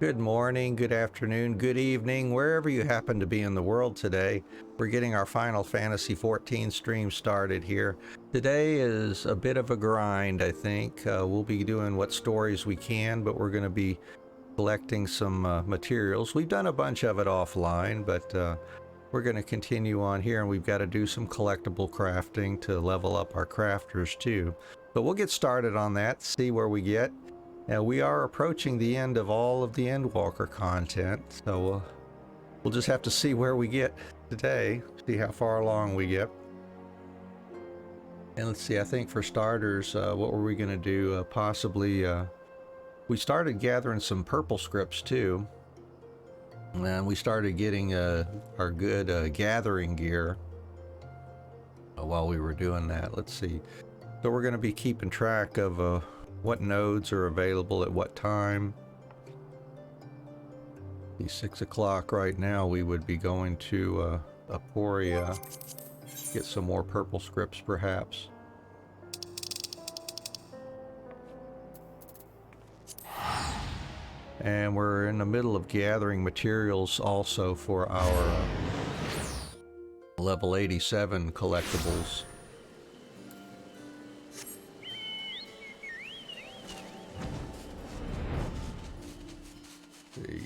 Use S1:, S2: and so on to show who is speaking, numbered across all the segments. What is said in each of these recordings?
S1: Good morning, good afternoon, good evening, wherever you happen to be in the world today. We're getting our Final Fantasy XIV stream started here. Today is a bit of a grind, I think. We'll be doing what stories we can, but we're going to be collecting some materials. We've done a bunch of it offline, but we're going to continue on here, and we've got to do some collectible crafting to level up our crafters too. But we'll get started on that, see where we get. Now, we are approaching the end of all of the Endwalker content, so we'll just have to see where we get today, see how far along we get. And let's see, I think for starters, what were we going to do? Possibly, we started gathering some purple scripts too, and we started getting our good gathering gear while we were doing that. Let's see. So we're going to be keeping track of what nodes are available at what time. It's 6 o'clock right now. We would be going to Aporia, get some more purple scripts perhaps. And we're in the middle of gathering materials also for our level 87 collectibles.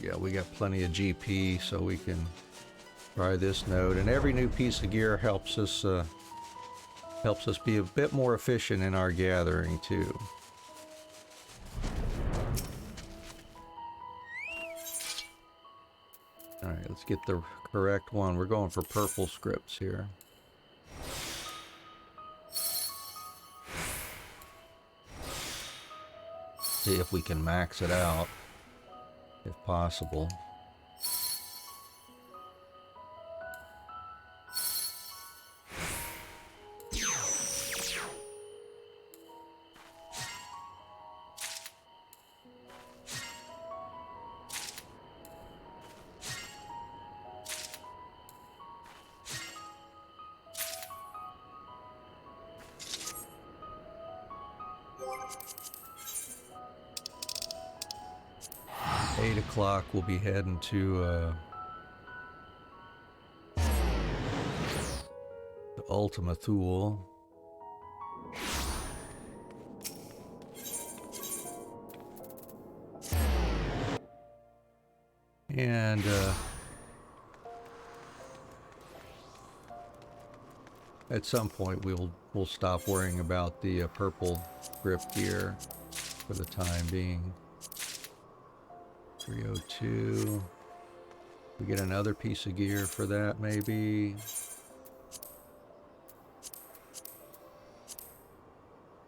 S1: Yeah, we got plenty of GP, so we can try this node, and every new piece of gear helps us be a bit more efficient in our gathering too. All right, let's get the correct one. We're going for purple scripts here. See if we can max it out, if possible. We'll be heading to Ultima Thule. And at some point we'll stop worrying about the purple grip gear for the time being. 302. We get another piece of gear for that, maybe.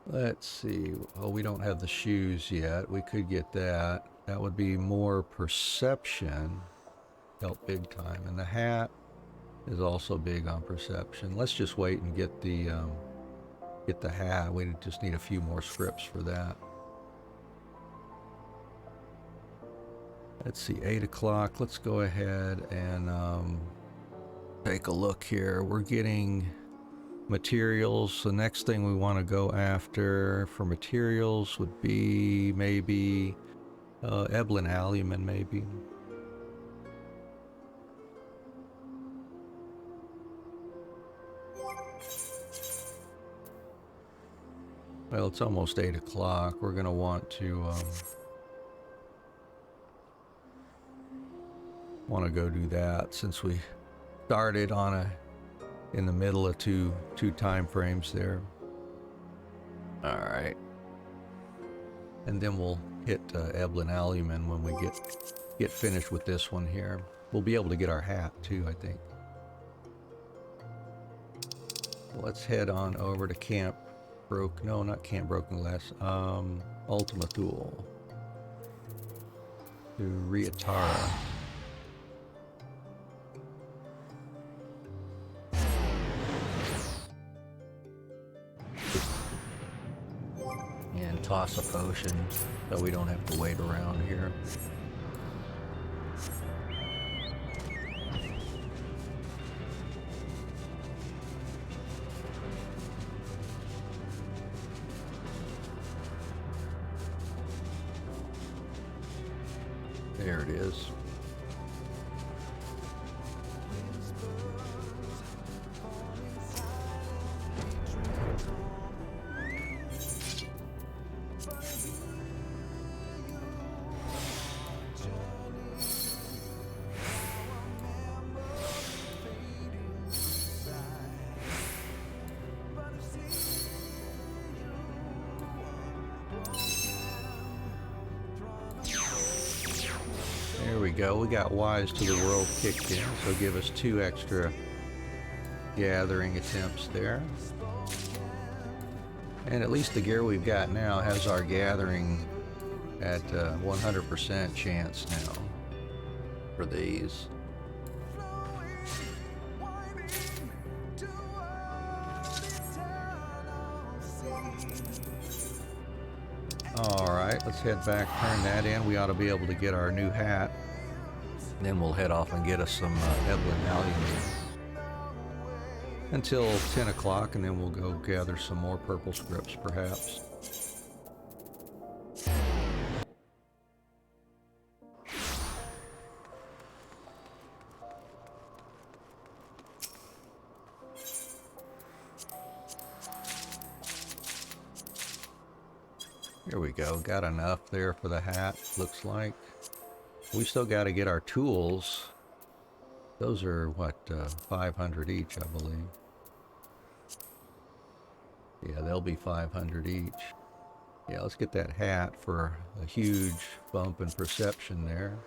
S1: Let's see. Oh, we don't have the shoes yet. We could get that. That would be more perception. Help big time. And the hat is also big on perception. Let's just wait and get the hat. We just need a few more scripts for that. Let's see, 8 o'clock. Let's go ahead and take a look here. We're getting materials. The next thing we want to go after for materials would be maybe Eblin Alumine, maybe. Well, it's almost 8 o'clock. We're going to want to go do that since we started on in the middle of two time frames there. All right, and then we'll hit Eblin Alumine when we get finished with this one here. We'll be able to get our hat too, I think. Let's head on over to Camp Broken Glass. Ultima Thule to Riatara. And toss a potion so we don't have to wait around here. There it is. There we go. We got Wise to the World kicked in, so give us 2 extra gathering attempts there. And at least the gear we've got now has our gathering at 100% chance now for these. Alright, let's head back, turn that in. We ought to be able to get our new hat. Then we'll head off and get us some Evelyn Allium until 10 o'clock, and then we'll go gather some more purple scripts perhaps. Here we go, got enough there for the hat, looks like. We still got to get our tools. Those are, what, 500 each, I believe. Yeah, they'll be 500 each. Yeah, let's get that hat for a huge bump in perception there.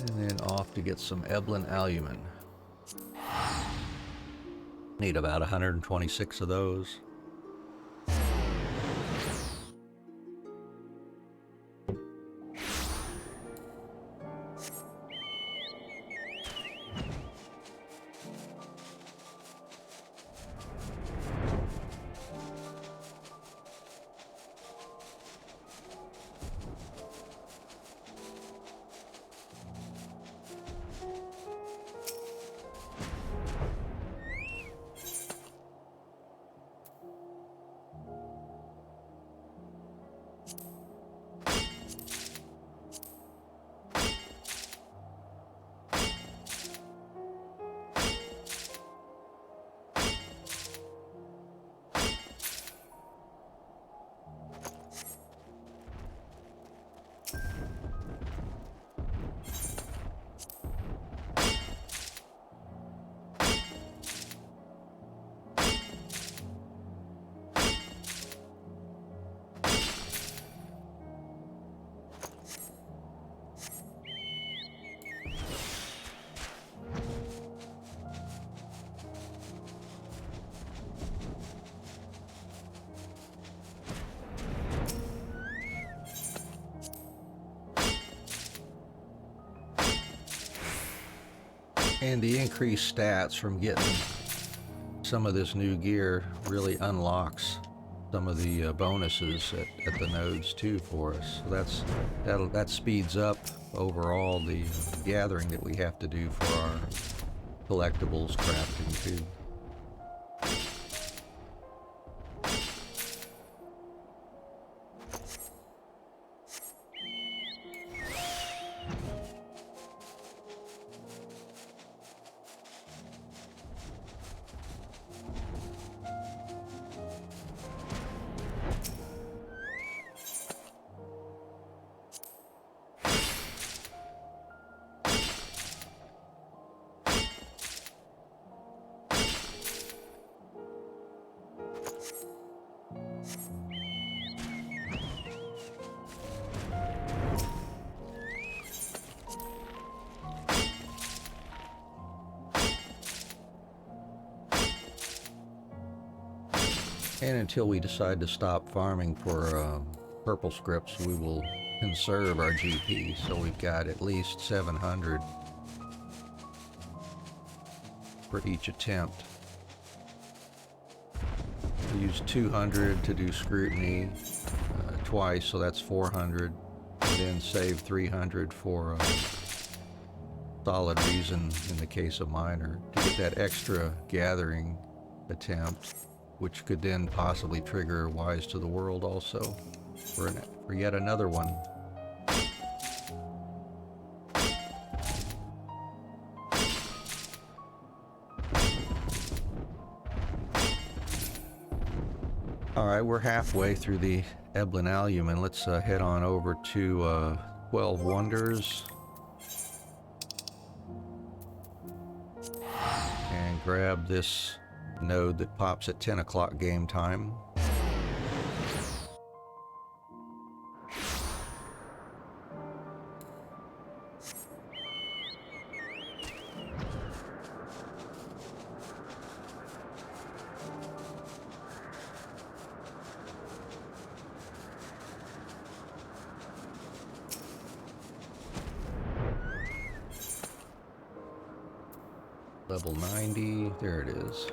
S1: And then off to get some Evelyn Allumin. Need about 126 of those. And the increased stats from getting some of this new gear really unlocks some of the bonuses at the nodes too for us. So that speeds up overall the gathering that we have to do for our collectibles crafting too. And until we decide to stop farming for purple scripts, we will conserve our GP. So we've got at least 700 for each attempt. We use 200 to do scrutiny twice, so that's 400. And then save 300 for solid reason in the case of miner to get that extra gathering attempt, which could then possibly trigger Wise to the World also for yet another one. Alright, we're halfway through the Eblin Alum, and let's head on over to 12 Wonders and grab this node that pops at 10 o'clock game time. Level 90, there it is.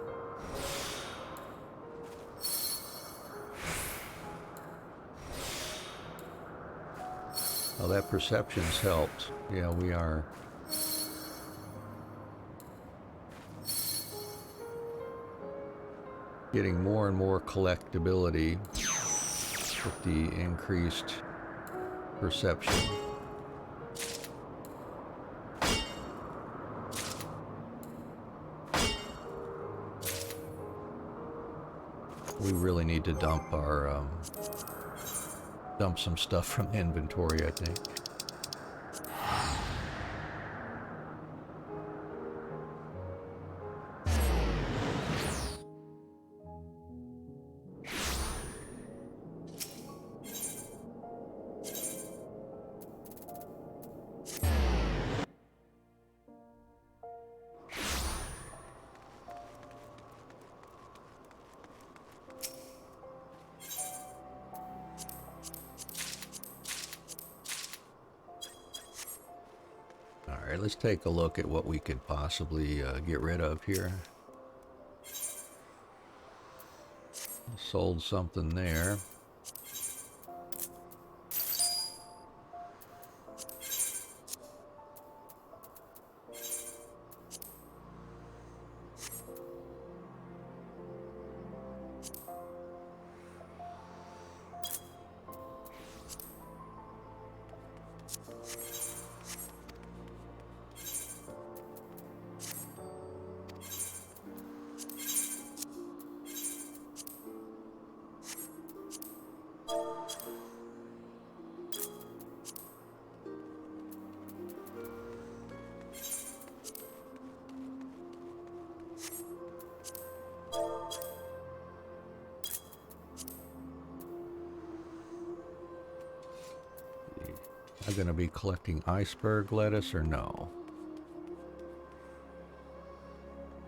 S1: Oh, that perception's helped. Yeah, we are. Getting more and more collectability with the increased perception. We really need to dump some stuff from inventory, I think. Alright, let's take a look at what we could possibly get rid of here. Sold something there. Am I going to be collecting iceberg lettuce or no?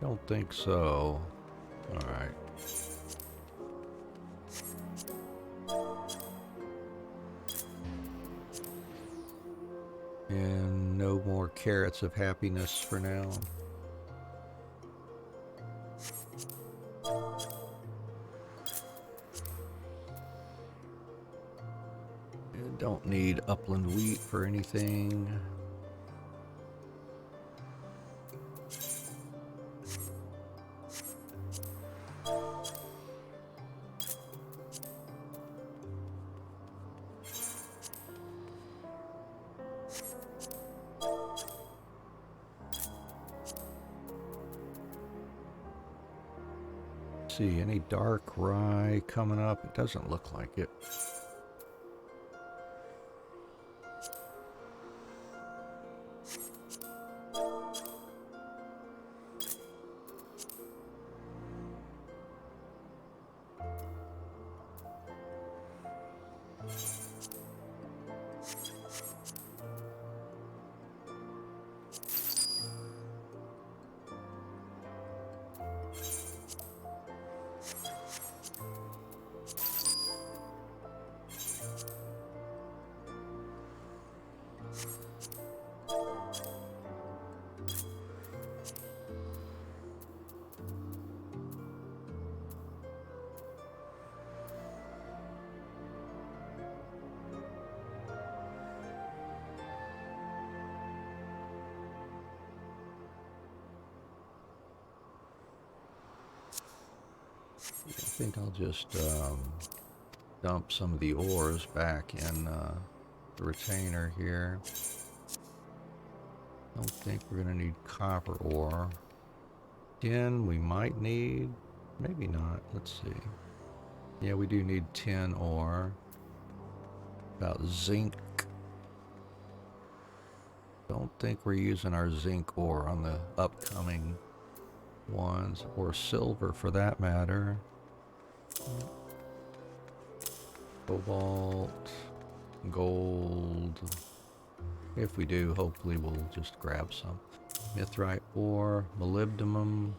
S1: Don't think so. Alright. And no more carrots of happiness for now. Don't need upland wheat for anything. See any dark rye coming up? It doesn't look like it. think I'll just dump some of the ores back in the retainer here. Don't think we're gonna need copper ore. Tin we might need, maybe not. Let's see. Yeah, we do need tin ore. About zinc. Don't think we're using our zinc ore on the upcoming ones, or silver for that matter. Cobalt, gold. If we do, hopefully we'll just grab some. Mithrite ore, molybdenum.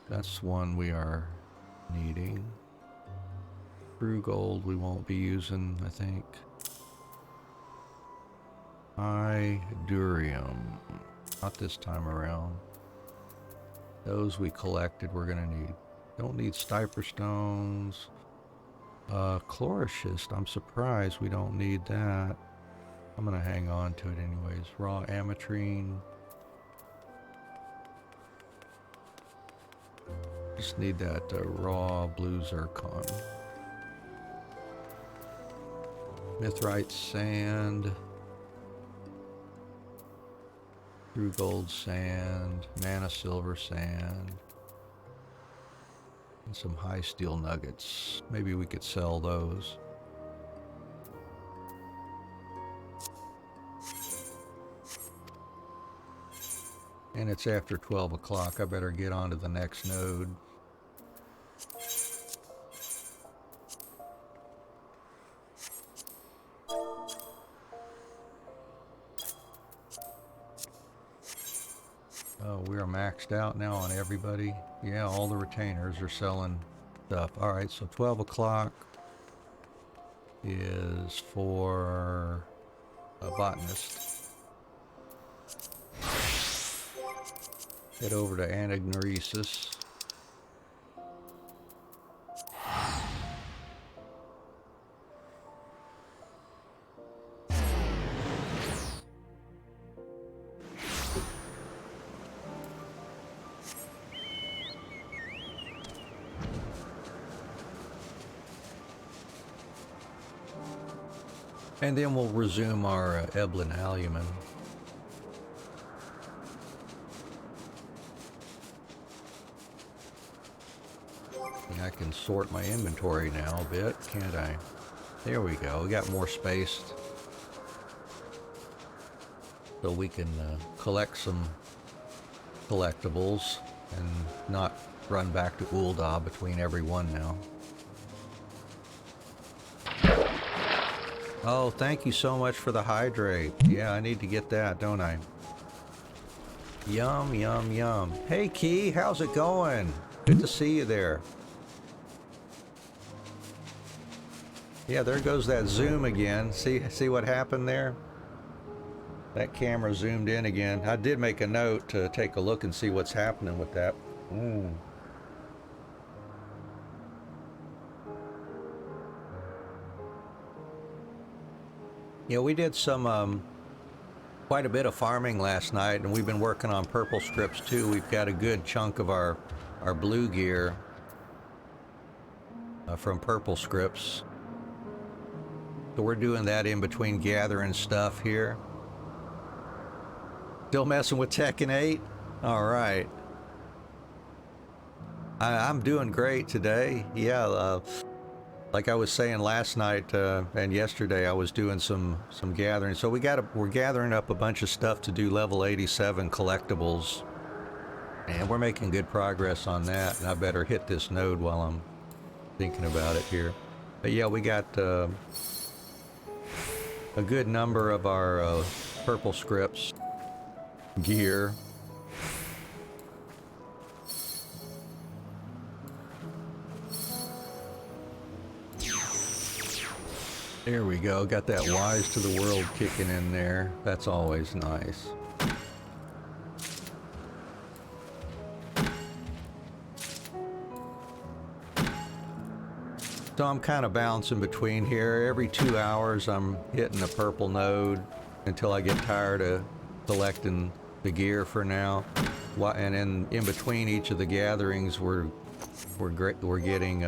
S1: That's one we are needing. True gold we won't be using, I think. Idurium. Not this time around. Those we collected we're gonna need. Don't need stiper stones. Chloroschist, I'm surprised we don't need that. I'm gonna hang on to it anyways. Raw ametrine. Just need that raw blue zircon. Mithrite sand. True gold sand. Mana silver sand. And some high steel nuggets. Maybe we could sell those. And it's after 12 o'clock. I better get on to the next node. Oh, we are maxed out now on everybody. Yeah, all the retainers are selling stuff. All right, so 12 o'clock is for a botanist. Head over to anagnoresis. And then we'll resume our Eblin Alumen. I can sort my inventory now a bit, can't I? There we go. We got more space. So we can collect some collectibles and not run back to Ul'dah between every one now. Oh, thank you so much for the hydrate. Yeah, I need to get that, don't I? Yum, yum, yum. Hey, Key, how's it going? Good to see you there. Yeah, there goes that zoom again. See what happened there? That camera zoomed in again. I did make a note to take a look and see what's happening with that. Yeah, we did some quite a bit of farming last night, and we've been working on purple scripts too. We've got a good chunk of our blue gear from purple scripts. So we're doing that in between gathering stuff here. Still messing with Tekken 8? All right. I'm doing great today. Yeah, like I was saying last night and yesterday, I was doing some gathering. So we're gathering up a bunch of stuff to do level 87 collectibles, and we're making good progress on that. And I better hit this node while I'm thinking about it here. But yeah, we got a good number of our purple scripts gear. There we go. Got that wise to the world kicking in there. That's always nice. So I'm kind of bouncing between here. Every 2 hours I'm hitting a purple node until I get tired of collecting the gear for now. And in between each of the gatherings we're getting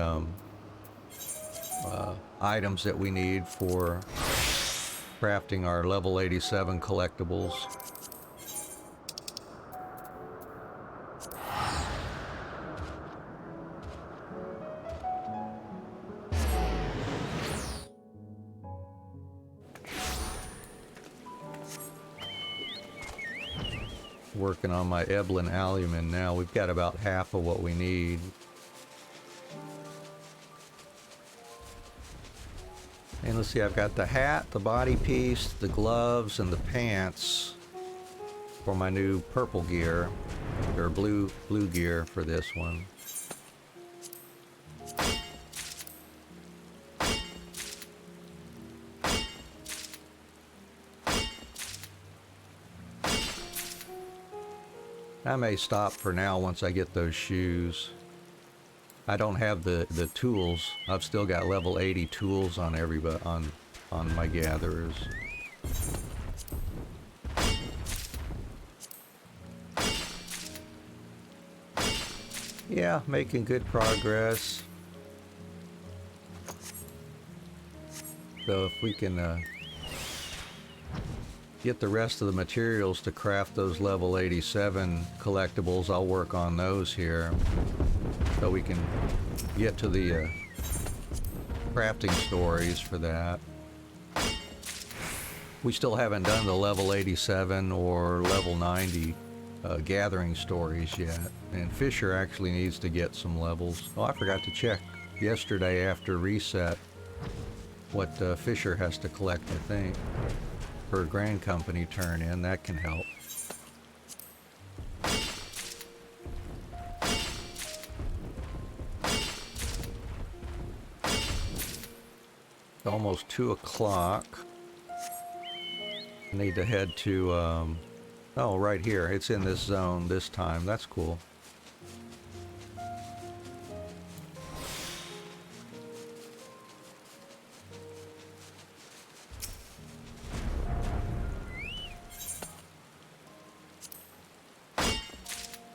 S1: items that we need for crafting our level 87 collectibles. Working on my Eblin Alumen now. We've got about half of what we need. And let's see, I've got the hat, the body piece, the gloves, and the pants for my new purple gear, or blue gear for this one. I may stop for now once I get those shoes. I don't have the tools. I've still got level 80 tools on on my gatherers. Yeah, making good progress. So if we can get the rest of the materials to craft those level 87 collectibles, I'll work on those here so we can get to the crafting stories for that. We still haven't done the level 87 or level 90 gathering stories yet, and Fisher actually needs to get some levels. Oh, I forgot to check yesterday after reset what Fisher has to collect, I think, for Grand Company turn in. That can help. It's almost 2 o'clock. I need to head to, oh, right here. It's in this zone this time. That's cool.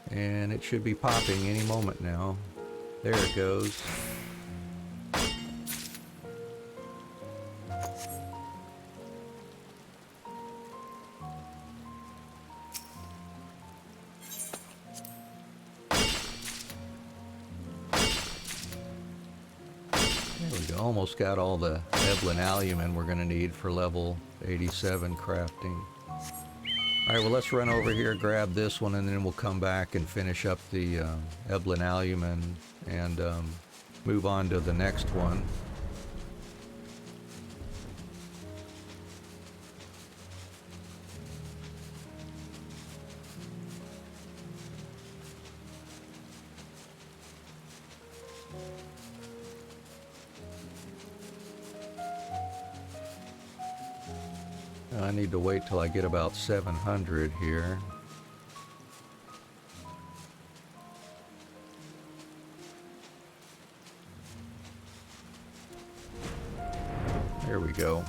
S1: And it should be popping any moment now. There it goes. There we go. Almost got all the Eblin Alumen we're going to need for level 87 crafting. Alright, well, let's run over here, grab this one, and then we'll come back and finish up the Eblin Alumen and move on to the next one. I need to wait till I get about 700 here. There we go.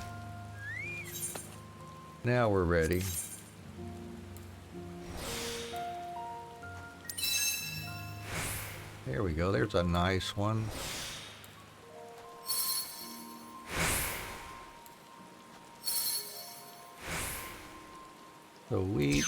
S1: Now we're ready. There we go. There's a nice one. The wheat.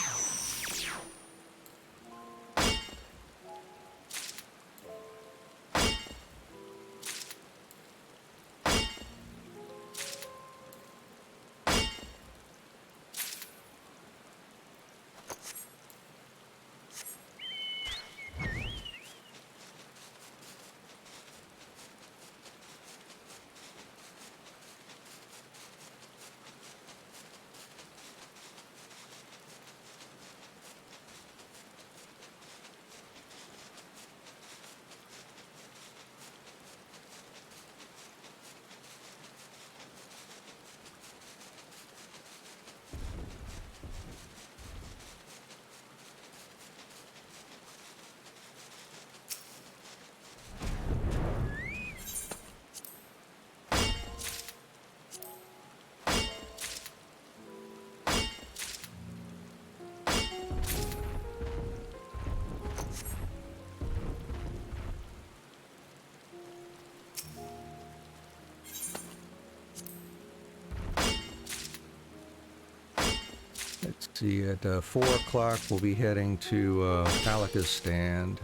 S1: Let's see, at 4 o'clock we'll be heading to Palika's stand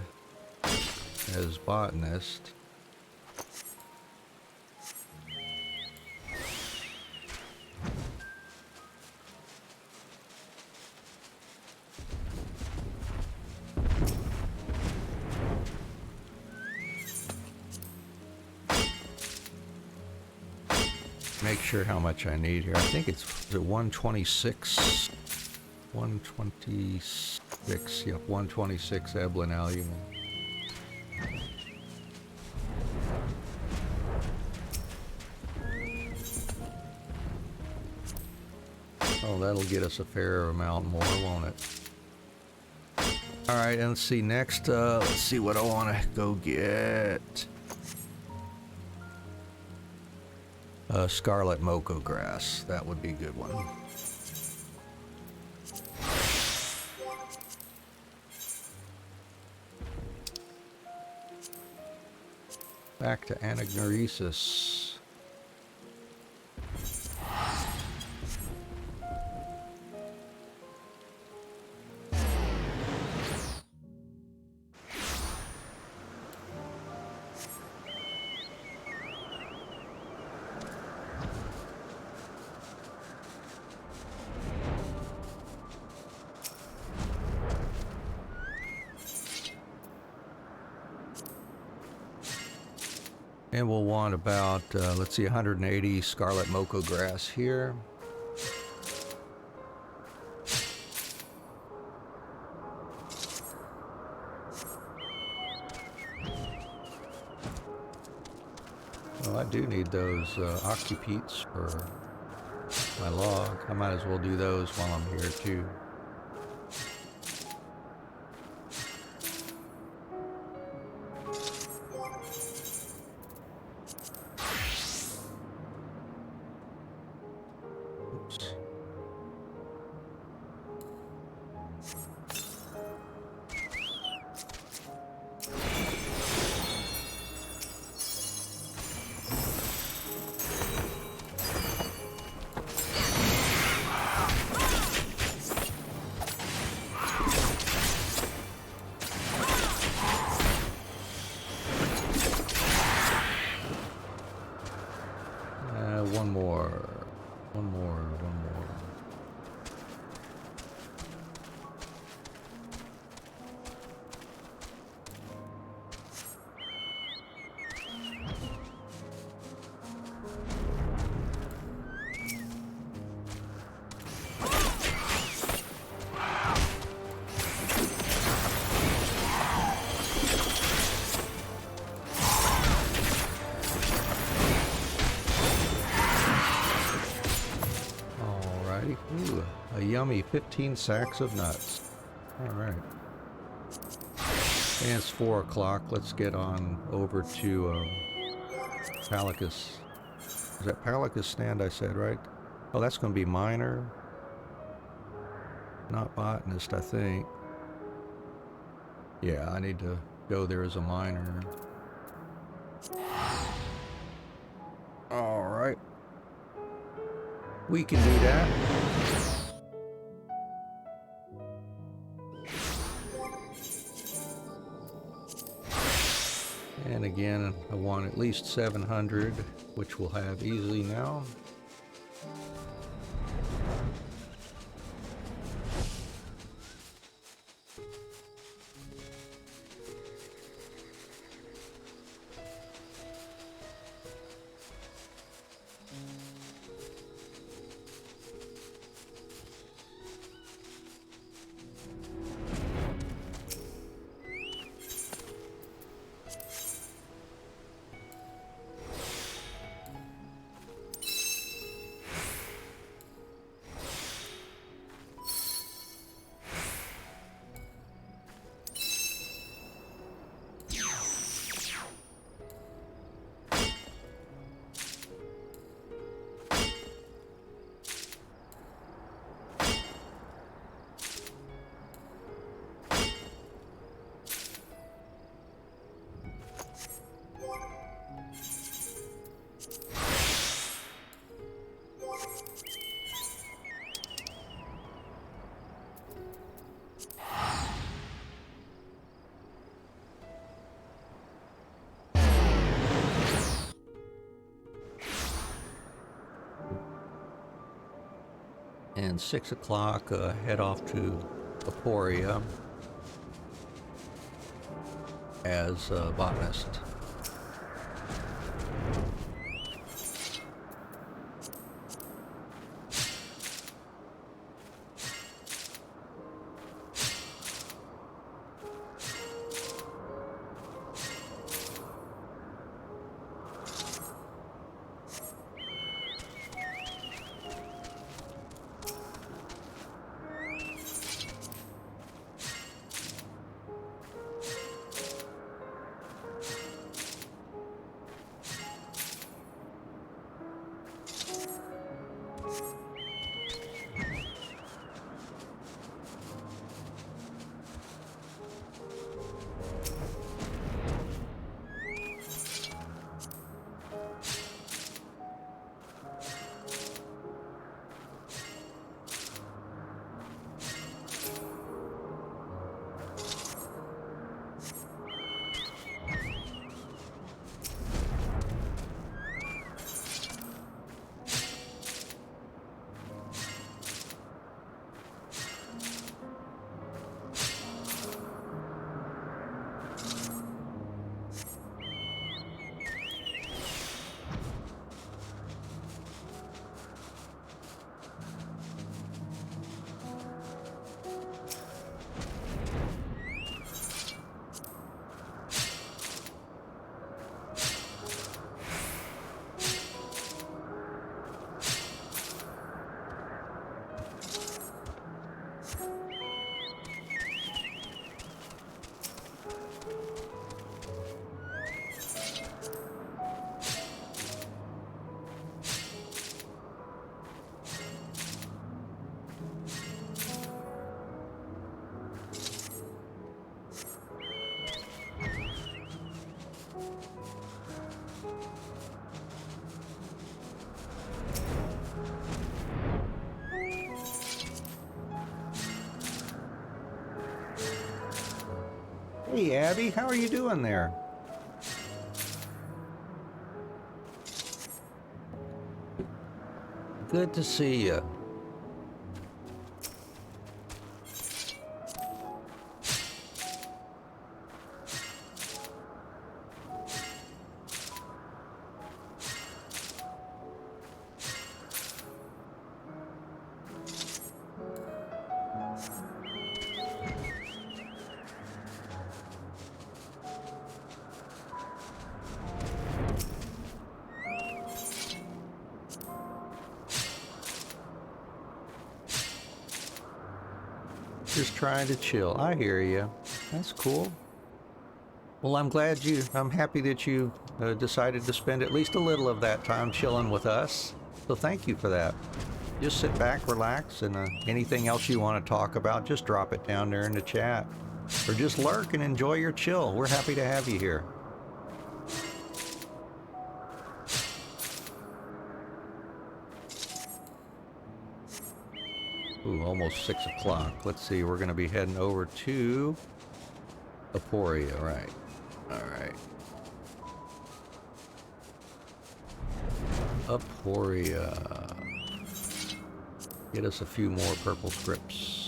S1: as botanist. Make sure how much I need here. I think it's 126. 126. Yep, 126 Eblin albumin. Oh, that'll get us a fair amount more, won't it? All right, and let's see next. Let's see what I want to go get. Scarlet Moco grass. That would be a good one. Back to Anagnoresis. And we'll want about, let's see, 180 Scarlet Moco grass here. Well, I do need those occupeats for my log. I might as well do those while I'm here too. One more. Ooh, a yummy 15 sacks of nuts. Alright. And it's 4 o'clock. Let's get on over to Palika's. Is that Palika's stand I said, right? Oh, that's going to be miner. Not botanist, I think. Yeah, I need to go there as a miner. Alright. We can do that. And again, I want at least 700, which we'll have easily now. And 6 o'clock, head off to Aporia as a botanist. Hey, Abby, how are you doing there? Good to see you. Just trying to chill. I hear you. That's cool. Well, I'm happy that you decided to spend at least a little of that time chilling with us. So thank you for that. Just sit back, relax, and anything else you want to talk about, just drop it down there in the chat. Or just lurk and enjoy your chill. We're happy to have you here. Ooh, almost 6 o'clock. Let's see, we're going to be heading over to Aporia, right. Alright. Aporia. Get us a few more purple scripts.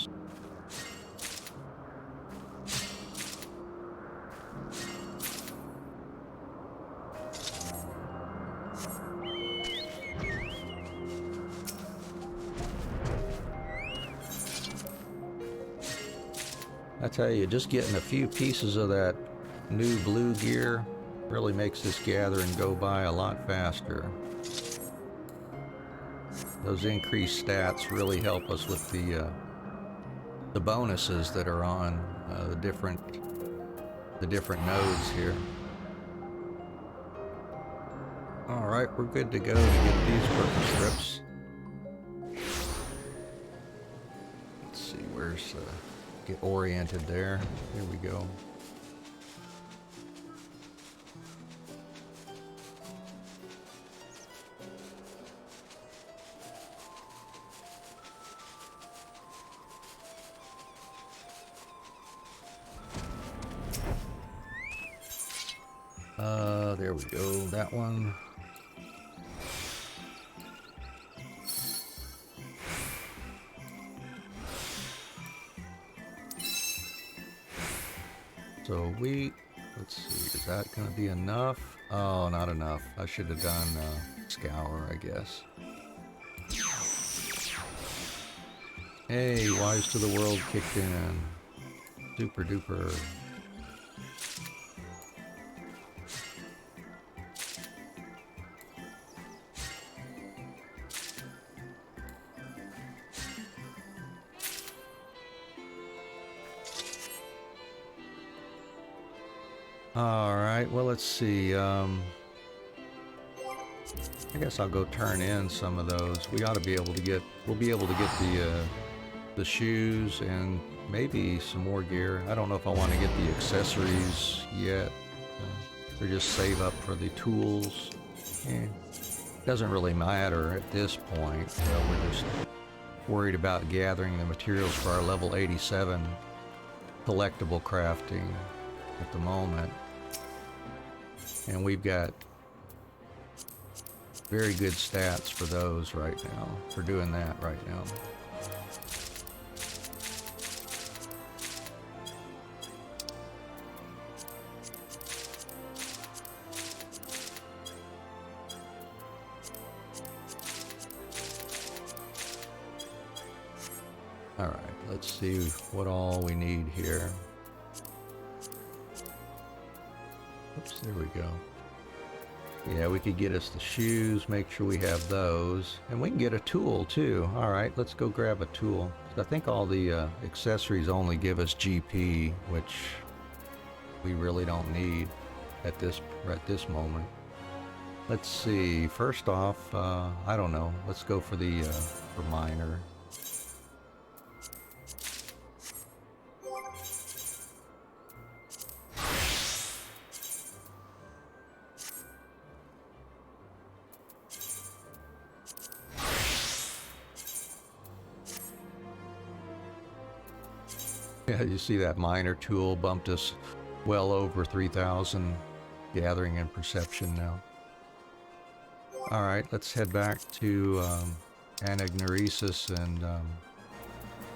S1: I tell you, just getting a few pieces of that new blue gear really makes this gathering go by a lot faster. Those increased stats really help us with the bonuses that are on the different nodes here. All right, we're good to go to get these purple strips. Let's see, where's get oriented there. Here we go. There we go, that one. So let's see, is that going to be enough? Oh, not enough. I should have done scour, I guess. Hey, Wise to the World kicked in. Super duper. Alright, well let's see. I guess I'll go turn in some of those. We ought to be able to get, we'll be able to get the shoes and maybe some more gear. I don't know if I want to get the accessories yet, or just save up for the tools. Doesn't really matter at this point. We're just worried about gathering the materials for our level 87 collectible crafting at the moment. And we've got very good stats for those right now, for doing that right now. All right, let's see what all we need here. Oops, there we go. Yeah, we could get us the shoes, make sure we have those. And we can get a tool too. All right, let's go grab a tool. I think all the accessories only give us GP, which we really don't need at this moment. Let's see, first off, I don't know. Let's go for the for miner. Yeah, you see that miner tool bumped us well over 3,000 gathering and perception now. All right, let's head back to Anagnoresis and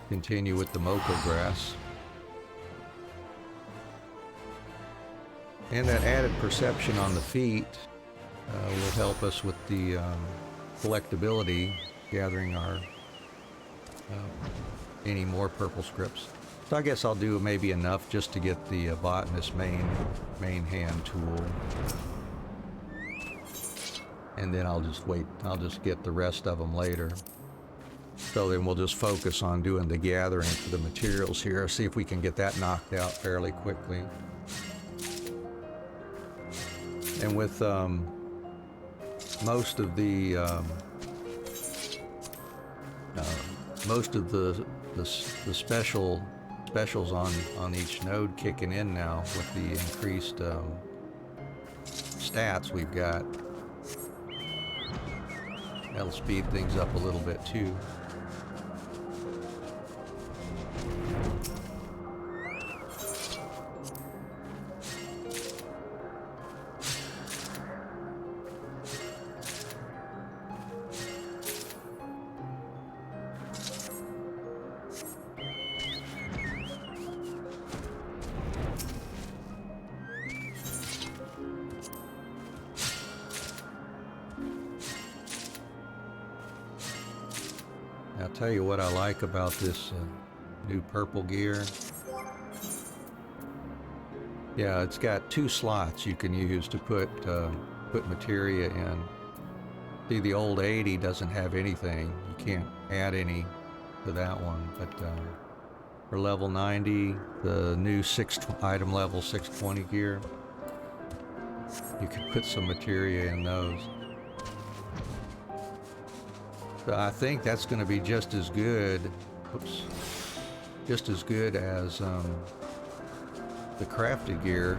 S1: continue with the Moko grass. And that added perception on the feet will help us with the collectability, gathering our any more purple scripts. So I guess I'll do maybe enough just to get the botanist main hand tool. And then I'll just wait, I'll just get the rest of them later. So then we'll just focus on doing the gathering for the materials here, see if we can get that knocked out fairly quickly. And with most of the specials on each node kicking in now with the increased stats we've got. That'll speed things up a little bit too. I'll tell you what I like about this new purple gear. Yeah, it's got 2 slots you can use to put materia in. See, the old 80 doesn't have anything. You can't add any to that one. But for level 90, the new item level 620 gear, you can put some materia in those. But I think that's going to be just as good, just as good as the crafted gear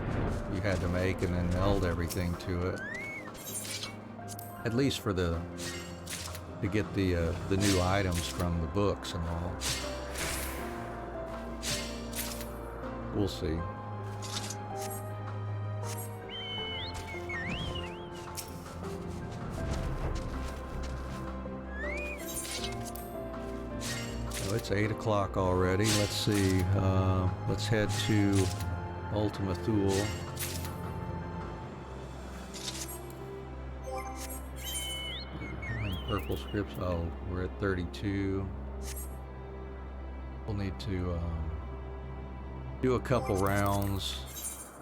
S1: you had to make and then meld everything to it. At least for to get the new items from the books and all. We'll see. It's 8 o'clock already. Let's see. Let's head to Ultima Thule. How many purple scripts? Oh, we're at 32. We'll need to do a couple rounds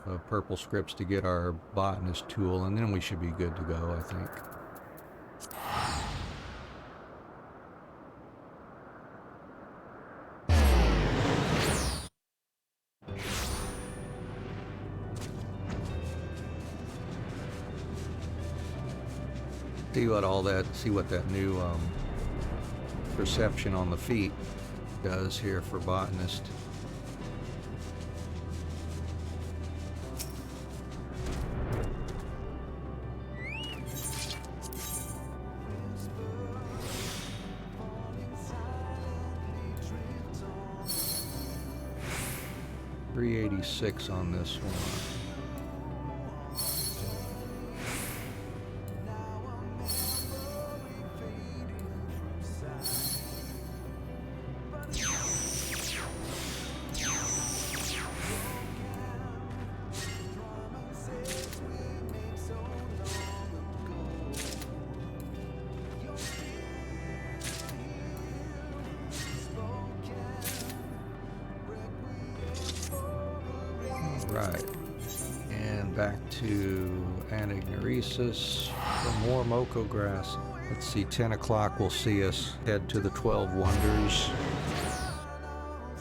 S1: of purple scripts to get our botanist tool, and then we should be good to go, I think. See what that new perception on the feet does here for botanist. $386 on this one. Right, and back to Anagnoresis for more Moko grass. Let's see, 10 o'clock will see us head to the 12 Wonders.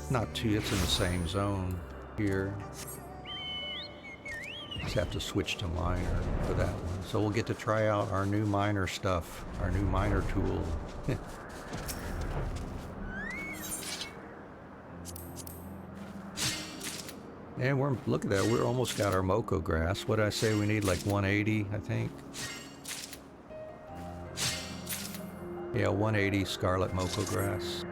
S1: Not too, it's in the same zone here. Just have to switch to miner for that one. So we'll get to try out our new miner stuff, our new miner tool. And look at that, we're almost got our Moko grass. What did I say we need, like 180, I think? Yeah, 180 scarlet Moko grass.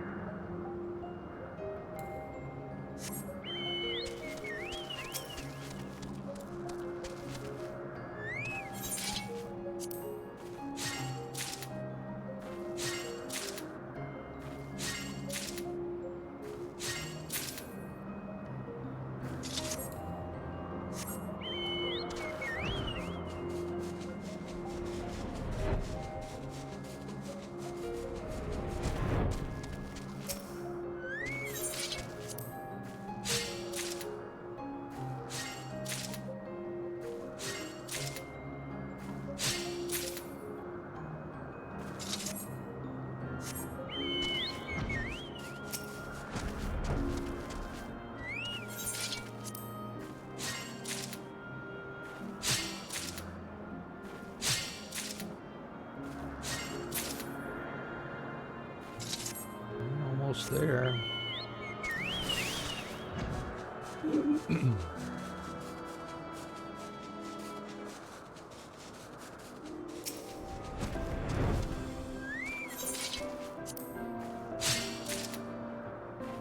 S1: Almost there.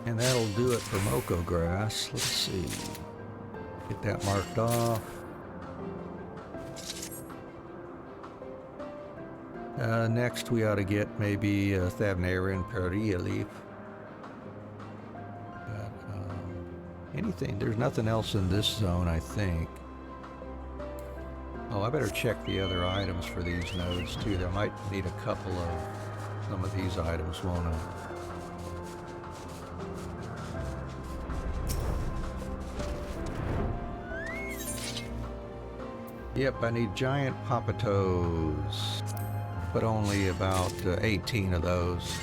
S1: And that'll do it for Moko grass. Let's see. Get that marked off. Next we ought to get maybe Thavnarin Peria leaf. But anything, there's nothing else in this zone, I think. Oh, I better check the other items for these nodes too. There might need a couple of some of these items, won't I? Yep, I need giant papatos, but only about 18 of those.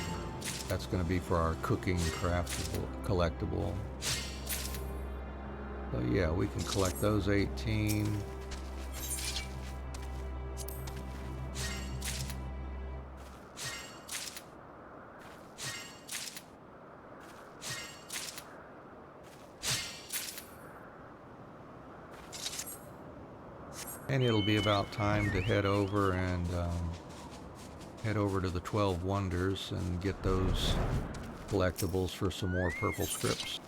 S1: That's going to be for our cooking craftable collectible. So yeah, we can collect those 18. And it'll be about time to head over and head over to the 12 Wonders and get those collectibles for some more purple scripts.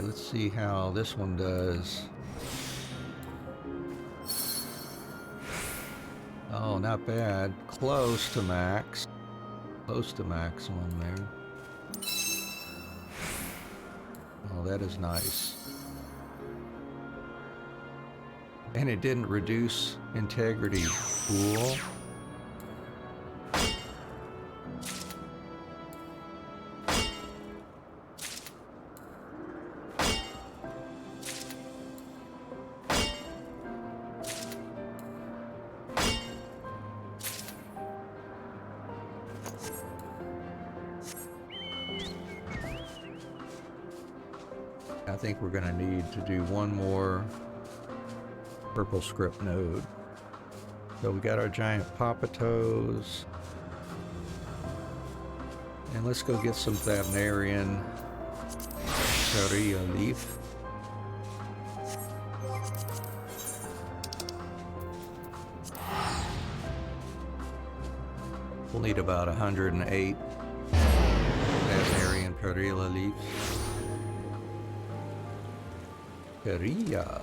S1: let's see how this one does. Oh, not bad. Close to max. Close to maximum there. Oh, that is nice. And it didn't reduce integrity. Cool. I think we're going to need to do one more purple script node. So we got our giant Papatoes. And let's go get some Thavnarian Sharia leaf. We'll need about 108 Thavnarian Perilla leaves. Perilla.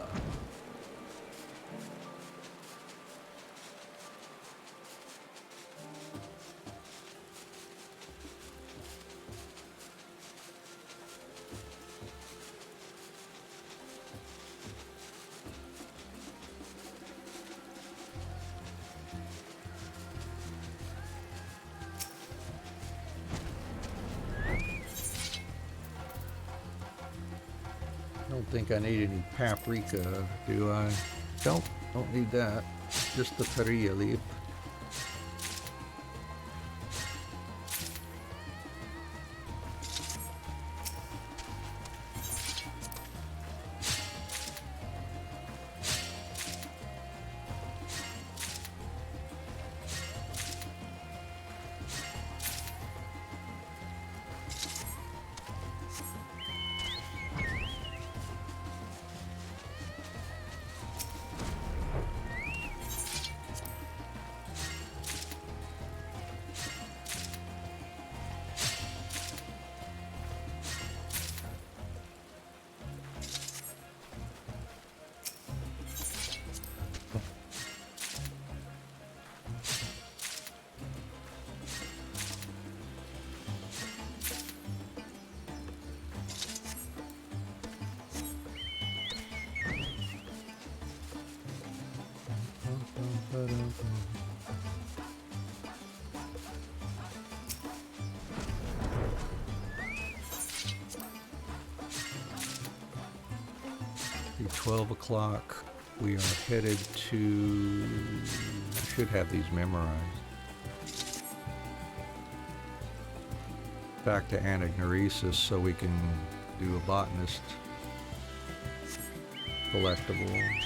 S1: I don't think I need any paprika, do I? Don't need that. Just the perilla leaf. At 12 o'clock, we are headed to... I should have these memorized. Back to Anagnoresis so we can do a botanist collectible.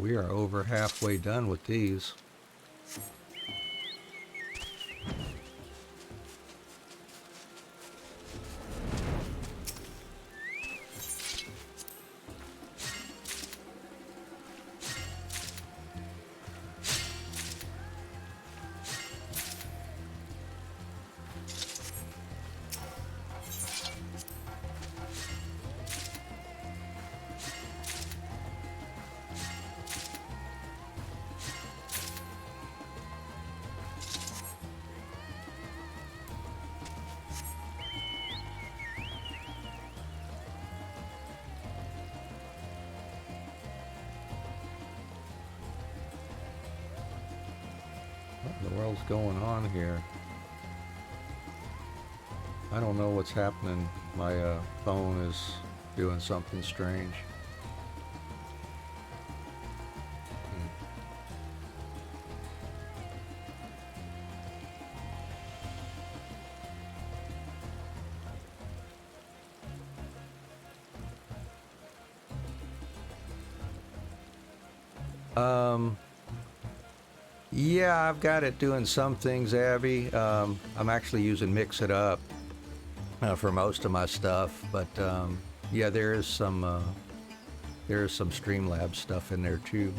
S1: We are over halfway done with these. What in the world's going on here? I don't know what's happening. My phone is doing something strange. Yeah, I've got it doing some things, Abby. I'm actually using Mix It Up for most of my stuff, but yeah, there is some Streamlabs stuff in there too.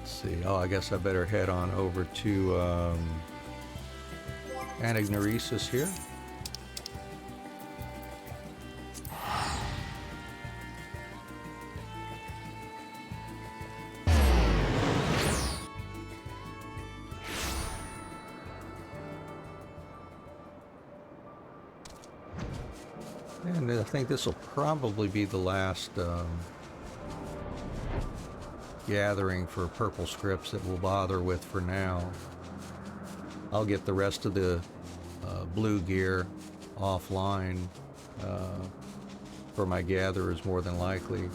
S1: See. Oh, I guess I better head on over to Anagnoresis here. And I think this will probably be the last gathering for purple scripts that we'll bother with for now. I'll get the rest of the blue gear offline for my gatherers more than likely.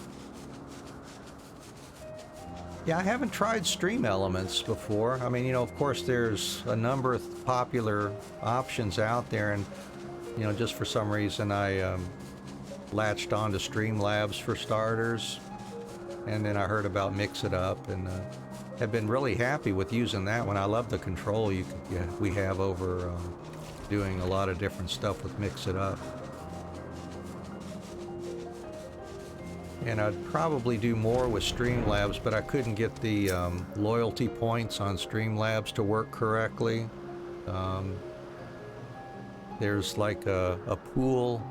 S1: Yeah, I haven't tried Stream Elements before. I mean, you know, of course there's a number of popular options out there, and you know, just for some reason I latched on to Streamlabs for starters, and then I heard about Mix It Up, and have been really happy with using that one. I love the control we have over doing a lot of different stuff with Mix It Up. And I'd probably do more with Streamlabs, but I couldn't get the loyalty points on Streamlabs to work correctly. There's like a pool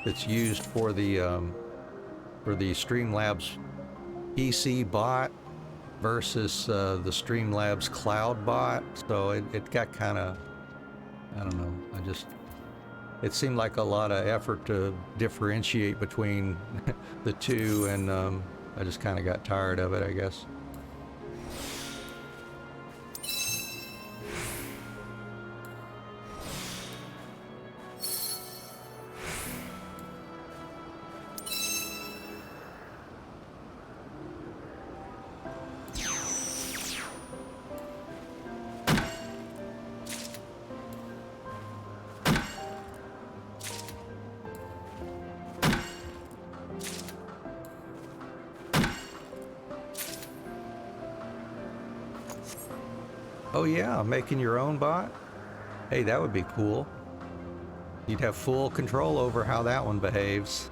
S1: that's used for the Streamlabs PC bot versus the Streamlabs cloud bot, so it got kind of, I don't know, it seemed like a lot of effort to differentiate between the two, and I just kind of got tired of it, I guess. Oh yeah, making your own bot? Hey, that would be cool. You'd have full control over how that one behaves.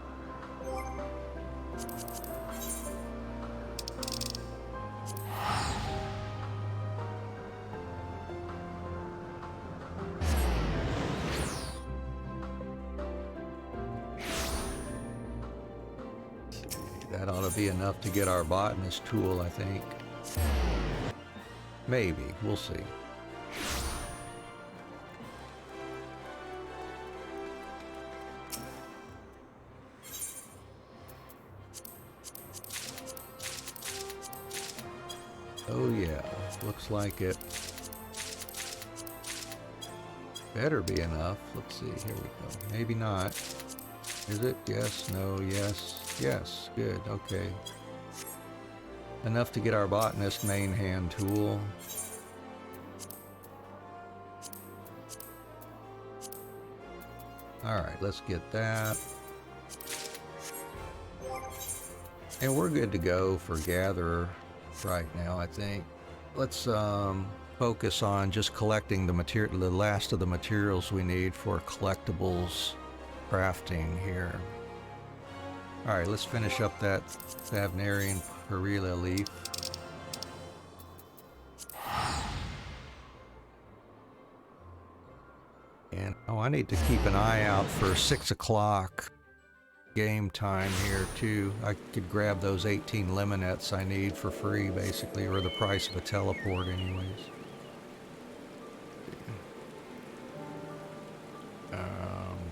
S1: That ought to be enough to get our botanist tool, I think. Maybe, we'll see. Oh yeah, looks like it better be enough. Let's see, here we go. Maybe not. Is it? Yes, no, yes, yes, good, okay. Enough to get our botanist main hand tool. Alright, let's get that. And we're good to go for gatherer right now, I think. Let's focus on just collecting the last of the materials we need for collectibles crafting here. Alright, let's finish up that Savnarian Perilla leaf. And oh, I need to keep an eye out for 6 o'clock game time here too. I could grab those 18 lemonettes I need for free, basically, or the price of a teleport anyways.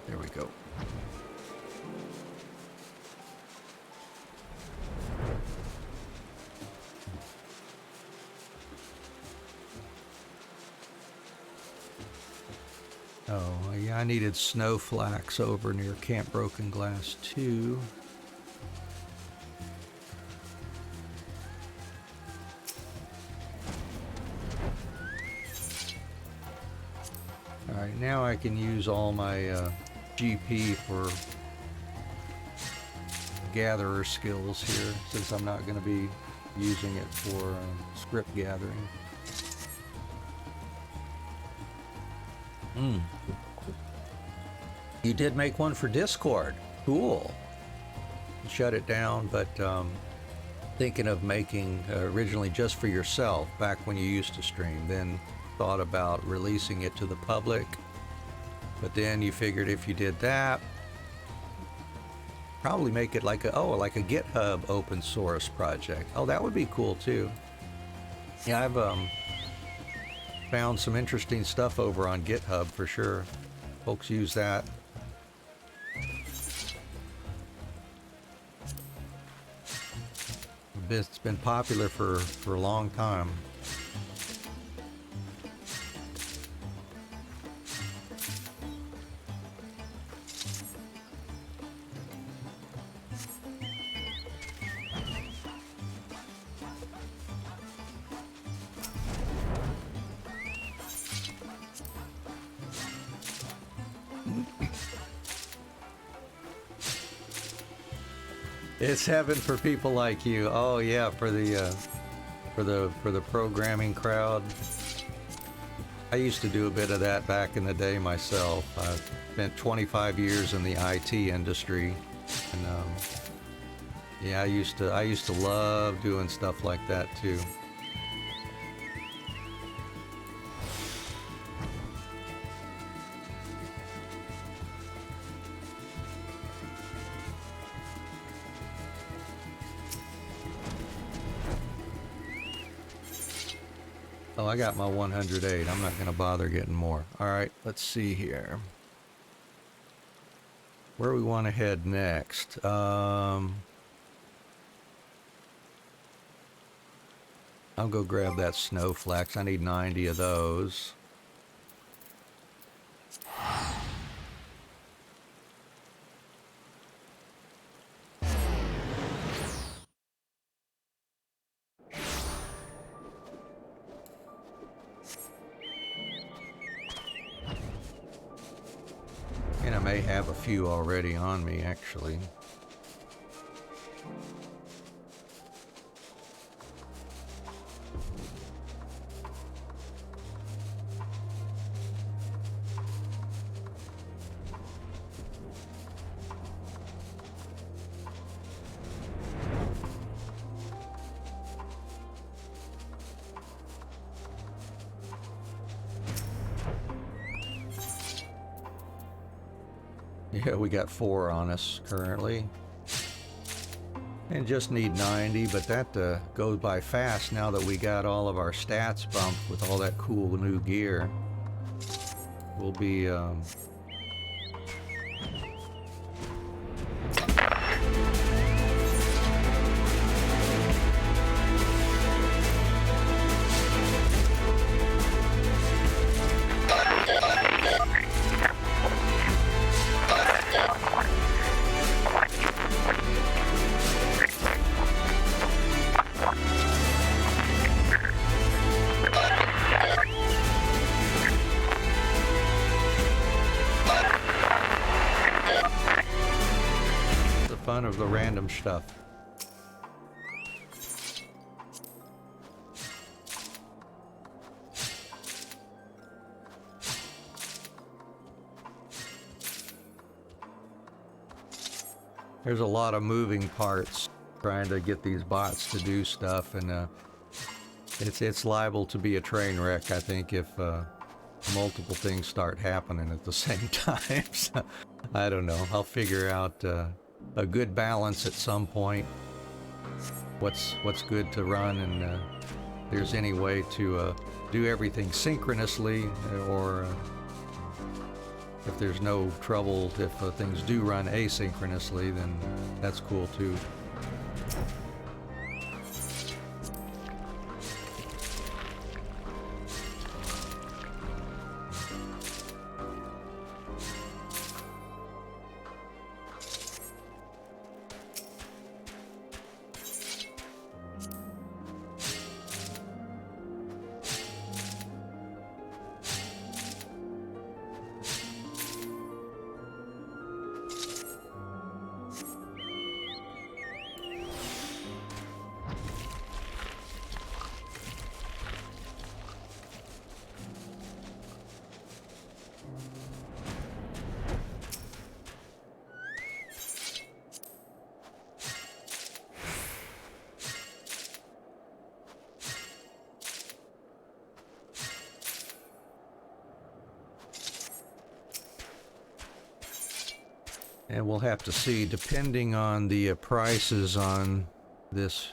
S1: There we go. Oh, yeah, I needed snowflakes over near Camp Broken Glass too. Alright, now I can use all my GP for gatherer skills here, since I'm not going to be using it for script gathering. You did make one for Discord. Cool. Shut it down, but thinking of making originally just for yourself back when you used to stream, then thought about releasing it to the public, but then you figured if you did that, probably make it like a GitHub open source project. Oh, that would be cool too. Yeah, I've found some interesting stuff over on GitHub for sure. Folks use that. It's been popular for a long time. It's heaven for people like you. Oh yeah, for the programming crowd. I used to do a bit of that back in the day myself. I spent 25 years in the IT industry, and yeah, I used to love doing stuff like that too. Oh, I got my 108. I'm not going to bother getting more. All right, let's see here. Where we want to head next? I'll go grab that snowflakes. I need 90 of those. And I may have a few already on me, actually. Yeah, we got 4 on us currently. And just need 90, but that goes by fast now that we got all of our stats bumped with all that cool new gear. We'll be of the random stuff. There's a lot of moving parts trying to get these bots to do stuff, and it's liable to be a train wreck, I think, if multiple things start happening at the same time. So, I don't know. I'll figure out a good balance at some point. What's good to run, and there's any way to do everything synchronously, or if there's no trouble, if things do run asynchronously, then that's cool too. And we'll have to see, depending on the prices on this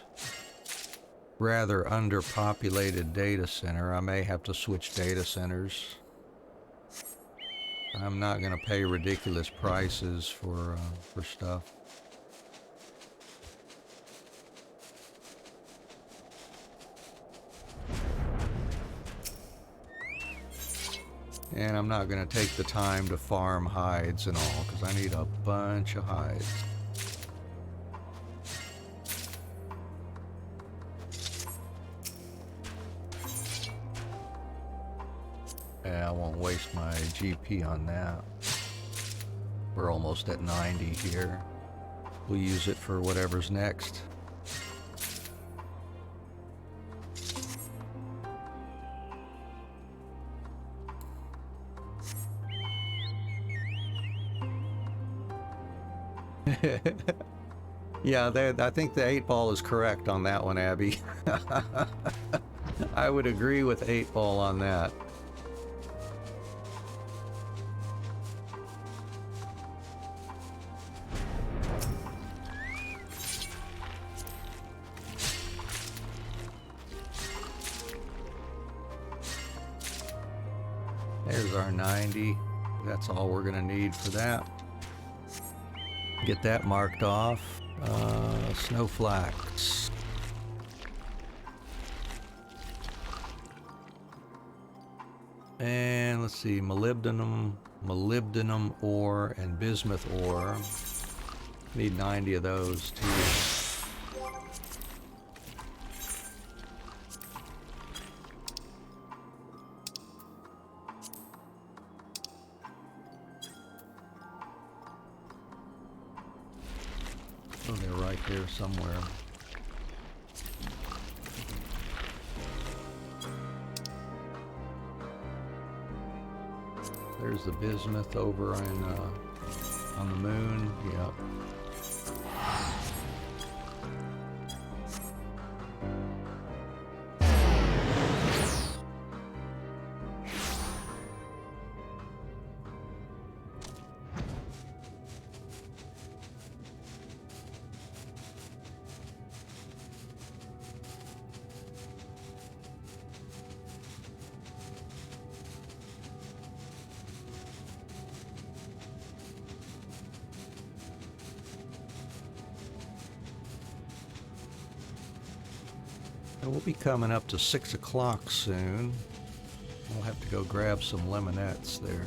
S1: rather underpopulated data center, I may have to switch data centers. I'm not going to pay ridiculous prices for stuff. And I'm not going to take the time to farm hides and all, because I need a bunch of hides. Yeah, I won't waste my GP on that. We're almost at 90 here. We'll use it for whatever's next. Yeah, I think the 8-ball is correct on that one, Abby. I would agree with 8-ball on that. There's our 90. That's all we're gonna need for that. Get that marked off. Snowflakes. And let's see, molybdenum ore, and bismuth ore. Need 90 of those too. Oh, they're right there somewhere. There's the bismuth over on the moon. Yep. We'll be coming up to 6 o'clock soon. We'll have to go grab some lemonettes there.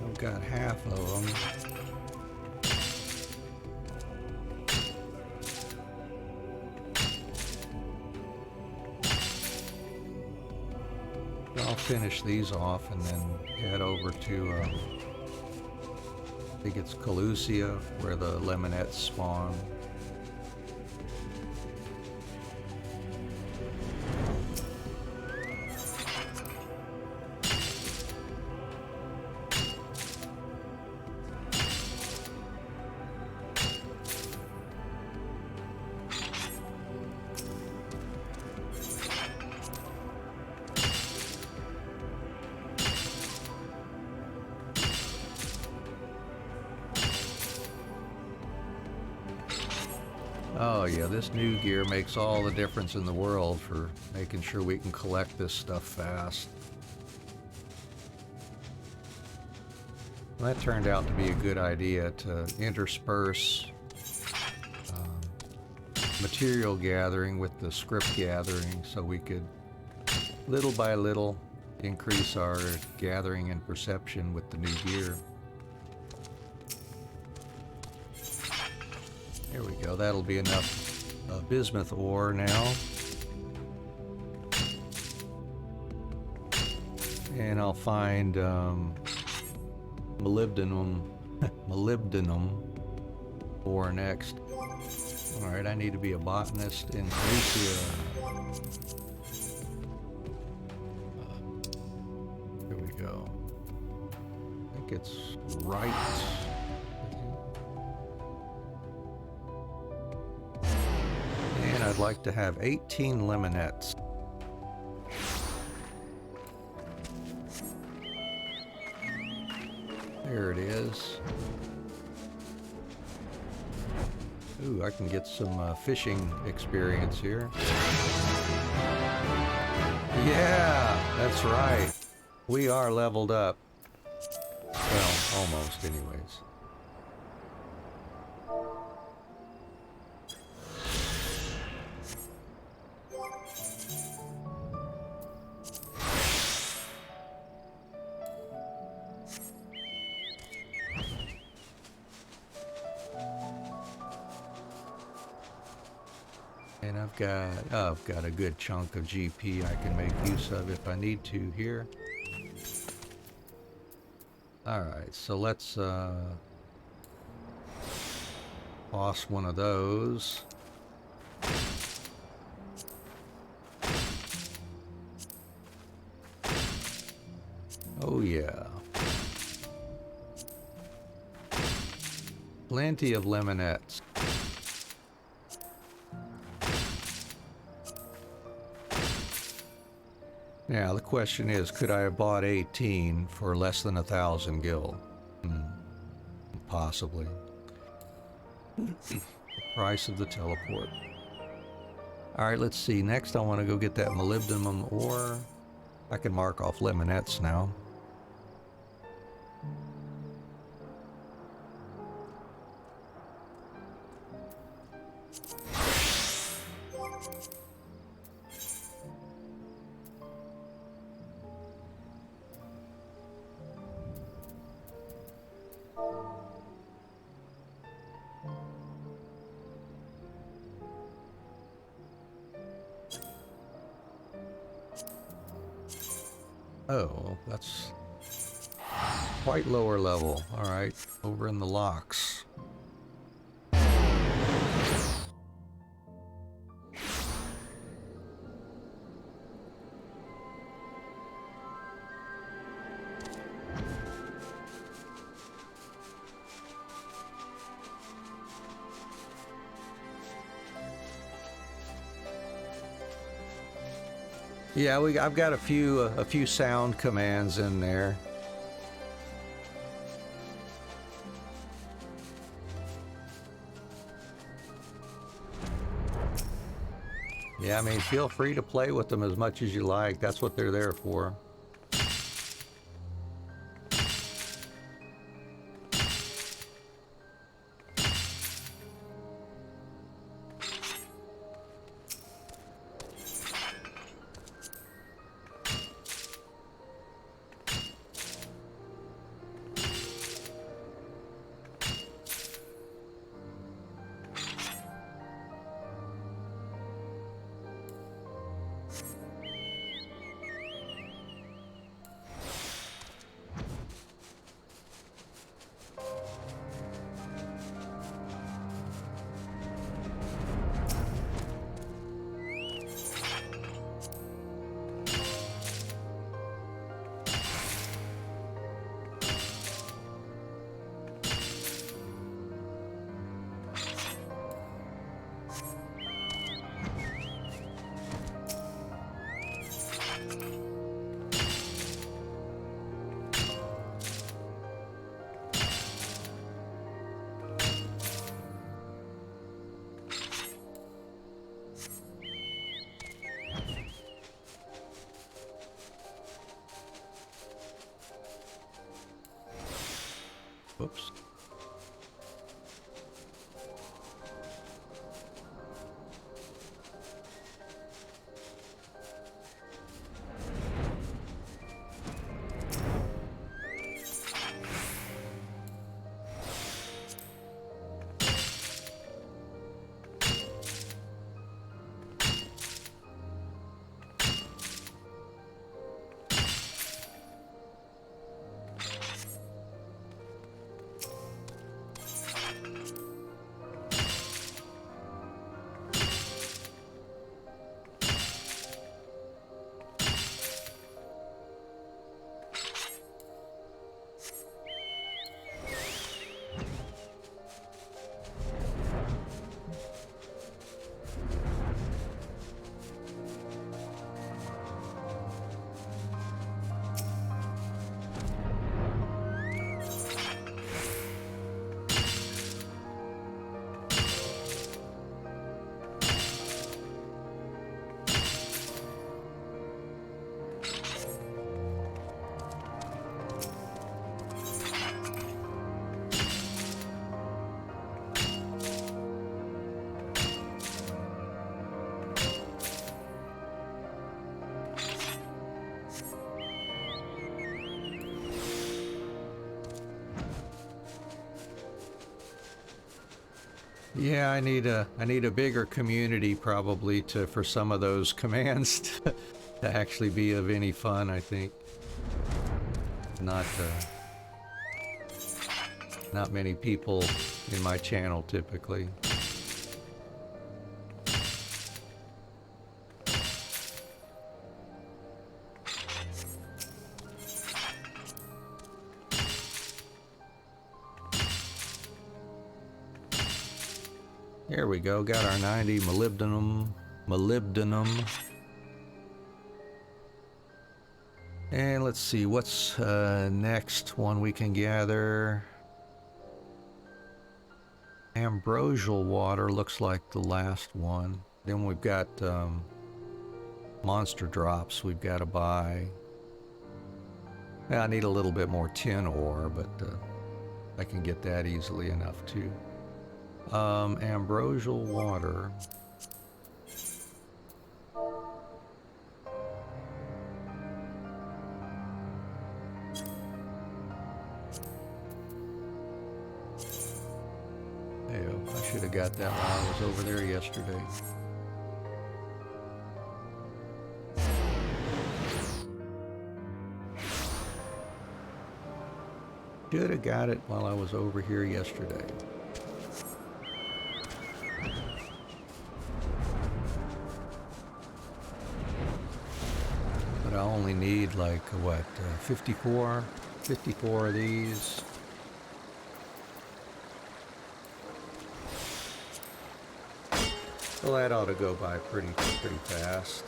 S1: I've got half of them. I'll finish these off and then head over to, I think it's Calusia, where the lemonettes spawn. Oh yeah, this new gear makes all the difference in the world for making sure we can collect this stuff fast. Well, that turned out to be a good idea to intersperse material gathering with the script gathering, so we could little by little increase our gathering and perception with the new gear. There we go, that'll be enough bismuth ore now. And I'll find molybdenum ore next. Alright, I need to be a botanist in Asia. Here we go. I think it's right. And I'd like to have 18 lemonettes. There it is. Ooh, I can get some fishing experience here. Yeah, that's right. We are leveled up. Well, almost anyways. And I've got a good chunk of GP I can make use of if I need to here. Alright, so let's toss one of those. Oh yeah. Plenty of lemonettes. Now the question is, could I have bought 18 for less than 1,000 gil? Possibly. The price of the teleport. Alright, let's see. Next I want to go get that molybdenum ore. I can mark off lemonettes now. Oh, that's... quite lower level. All right, over in the locks. Yeah, I've got a few sound commands in there. Yeah, I mean, feel free to play with them as much as you like. That's what they're there for. Whoops. Yeah, I need a bigger community probably for some of those commands to actually be of any fun, I think. Not many people in my channel typically. There we go, got our 90 molybdenum. And let's see, what's next one we can gather? Ambrosial water looks like the last one. Then we've got monster drops we've got to buy. Yeah, I need a little bit more tin ore, but I can get that easily enough too. Ambrosial water. I should have got that while I was over there yesterday. should have got it while I was over here yesterday. But I only need like, what, 54 of these. Well, that ought to go by pretty fast.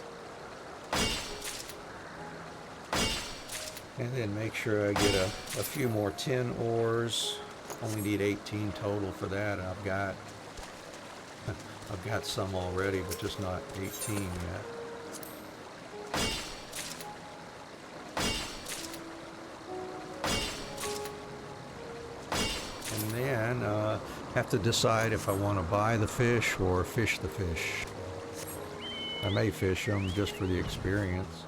S1: And then make sure I get a few more tin ores. Only need 18 total for that. I've got some already, but just not 18 yet. And then have to decide if I want to buy the fish or fish the fish. I may fish them just for the experience.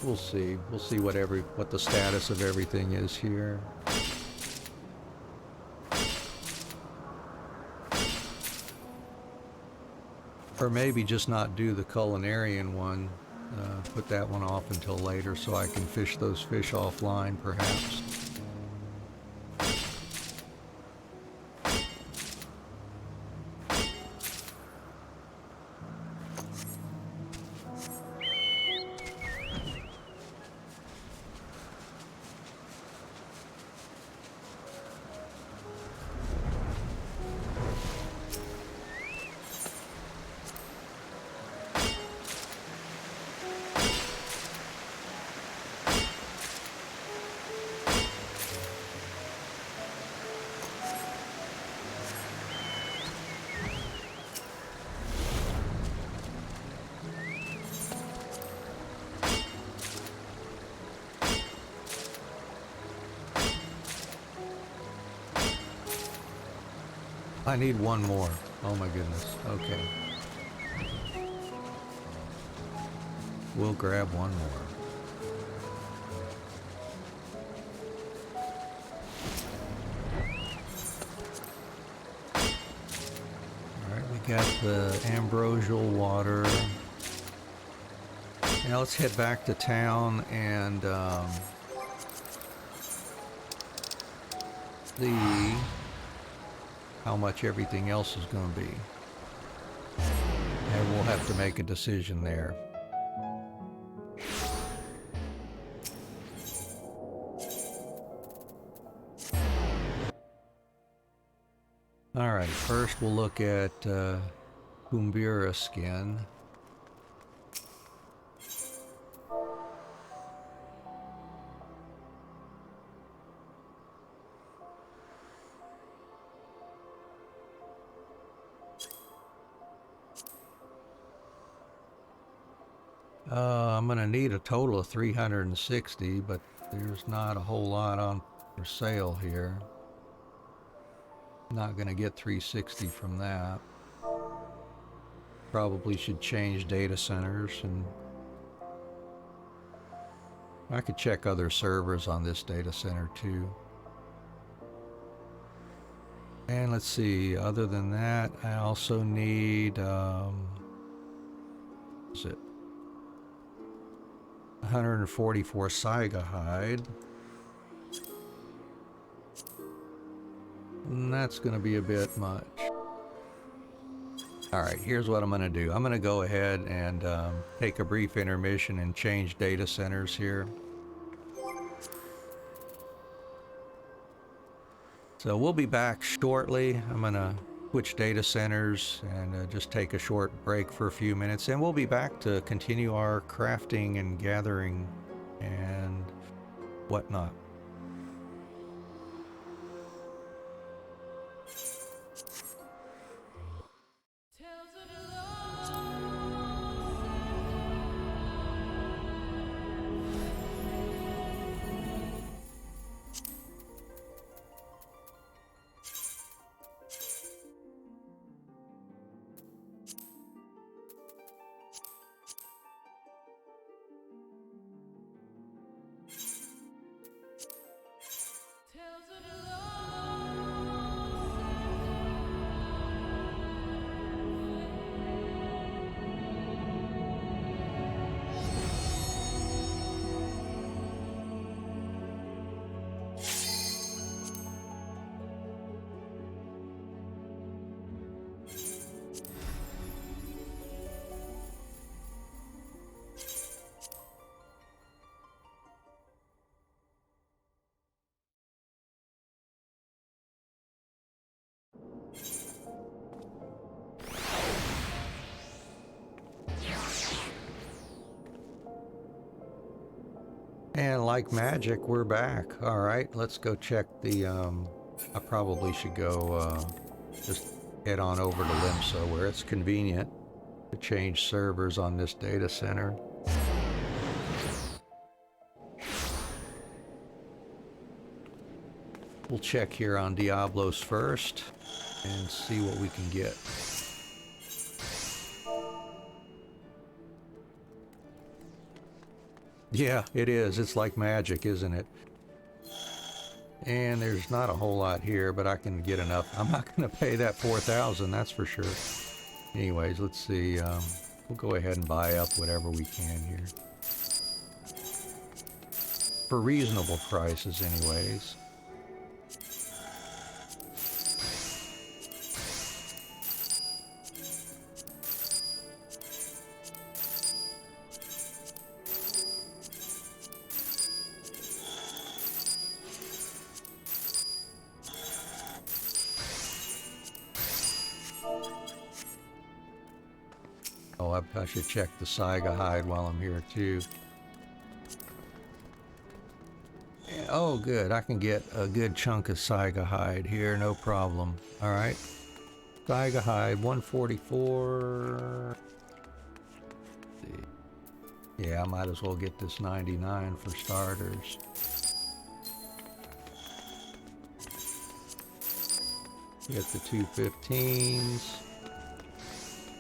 S1: We'll see. We'll see what the status of everything is here. Or maybe just not do the culinarian one. Put that one off until later so I can fish those fish offline, perhaps. I need one more. Oh my goodness. Okay. We'll grab one more. Alright, we got the ambrosial water. Now let's head back to town and see how much everything else is going to be. And we'll have to make a decision there. Alright, first we'll look at Kumbira skin. I'm going to need a total of 360, but there's not a whole lot on for sale here. Not going to get 360 from that. Probably should change data centers, and I could check other servers on this data center too. And let's see, other than that, I also need, what is it? 144 Saiga hide. And that's going to be a bit much. Alright, here's what I'm going to do. I'm going to go ahead and take a brief intermission and change data centers here. So we'll be back shortly. I'm going to switch data centers and just take a short break for a few minutes, and we'll be back to continue our crafting and gathering and whatnot. And like magic, we're back. All right, let's go check the, I probably should go, just head on over to Limsa where it's convenient to change servers on this data center. We'll check here on Diablos first and see what we can get. Yeah, it is. It's like magic, isn't it? And there's not a whole lot here, but I can get enough. I'm not going to pay that 4,000, that's for sure. Anyways, let's see. We'll go ahead and buy up whatever we can here. For reasonable prices, anyways. Oh, I should check the Saiga hide while I'm here too. Yeah, oh, good. I can get a good chunk of Saiga hide here, no problem. All right. Saiga hide, 144. Yeah, I might as well get this 99 for starters. Get the 215s.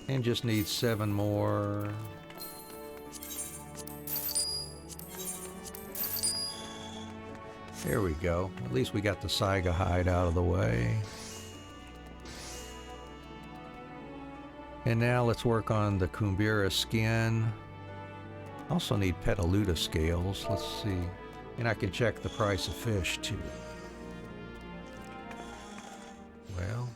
S1: And just need 7 more. There we go. At least we got the Saiga hide out of the way. And now let's work on the Kumbira skin. Also need Petaluda scales. Let's see. And I can check the price of fish too. Well.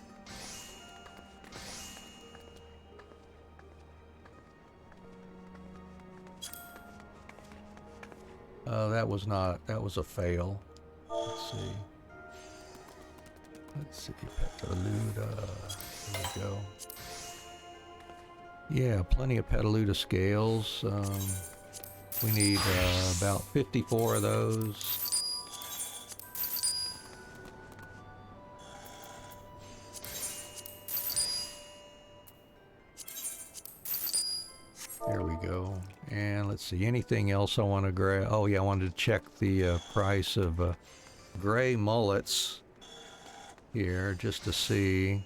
S1: That was a fail. Let's see. Petaluda. There we go. Yeah, plenty of Petaluda scales. We need about 54 of those. There we go. And let's see, anything else I want to grab? Oh yeah, I wanted to check the price of gray mullets here just to see.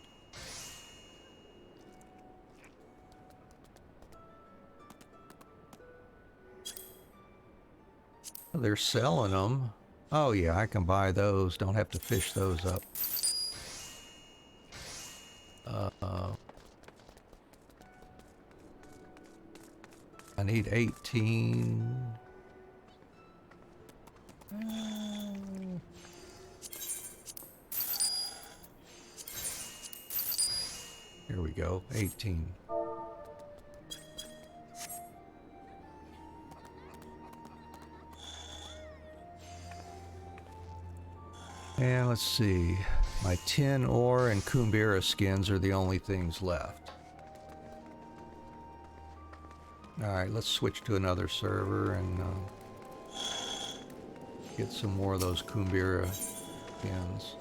S1: They're selling them. Oh yeah, I can buy those. Don't have to fish those up. I need 18. Here we go, 18. And let's see, my tin ore and Kumbira skins are the only things left. Alright, let's switch to another server and get some more of those Kumbira skins.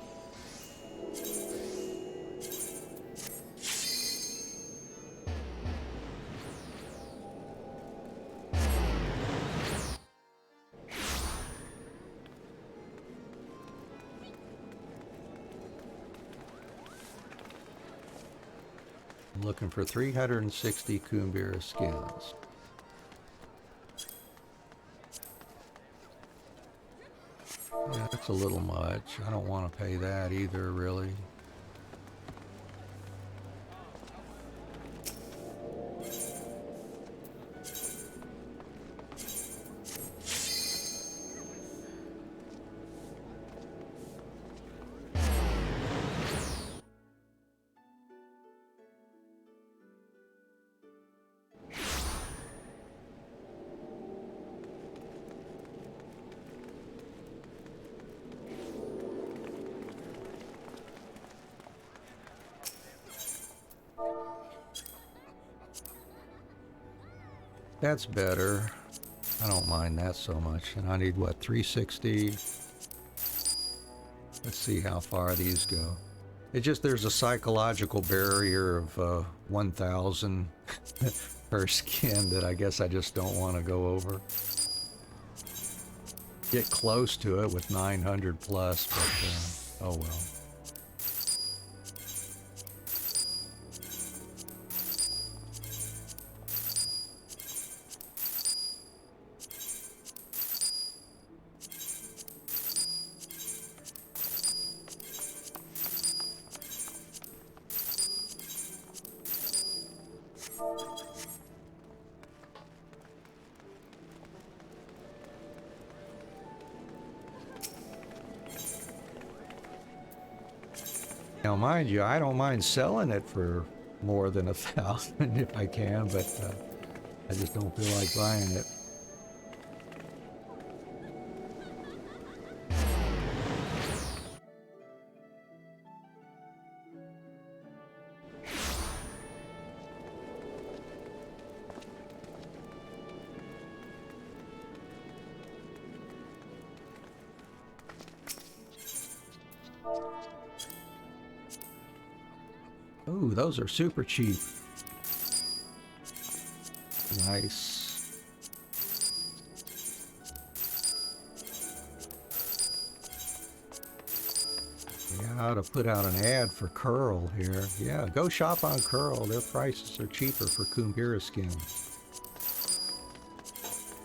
S1: I'm looking for 360 Kumbira skins. Yeah, that's a little much. I don't want to pay that either, really. That's better. I don't mind that so much. And I need what, 360? Let's see how far these go. It just, there's a psychological barrier of 1,000 per skin that I guess I just don't want to go over. Get close to it with 900 plus, but oh well. Now, mind you, I don't mind selling it for more than 1,000 if I can, but I just don't feel like buying it. Ooh, those are super cheap. Nice. Yeah, I ought to put out an ad for Curl here. Yeah, go shop on Curl. Their prices are cheaper for Kumbira skins.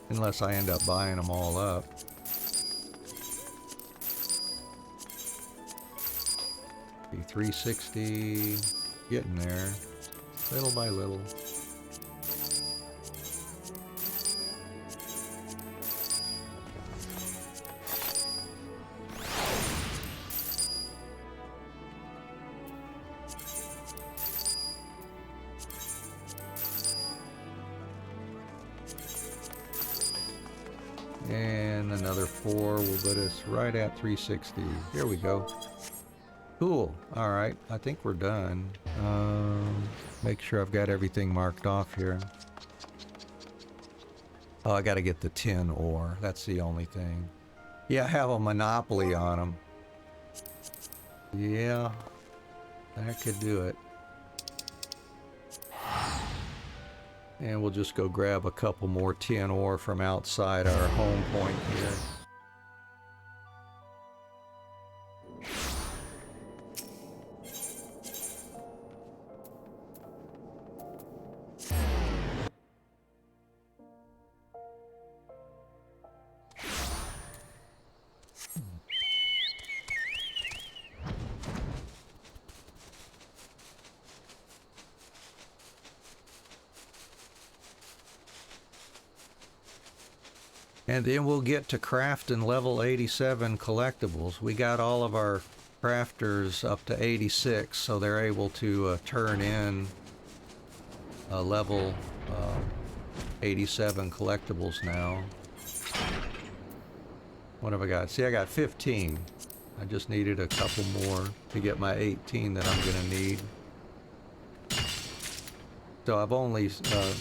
S1: Unless I end up buying them all up. Be 360, getting there, little by little. And another 4 will put us right at 360. Here we go. Cool. All right. I think we're done. Make sure I've got everything marked off here. Oh, I got to get the tin ore. That's the only thing. Yeah, I have a monopoly on them. Yeah, that could do it. And we'll just go grab a couple more tin ore from outside our home point here. And then we'll get to crafting level 87 collectibles. We got all of our crafters up to 86, so they're able to turn in level 87 collectibles now. What have I got? See, I got 15. I just needed a couple more to get my 18 that I'm going to need. So I've only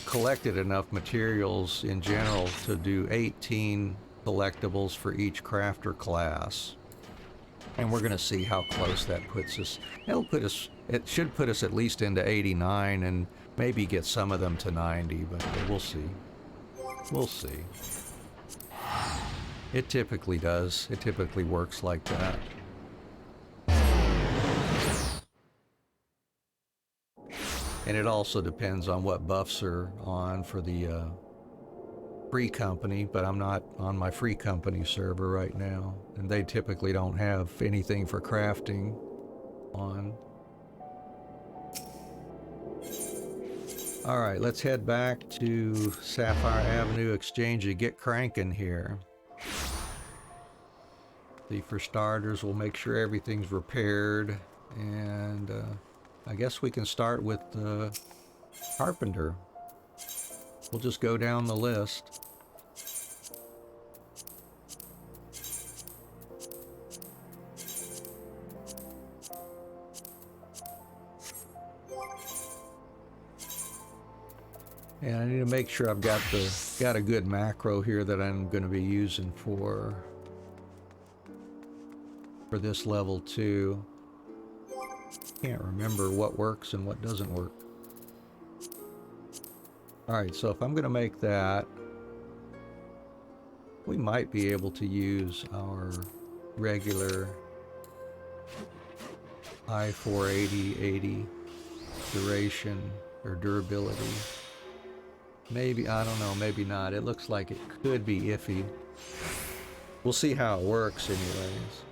S1: collected enough materials in general to do 18 collectibles for each crafter class. And we're going to see how close that puts us. It should put us at least into 89 and maybe get some of them to 90, but we'll see. We'll see. It typically does. It typically works like that. And it also depends on what buffs are on for the free company, but I'm not on my free company server right now. And they typically don't have anything for crafting on. All right, let's head back to Sapphire Avenue Exchange and get cranking here. See, for starters, we'll make sure everything's repaired, and I guess we can start with Carpenter. We'll just go down the list. And I need to make sure I've got a good macro here that I'm going to be using for this level 2. Can't remember what works and what doesn't work. Alright, so if I'm going to make that, we might be able to use our regular I-480 duration or durability. Maybe, I don't know, maybe not. It looks like it could be iffy. We'll see how it works anyways.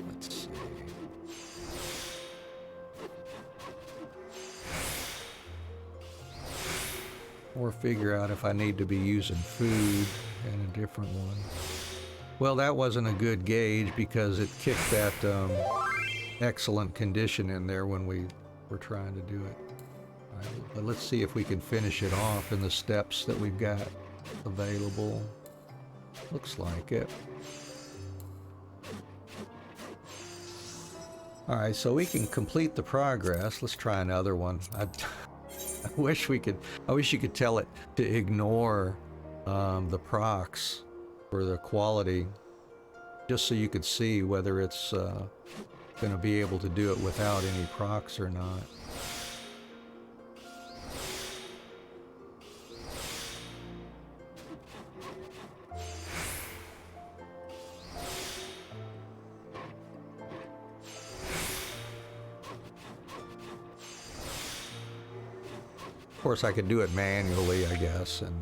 S1: Let's see. Or figure out if I need to be using food in a different one. Well, that wasn't a good gauge because it kicked that excellent condition in there when we were trying to do it. All right, but let's see if we can finish it off in the steps that we've got available. Looks like it. All right, so we can complete the progress. Let's try another one. I wish you could tell it to ignore the procs for the quality, just so you could see whether it's going to be able to do it without any procs or not. Of course, I could do it manually, I guess, and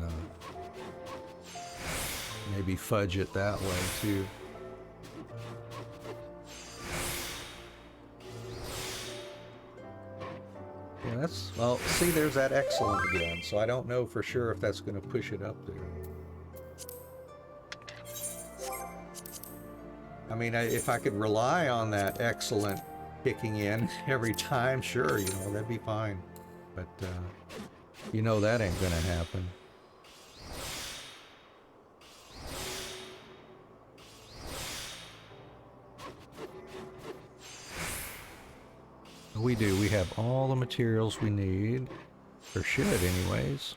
S1: maybe fudge it that way too. Yeah, that's, well, see, there's that excellent again, so I don't know for sure if that's going to push it up there. I mean, if I could rely on that excellent kicking in every time, sure, you know, that'd be fine. But, you know that ain't gonna happen. We do. We have all the materials we need. Or should, anyways.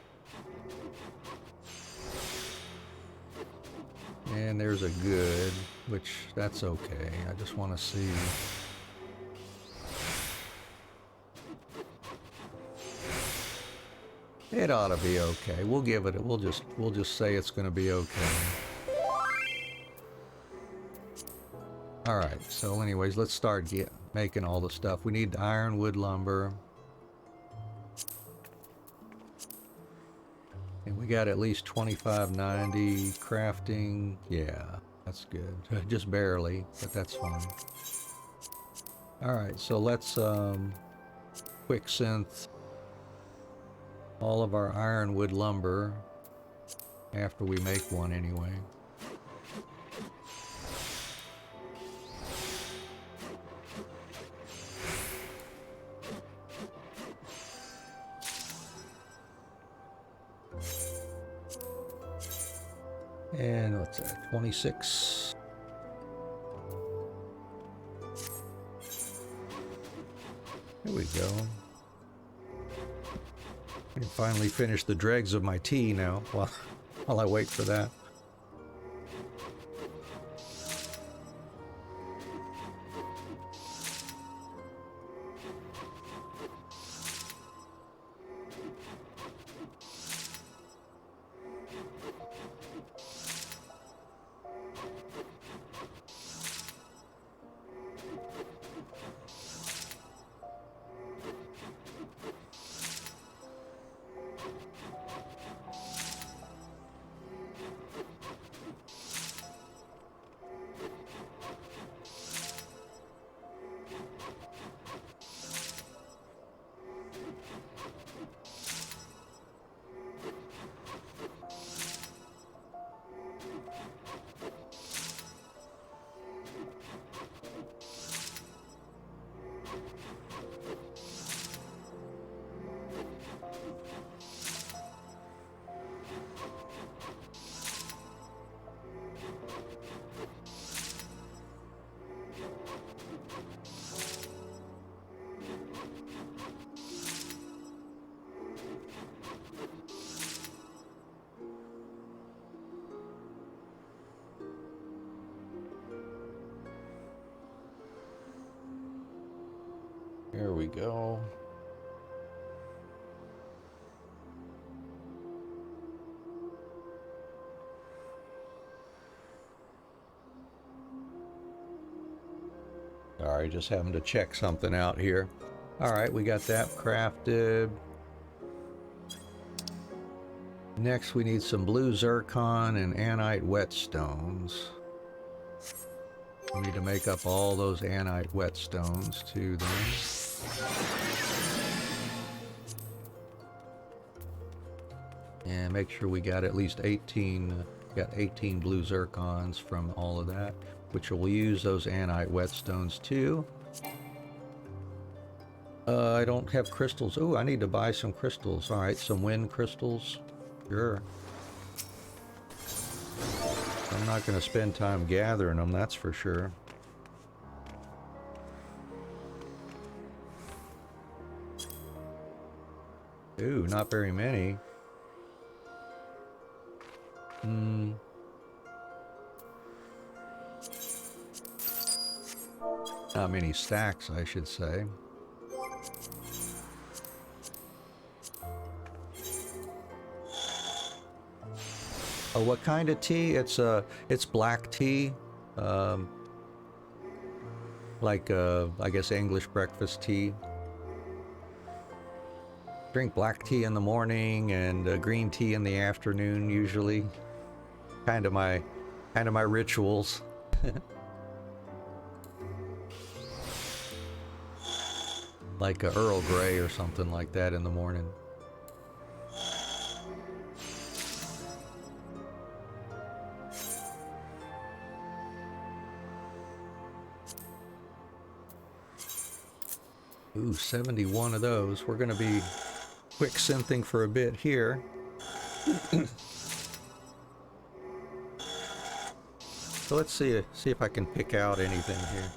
S1: And there's a good, which, that's okay. I just want to see. It ought to be okay. We'll give it. We'll just say it's going to be okay. All right. So, anyways, let's start making all the stuff. We need ironwood lumber, and we got at least 2590 crafting. Yeah, that's good. Just barely, but that's fine. All right. So let's quick synth all of our ironwood lumber after we make one anyway. And what's that? 26. There we go. I can finally finish the dregs of my tea now while I wait for that. Here we go. Sorry, just having to check something out here. Alright, we got that crafted. Next we need some blue zircon and anite whetstones. We need to make up all those anite whetstones too then. And make sure we got at least 18, got 18 blue zircons from all of that, which we'll use those anite whetstones too. I don't have crystals. Oh, I need to buy some crystals. Alright, some wind crystals. Sure. I'm not going to spend time gathering them, that's for sure. Ooh, not very many. Not many stacks, I should say. Oh, what kind of tea? It's black tea. Like I guess English breakfast tea. Drink black tea in the morning and green tea in the afternoon usually. Kind of my rituals. Like a Earl Grey or something like that in the morning. Ooh, 71 of those. We're gonna be quick synthing for a bit here. So let's see if I can pick out anything here.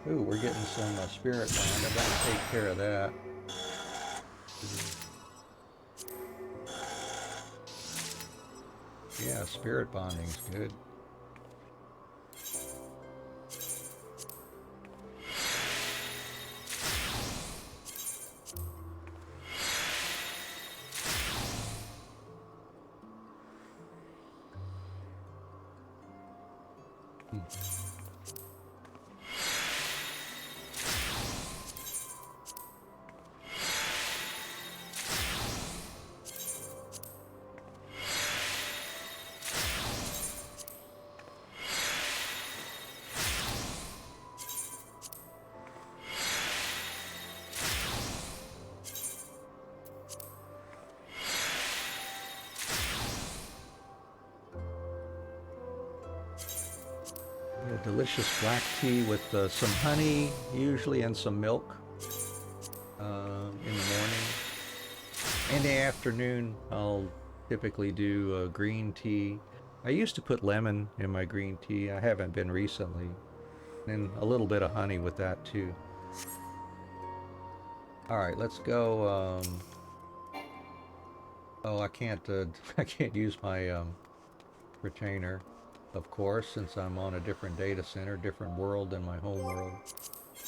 S1: Ooh, we're getting some spirit bond. I better take care of that. Yeah, spirit bonding's good. Delicious black tea with some honey, usually, and some milk in the morning. In the afternoon, I'll typically do green tea. I used to put lemon in my green tea. I haven't been recently. And a little bit of honey with that too. All right, let's go. Oh, I can't. I can't use my retainer. Of course, since I'm on a different data center, different world than my home world.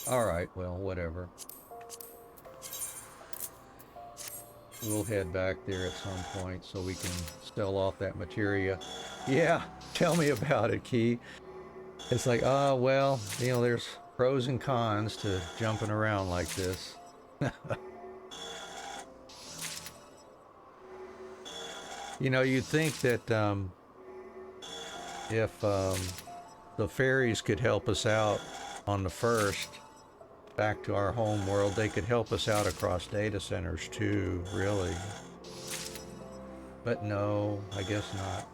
S1: Alright, well, whatever. We'll head back there at some point so we can sell off that materia. Yeah, tell me about it, Key. It's like, oh, well, you know, there's pros and cons to jumping around like this. You know, you'd think that, if the fairies could help us out on the first, back to our home world, they could help us out across data centers too, really. But no, I guess not.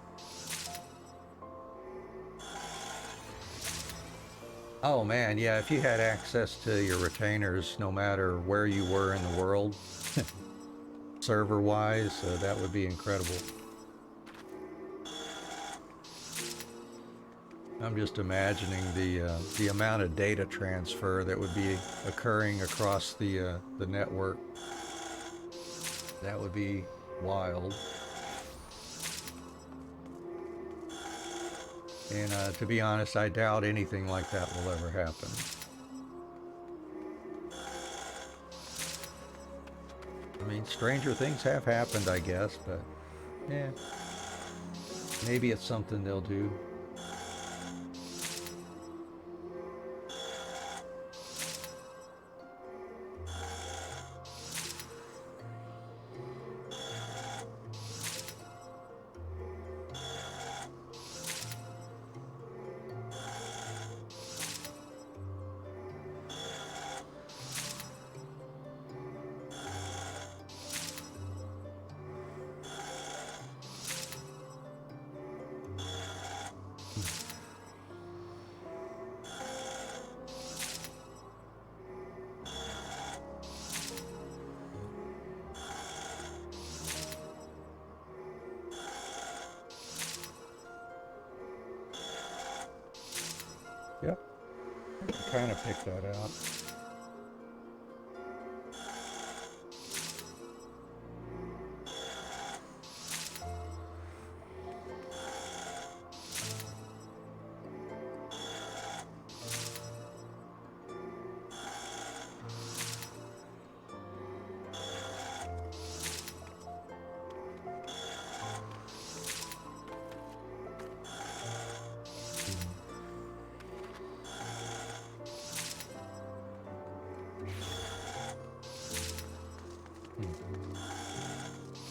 S1: Oh man, yeah, if you had access to your retainers, no matter where you were in the world, server-wise, that would be incredible. I'm just imagining the amount of data transfer that would be occurring across the network. That would be wild. And to be honest, I doubt anything like that will ever happen. I mean, stranger things have happened, I guess, but yeah, maybe it's something they'll do. Yep, I can kind of pick that out.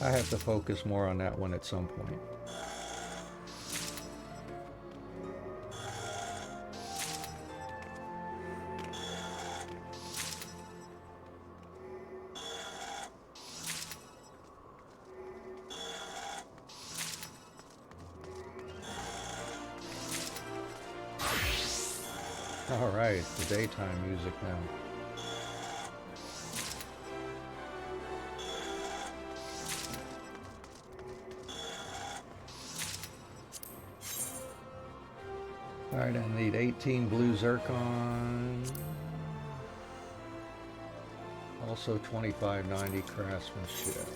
S1: I have to focus more on that one at some point. All right, the daytime music now. All right, I need 18 blue zircon. Also 2590 craftsmanship.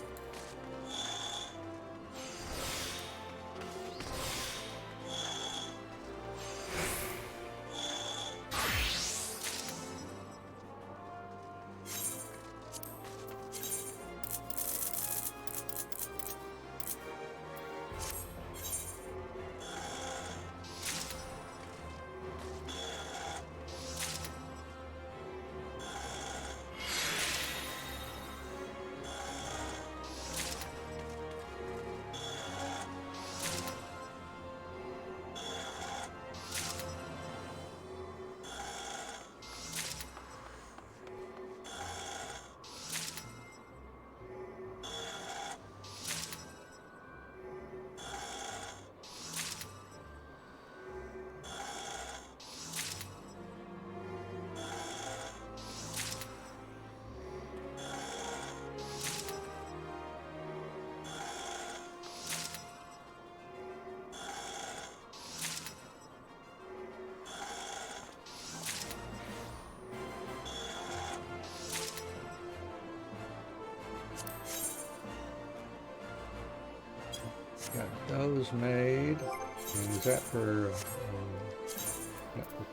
S1: Got those made. And is that for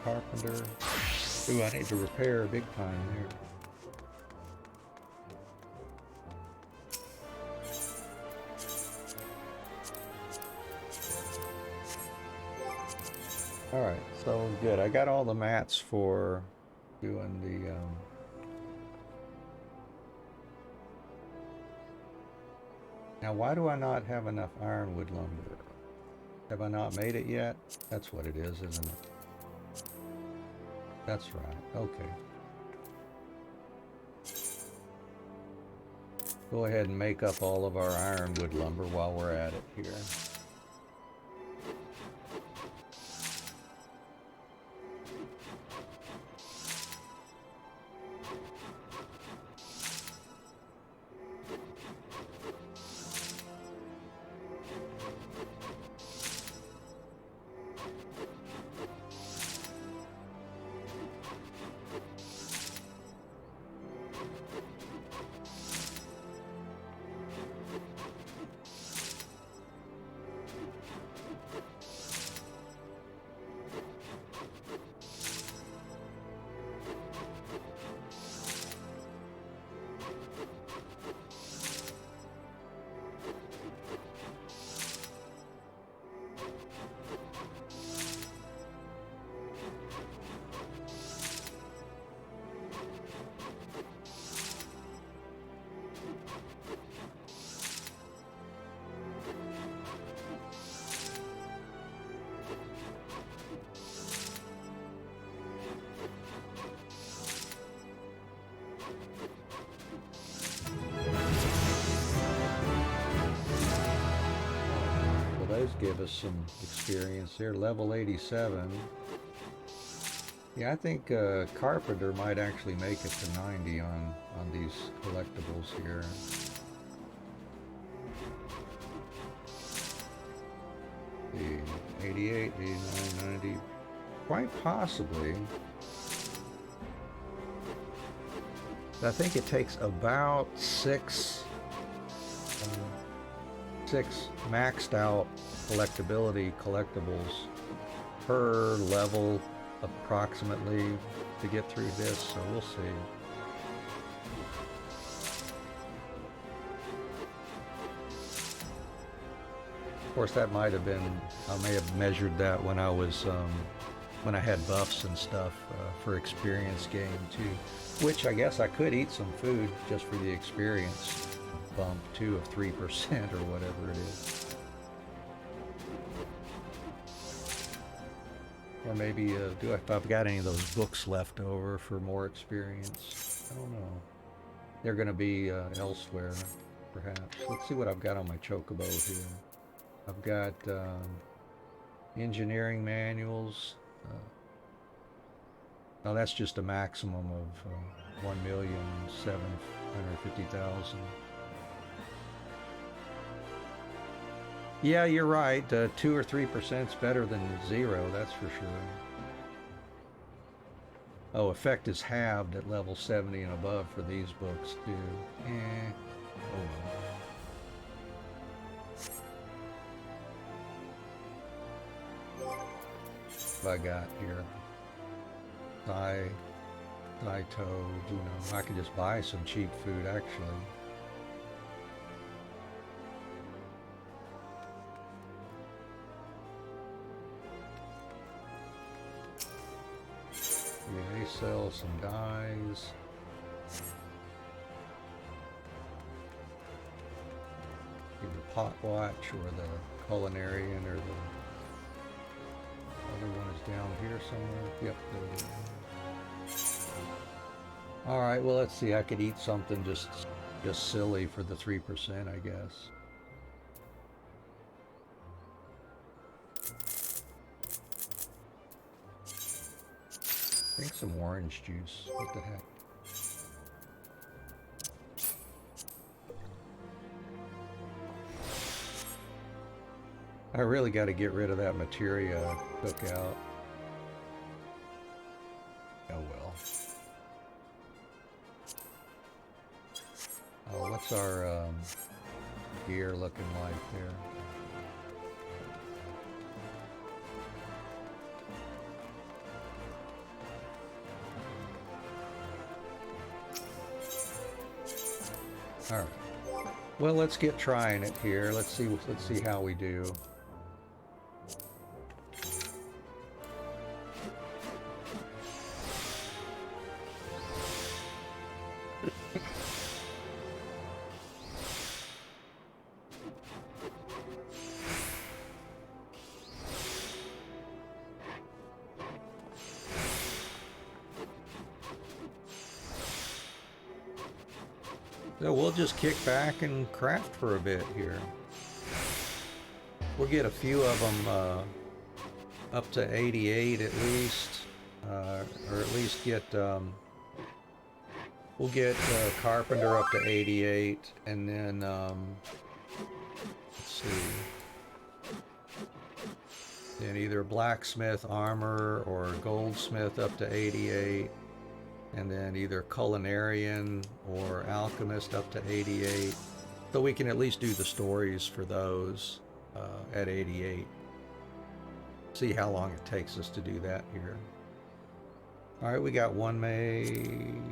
S1: carpenter? Ooh, I need to repair big time there. All right, so good. I got all the mats for doing the Now, why do I not have enough ironwood lumber? Have I not made it yet? That's what it is, isn't it? That's right. Okay. Go ahead and make up all of our ironwood lumber while we're at it here. give us some experience there. Level 87. Yeah, I think Carpenter might actually make it to 90 on these collectibles here. The 88, 89, 90, quite possibly. I think it takes about six maxed out collectibles per level approximately to get through this, so we'll see. Of course, that might have been, I may have measured that when I was when I had buffs and stuff for experience gain too, which I guess I could eat some food just for the experience bump too of 3% or whatever it is. Or maybe if I've got any of those books left over for more experience. I don't know. They're going to be elsewhere, perhaps. Let's see what I've got on my chocobo here. I've got engineering manuals. Now that's just a maximum of 1,750,000. Yeah, you're right. 2 or 3% is better than 0, that's for sure. Oh, effect is halved at level 70 and above for these books too. Oh well. What I got here? Thigh toe, you know, I could just buy some cheap food actually. We may sell some dyes. The pot watch or the culinarian or the other one is down here somewhere. Yep, there we go. Alright, well let's see, I could eat something just silly for the 3%, I guess. I think some orange juice. What the heck? I really got to get rid of that materia I took out. Oh well. Oh, what's our gear looking like there? All right. Well, let's get trying it here. Let's see how we do. So we'll just kick back and craft for a bit here. We'll get a few of them up to 88 at least, or at least get we'll get Carpenter up to 88, and then let's see, then either Blacksmith, Armor, or Goldsmith up to 88. And then either Culinarian or Alchemist up to 88. So we can at least do the stories for those at 88. See how long it takes us to do that here. Alright, we got one made.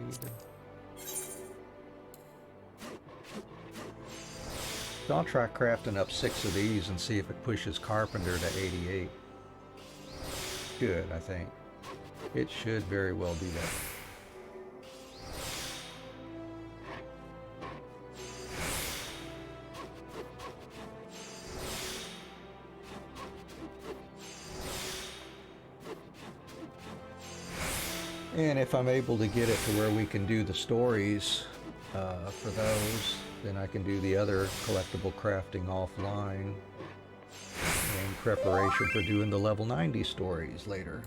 S1: So I'll try crafting up 6 of these and see if it pushes Carpenter to 88. Good, I think. It should very well do that. And if I'm able to get it to where we can do the stories for those, then I can do the other collectible crafting offline. And preparation for doing the level 90 stories later.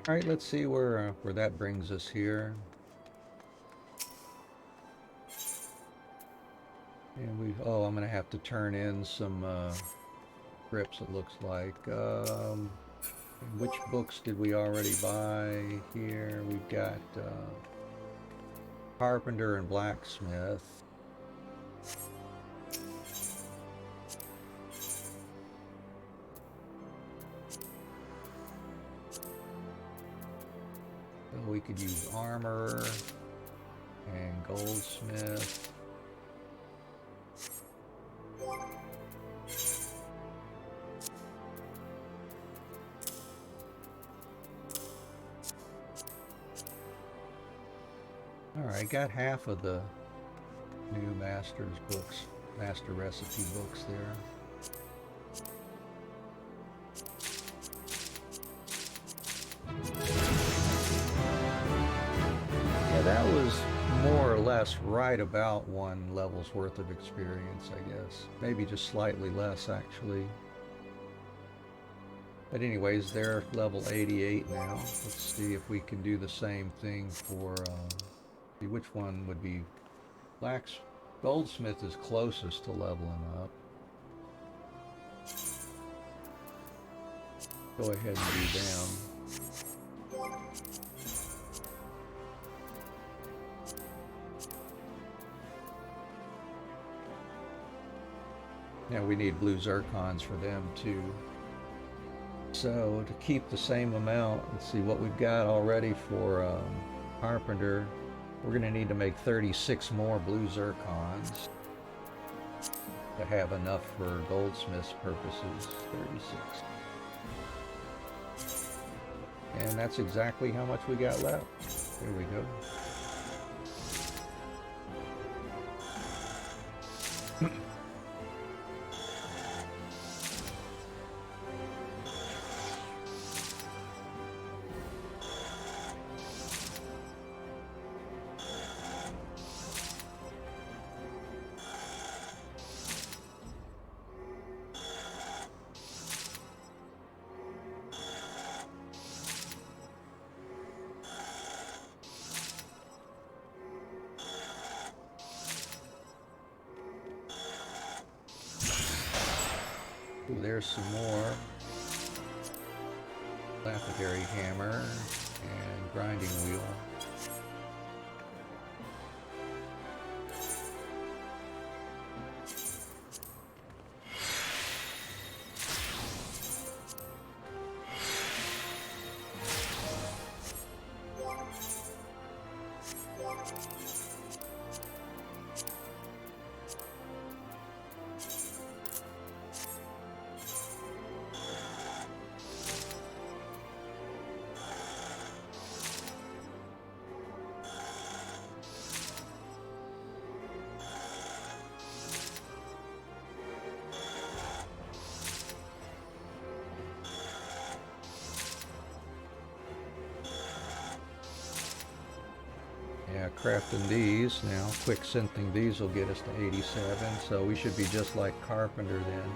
S1: All right, let's see where that brings us here. And I'm gonna have to turn in some scripts, it looks like. Which books did we already buy here? We've got Carpenter and Blacksmith. So we could use Armor and Goldsmith. Alright, got half of the new master recipe books there. Yeah, that was more or less less, right about 1 level's worth of experience, I guess. Maybe just slightly less, actually. But anyways, they're level 88 now. Let's see if we can do the same thing for, see which one would be Goldsmith is closest to leveling up. Go ahead and do them. Now we need blue zircons for them too. So to keep the same amount, let's see what we've got already for Carpenter. We're going to need to make 36 more blue zircons to have enough for Goldsmith's purposes. 36. And that's exactly how much we got left. There we go. There's some more lapidary hammer and grinding wheel. Yeah, crafting these now, quick synthing these will get us to 87, so we should be just like Carpenter then.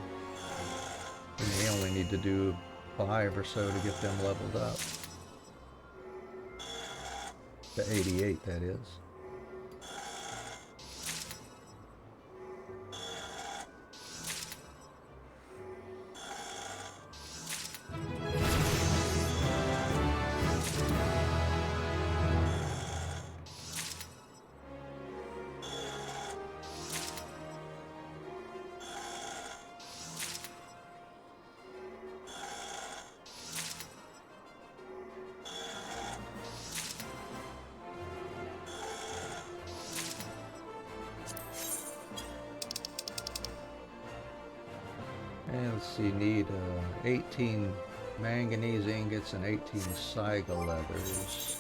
S1: And they only need to do 5 or so to get them leveled up. To 88, that is. And let's see, need 18 manganese ingots and 18 Saiga leathers.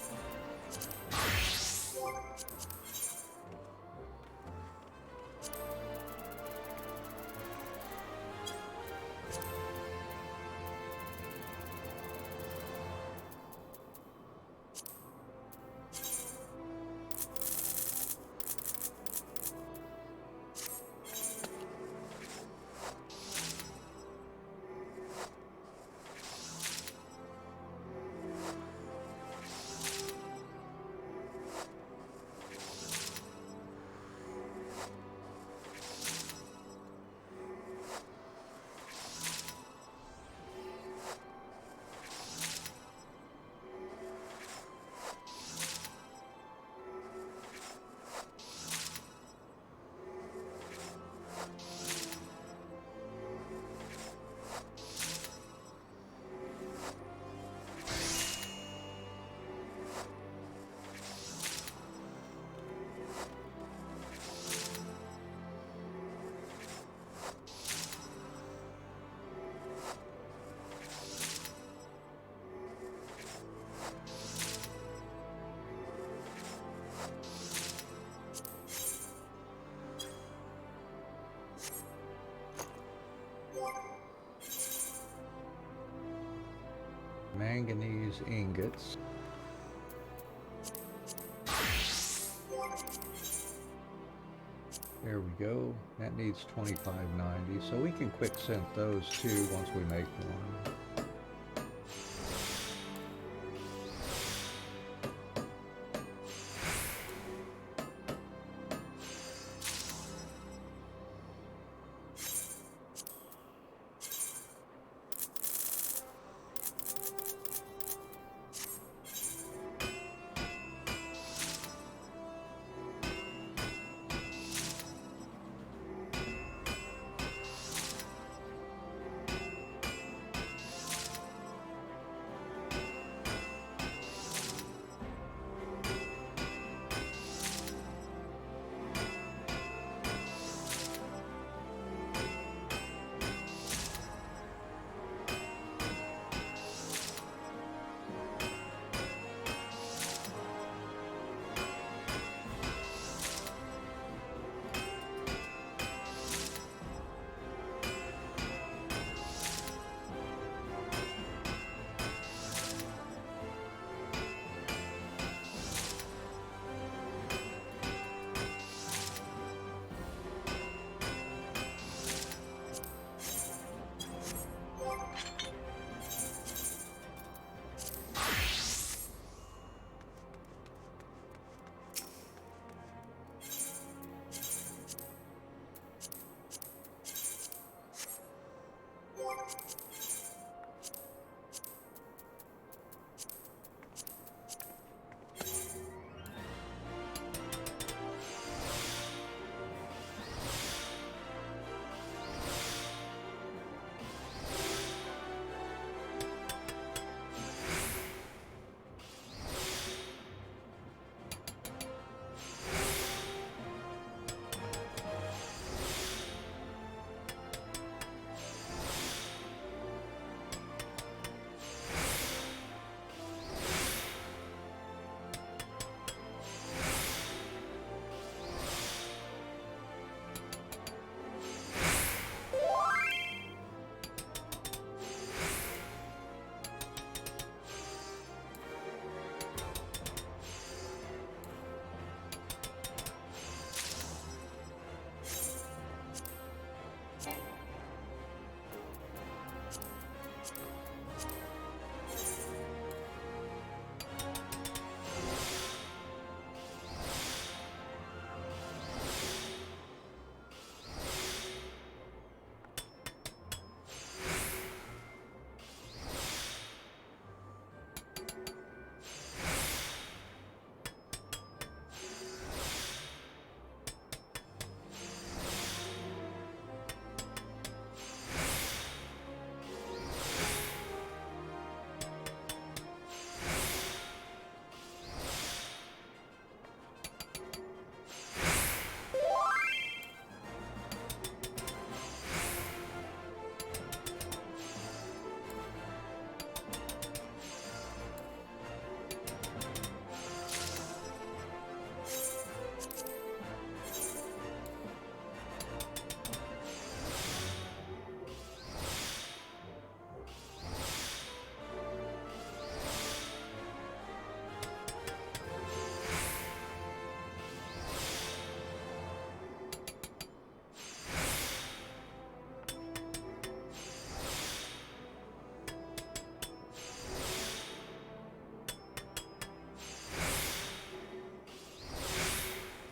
S1: Manganese ingots. There we go. That needs 2590, so we can quick synth those two once we make one.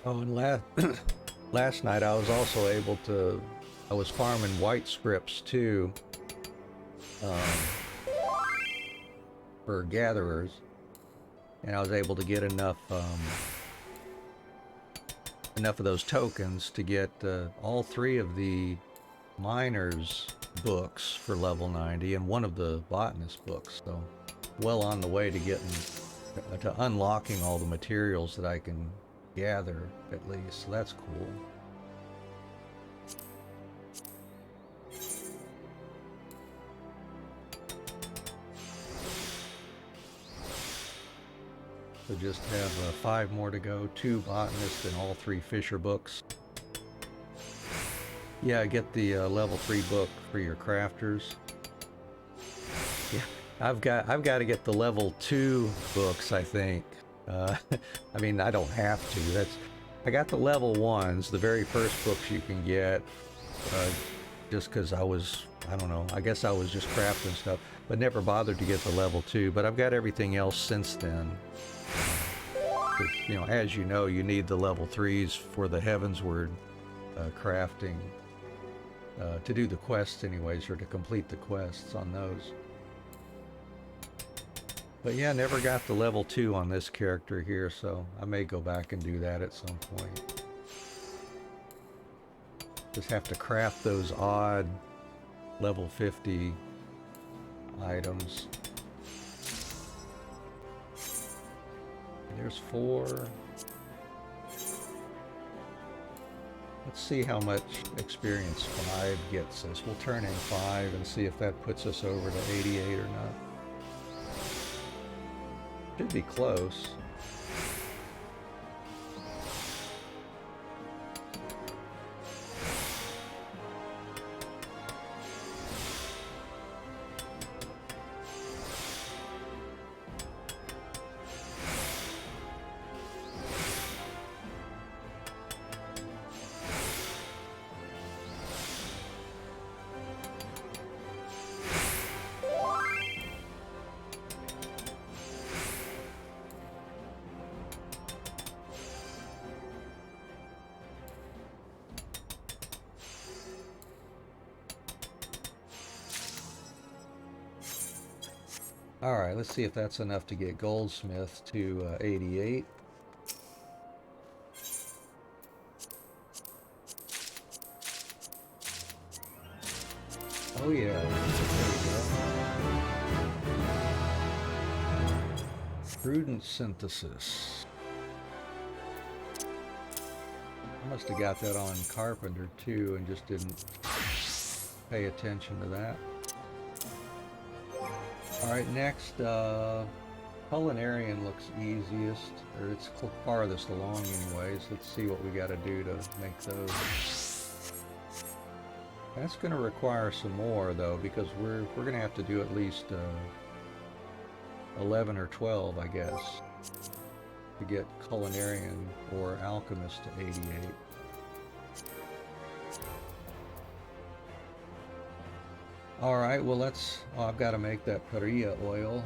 S1: Oh, and last night I was also able to, I was farming white scripts too, for gatherers, and I was able to get enough of those tokens to get all three of the miners books for level 90 and one of the botanist books. So well on the way to getting to unlocking all the materials that I can gather, at least. So that's cool. So just have 5 more to go, 2 botanists and all 3 fisher books. Yeah, get the level 3 book for your crafters. Yeah, I've got to get the level 2 books, I think. I mean, I don't have to. I got the level 1s, the very first books you can get, just because I don't know, I guess I was just crafting stuff, but never bothered to get the level 2, but I've got everything else since then. You know, as you know, you need the level 3s for the Heavensward crafting, to do the quests anyways, or to complete the quests on those. But yeah, never got the level 2 on this character here, so I may go back and do that at some point. Just have to craft those odd level 50 items. There's 4. Let's see how much experience 5 gets us. We'll turn in 5 and see if that puts us over to 88 or not. Should be close. Alright, let's see if that's enough to get Goldsmith to 88. Oh yeah, there we go. Prudent synthesis. I must have got that on Carpenter too and just didn't pay attention to that. Alright, next, Culinarian looks easiest, or it's farthest along anyways. Let's see what we gotta do to make those. That's gonna require some more though, because we're gonna have to do at least 11 or 12, I guess, to get Culinarian or Alchemist to 88. Alright, well let's... Oh, I've got to make that Paria oil.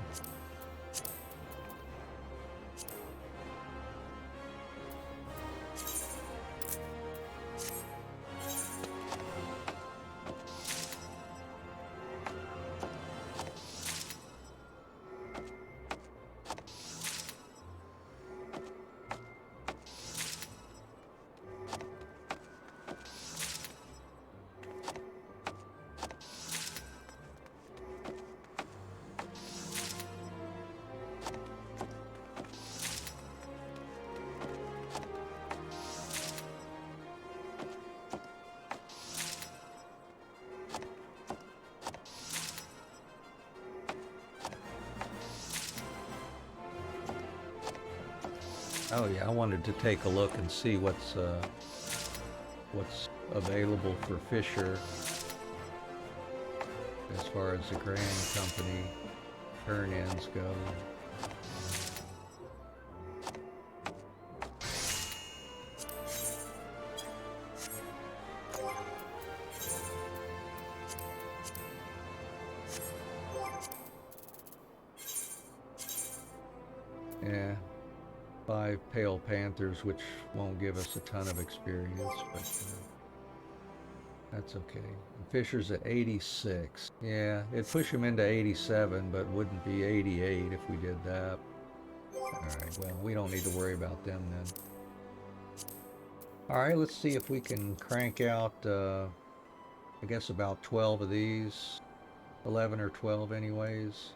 S1: Oh yeah, I wanted to take a look and see what's available for Fisher as far as the Grand Company turn-ins go. Yeah. 5 Pale Panthers, which won't give us a ton of experience, but that's okay. And Fisher's at 86. Yeah, it'd push him into 87, but wouldn't be 88 if we did that. Alright, well, we don't need to worry about them then. Alright, let's see if we can crank out, I guess about 12 of these. 11 or 12 anyways.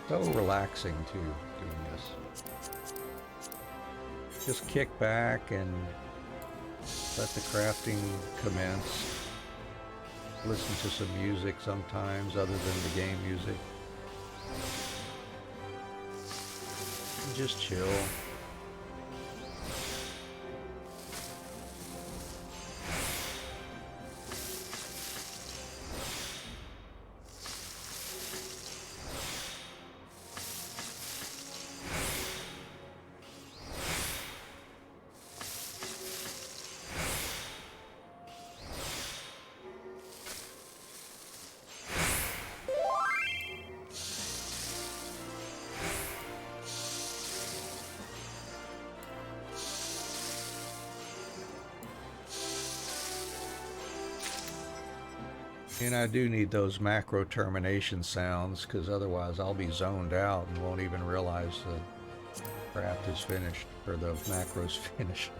S1: So relaxing too, doing this. Just kick back and let the crafting commence. Listen to some music sometimes other than the game music. And just chill. And I do need those macro termination sounds, because otherwise I'll be zoned out and won't even realize the craft is finished, or the macro's finished.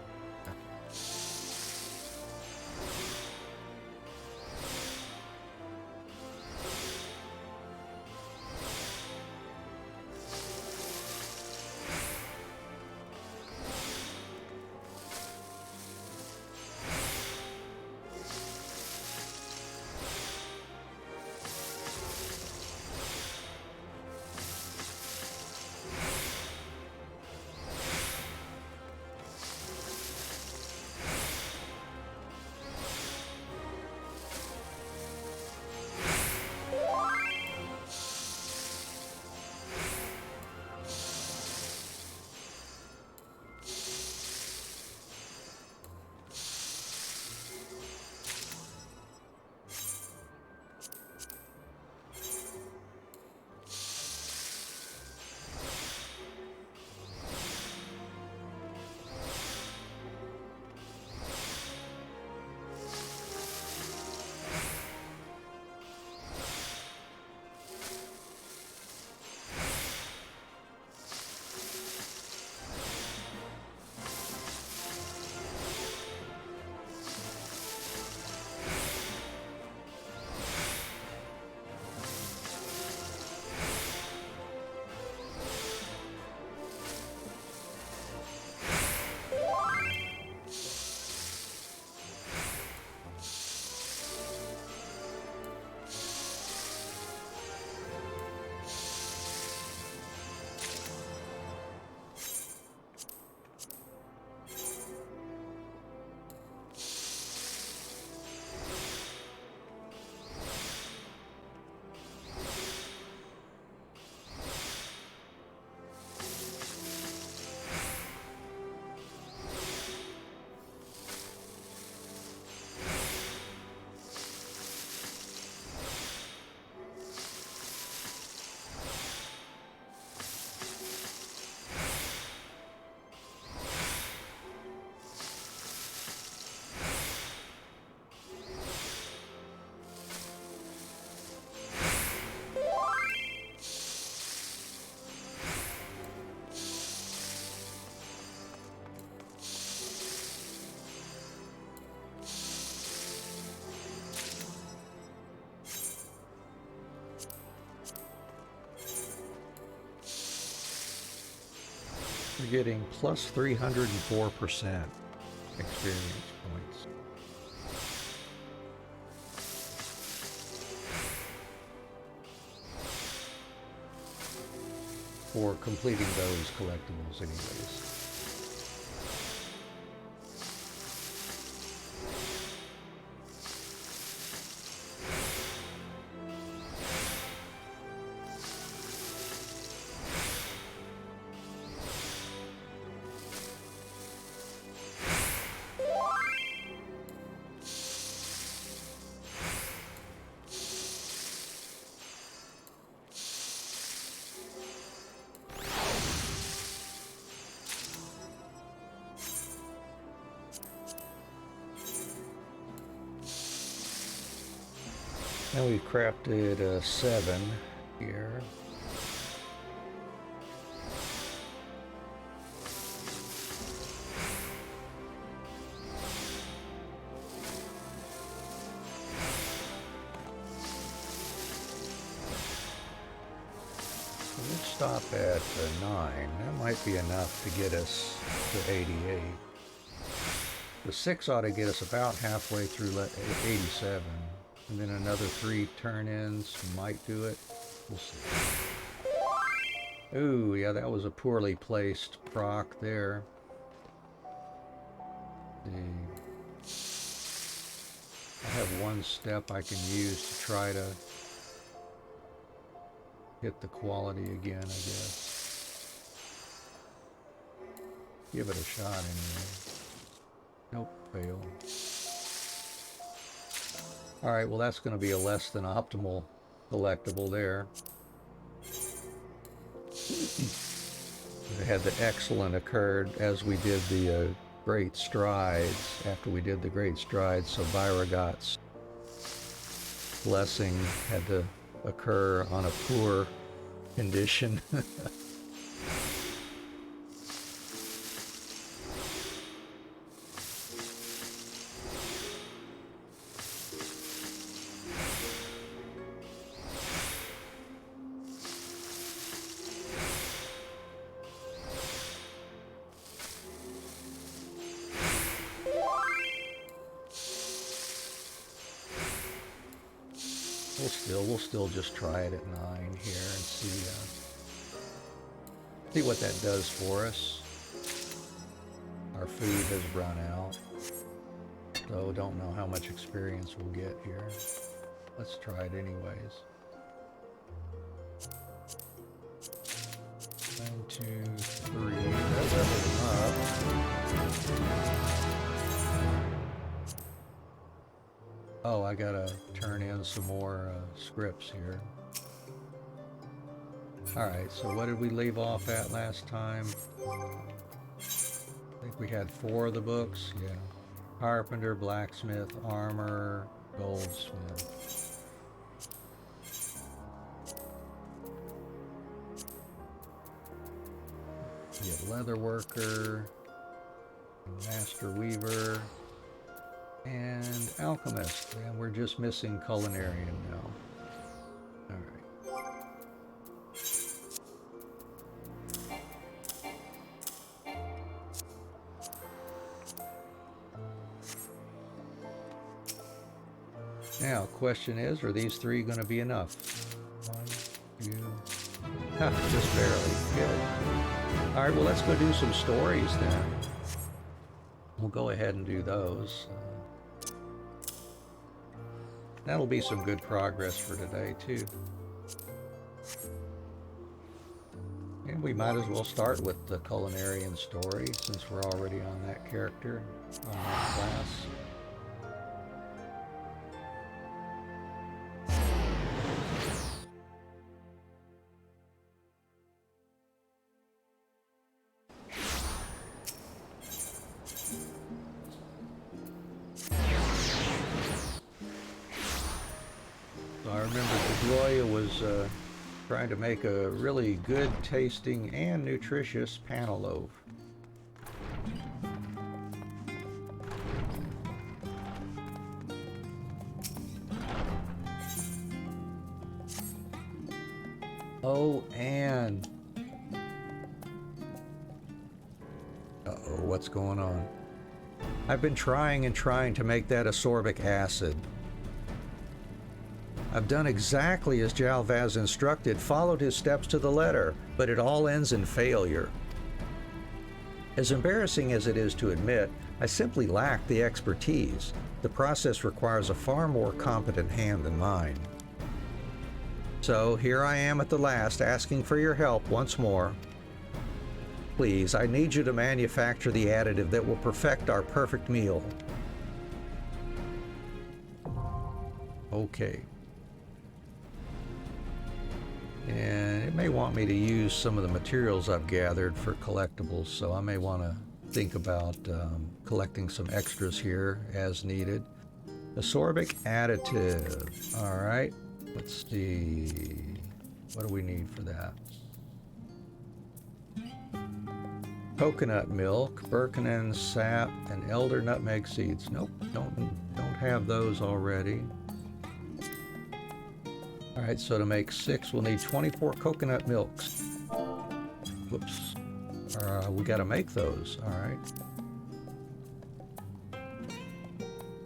S1: We're getting plus 304% experience points. For completing those collectibles anyways. Now we've crafted a 7 here. stop at 9. That might be enough to get us to 88. The 6 ought to get us about halfway through 87. And then another 3 turn-ins might do it. We'll see. Ooh, yeah, that was a poorly placed proc there. I have one step I can use to try to hit the quality again, I guess. Give it a shot anyway. Nope, fail. Alright, well that's going to be a less than optimal collectible there. We had the excellent occurred as we did the Great Strides, after we did the Great Strides, so Viragot's blessing had to occur on a poor condition. We'll still just try it at 9 here and see what that does for us. Our food has run out, so don't know how much experience we'll get here. Let's try it anyways. 1, 2, 3. That leveled up. Oh, I gotta turn in some more scripts here. Alright, so what did we leave off at last time? I think we had 4 of the books, yeah. Carpenter, blacksmith, armor, goldsmith. We have leather worker, master weaver, and alchemist, and we're just missing culinarian now. Alright. Now, question is, are these 3 going to be enough? 1, 2, just barely. Good. Alright, well let's go do some stories then. We'll go ahead and do those. That'll be some good progress for today, too. And we might as well start with the culinarian story, since we're already on that character, on that class. Trying to make a really good tasting and nutritious panel loaf. Oh, and uh-oh, what's going on? I've been trying to make that ascorbic acid. I've done exactly as Jalvaz instructed, followed his steps to the letter, but it all ends in failure. As embarrassing as it is to admit, I simply lack the expertise. The process requires a far more competent hand than mine. So here I am at the last, asking for your help once more. Please, I need you to manufacture the additive that will perfect our perfect meal. Okay. And it may want me to use some of the materials I've gathered for collectibles, so I may want to think about collecting some extras here as needed. Ascorbic additive. Alright, let's see. What do we need for that? Coconut milk, Birkenan sap, and elder nutmeg seeds. Nope, don't have those already. Alright, so to make 6, we'll need 24 coconut milks. Whoops. We gotta make those. All right.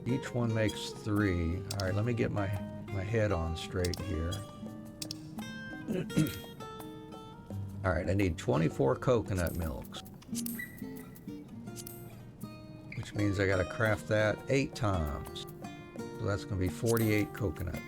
S1: Each one makes 3. All right, let me get my head on straight here. All right, I need 24 coconut milks, which means I gotta craft that 8 times. So that's gonna be 48 coconuts.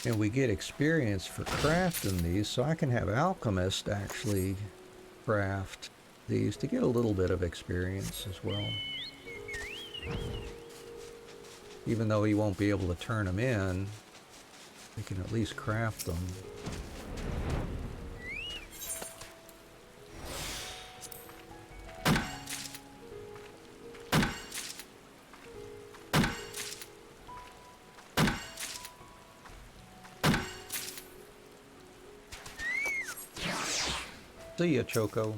S1: And we get experience for crafting these, so I can have Alchemist actually craft these to get a little bit of experience as well. Even though he won't be able to turn them in, we can at least craft them. See ya, Choco.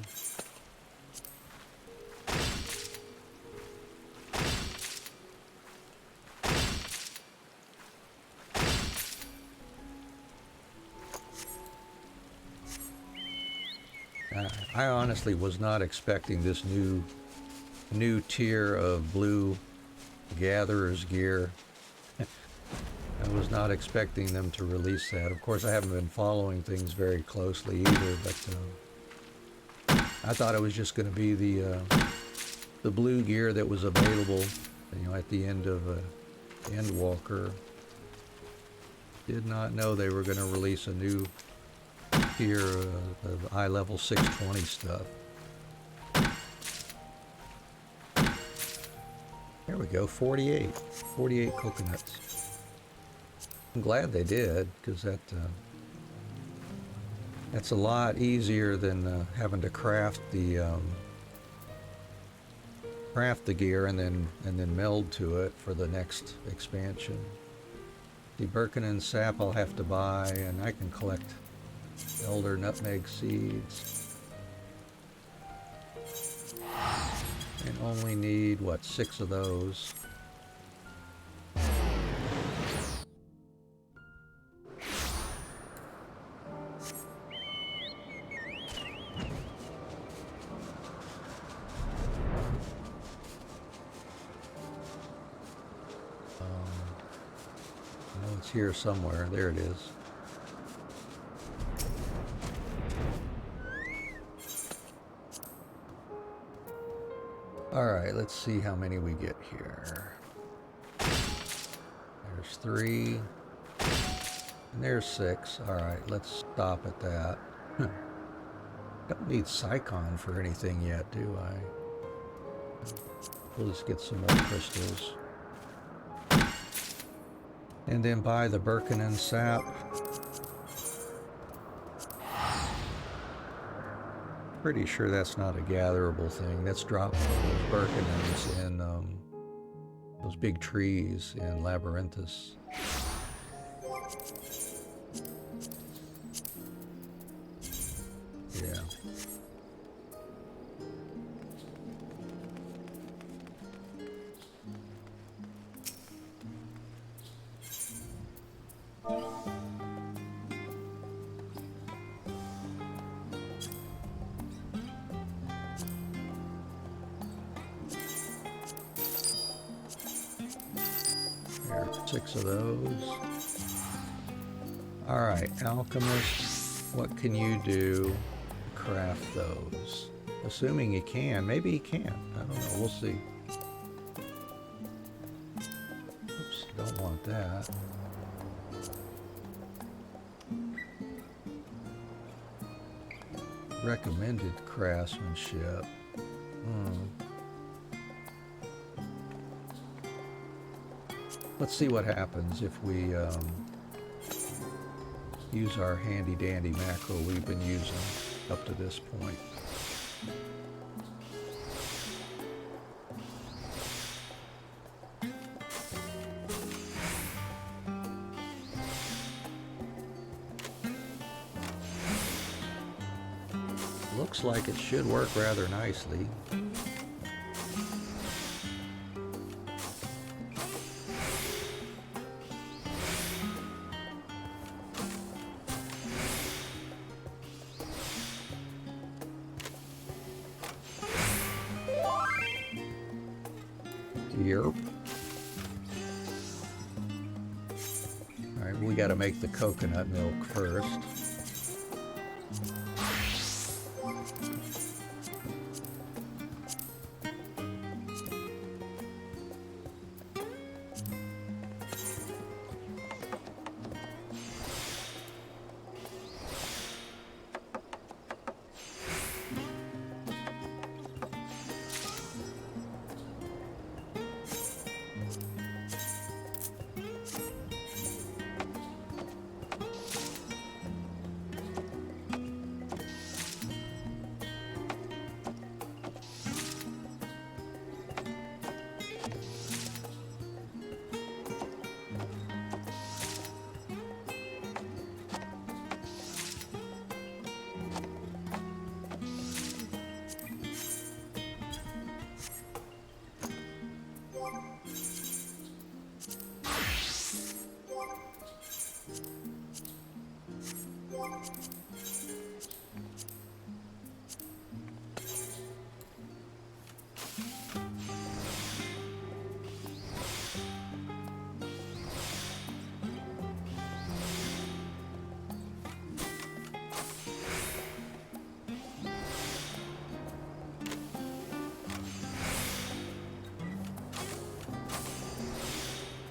S1: I honestly was not expecting this new tier of blue gatherer's gear. I was not expecting them to release that. Of course, I haven't been following things very closely either, but I thought it was just going to be the blue gear that was available, you know, at the end of Endwalker. Did not know they were going to release a new tier of high level 620 stuff. There we go, 48 coconuts. I'm glad they did, because that's a lot easier than having to craft the gear and then meld to it for the next expansion. The Birkin sap I'll have to buy, and I can collect elder nutmeg seeds. And only need, what, 6 of those. I know it's here somewhere. There it is. Alright, let's see how many we get here. There's 3. And there's 6. Alright, let's stop at that. Don't need Psychon for anything yet, do I? We'll just get some more crystals. And then buy the Birkin sap. Pretty sure that's not a gatherable thing. That's dropped from those Birkinins in those big trees in Labyrinthus. Yeah. There's 6 of those. Alright, Alchemist, what can you do? craft those. Assuming he can. Maybe he can't. I don't know. We'll see. Oops, don't want that. Recommended craftsmanship. Let's see what happens if we use our handy dandy macro we've been using up to this point. Looks like it should work rather nicely. Yep. Alright, we gotta make the coconut milk first.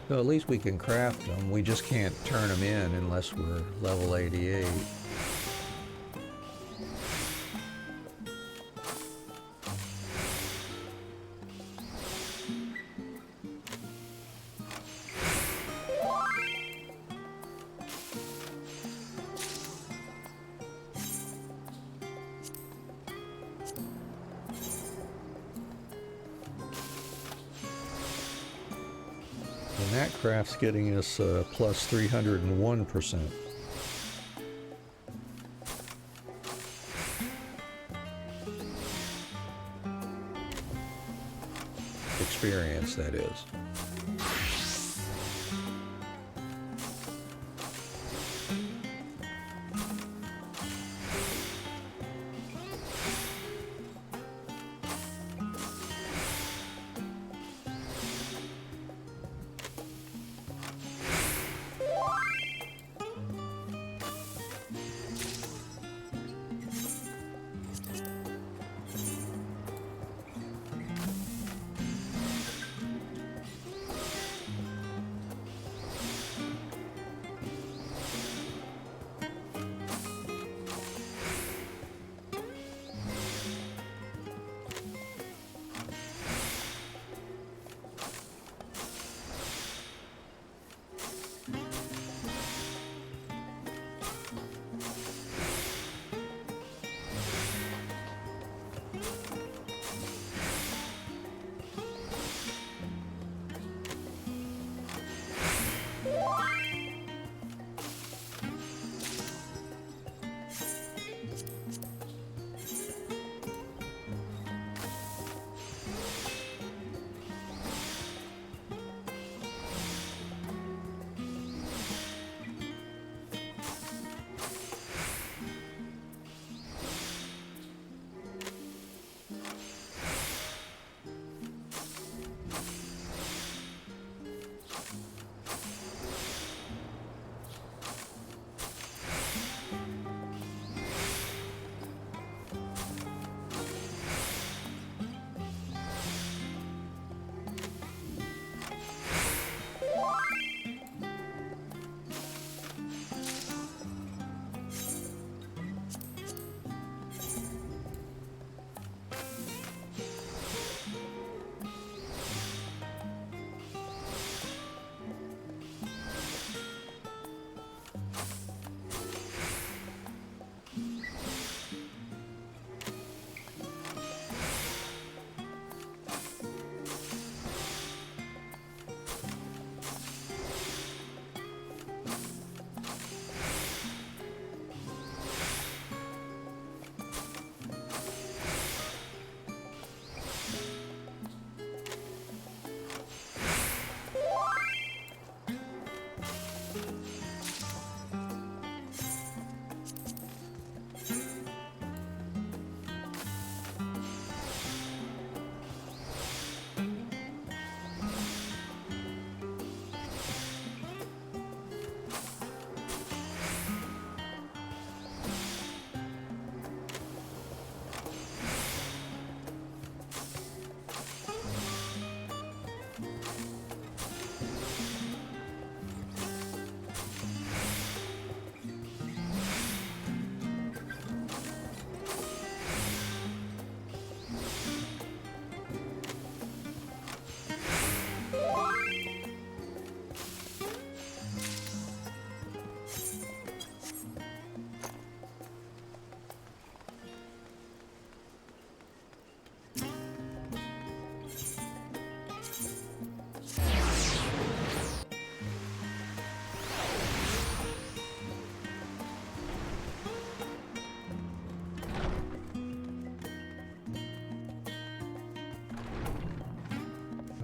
S1: So at least we can craft them. We just can't turn them in unless we're level 88. And that craft's getting us plus 301%. Experience, that is.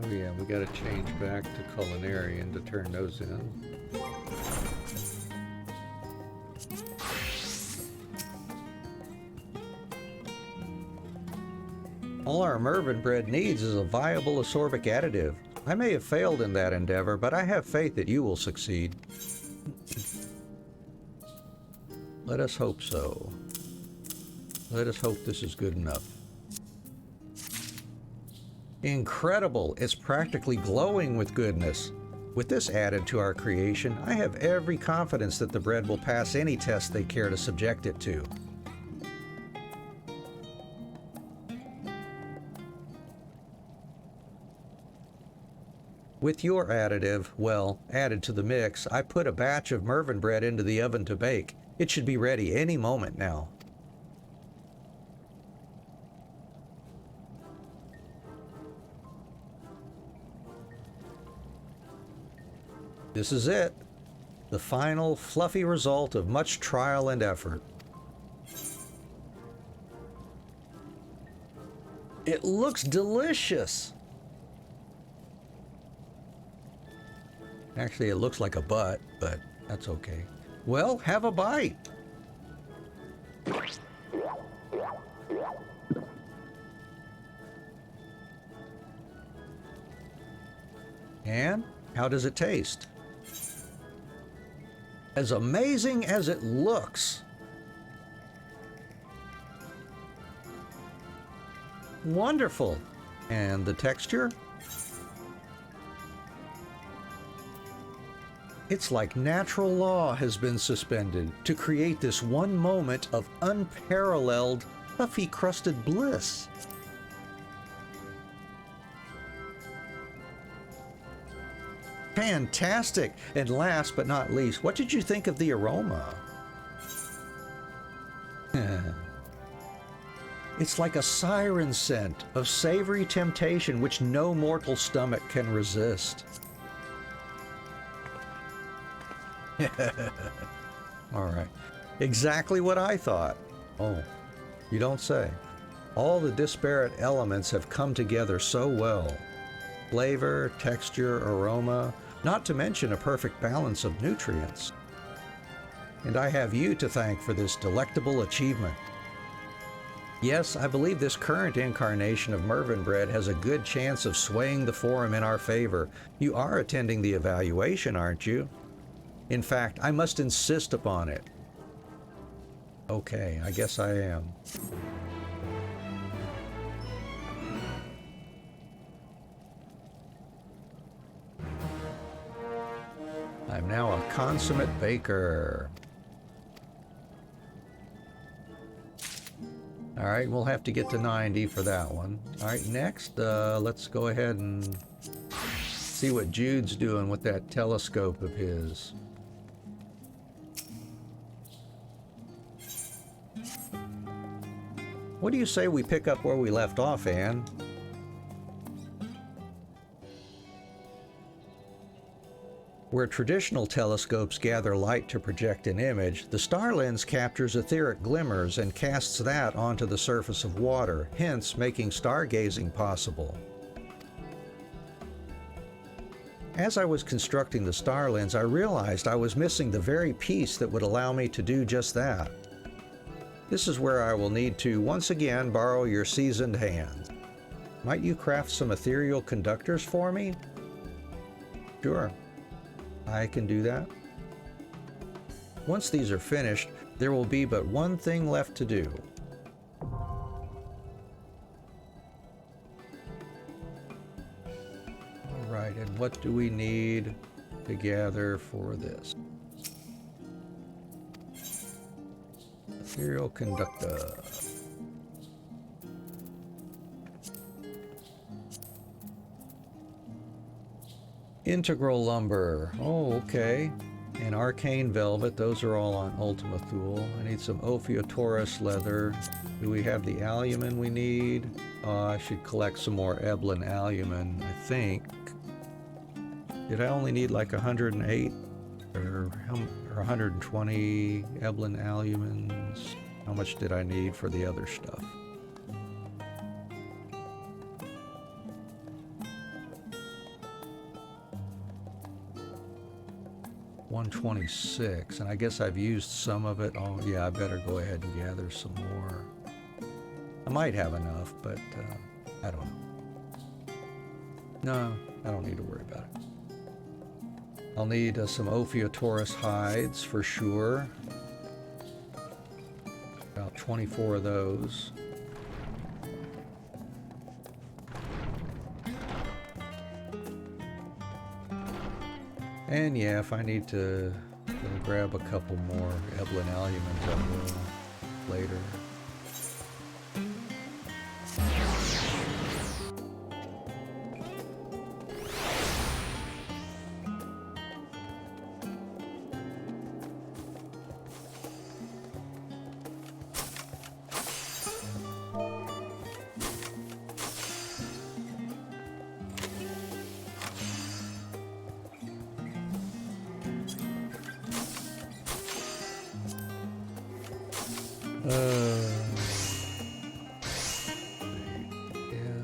S1: Oh yeah, we gotta change back to culinarian to turn those in. All our Mervyn bread needs is a viable ascorbic additive. I may have failed in that endeavor, but I have faith that you will succeed. Let us hope so. Let us hope this is good enough. Incredible! It's practically glowing with goodness. With this added to our creation, I have every confidence that the bread will pass any test they care to subject it to. With your additive, well, added to the mix, I put a batch of Mervyn bread into the oven to bake. It should be ready any moment now. This is it. The final, fluffy result of much trial and effort. It looks delicious! Actually, it looks like a butt, but that's okay. Well, have a bite. And how does it taste? As amazing as it looks. Wonderful. And the texture? It's like natural law has been suspended to create this one moment of unparalleled, puffy-crusted bliss. Fantastic! And last but not least, what did you think of the aroma? It's like a siren scent of savory temptation which no mortal stomach can resist. All right. Exactly what I thought. Oh, you don't say. All the disparate elements have come together so well. Flavor, texture, aroma, not to mention a perfect balance of nutrients. And I have you to thank for this delectable achievement. Yes, I believe this current incarnation of Mervyn bread has a good chance of swaying the forum in our favor. You are attending the evaluation, aren't you? In fact, I must insist upon it. Okay, I guess I am. I'm now a consummate baker. All right, we'll have to get to 90 for that one. All right, next, let's go ahead and see what Jude's doing with that telescope of his. What do you say we pick up where we left off, Anne? Where traditional telescopes gather light to project an image, the star lens captures etheric glimmers and casts that onto the surface of water, hence making stargazing possible. As I was constructing the star lens, I realized I was missing the very piece that would allow me to do just that. This is where I will need to once again borrow your seasoned hands. Might you craft some ethereal conductors for me? Sure, I can do that. Once these are finished, there will be but one thing left to do. All right, and what do we need to gather for this? Ethereal conductor. Integral lumber. Oh, okay. And arcane velvet. Those are all on Ultima Thule. I need some Ophiutorus leather. Do we have the albumen we need? I should collect some more Eblin albumen, I think. Did I only need like 108? Or 120 Eblin albumens? How much did I need for the other stuff? 126, and I guess I've used some of it. Oh yeah, I better go ahead and gather some more. I might have enough, but I don't know. No, I don't need to worry about it. I'll need some Ophiuchorus hides for sure. About 24 of those. And yeah, if I need to grab a couple more Evelyn Alumins, I will later. Yeah.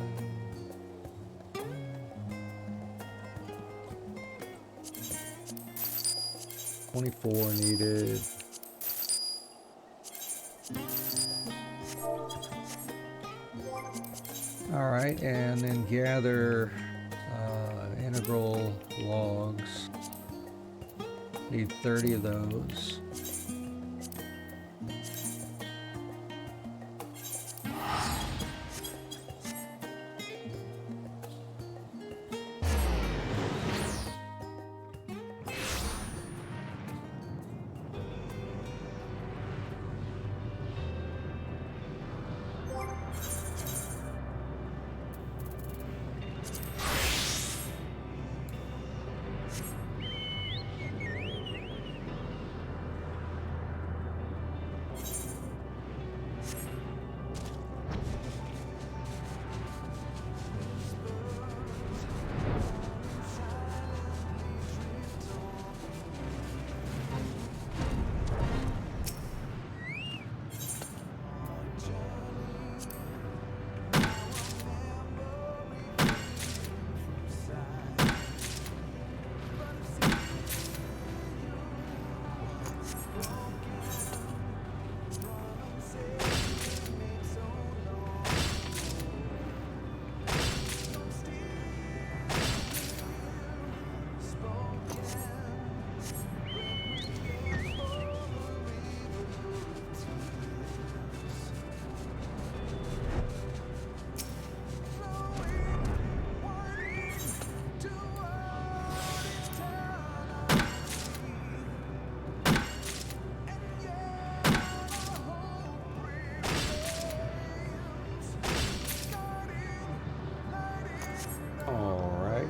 S1: 24 needed. All right, and then gather integral logs. Need 30 of those.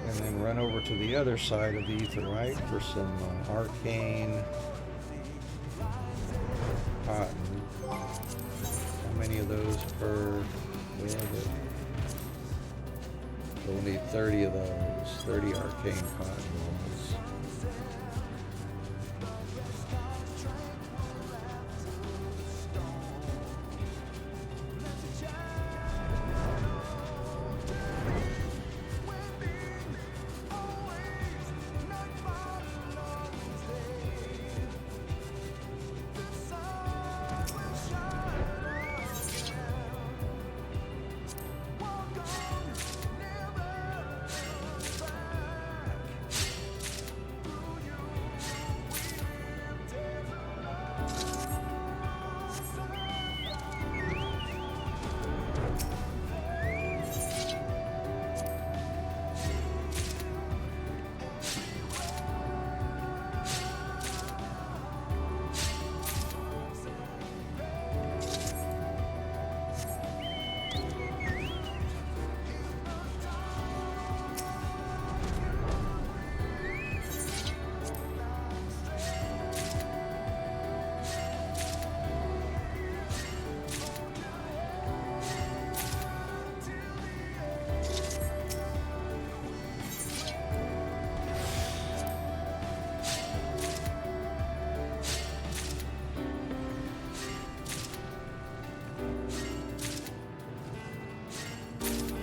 S1: And then run over to the other side of the Aetheryte for some arcane cotton. How many of those per? We'll need 30 of those. 30 arcane cotton rolls.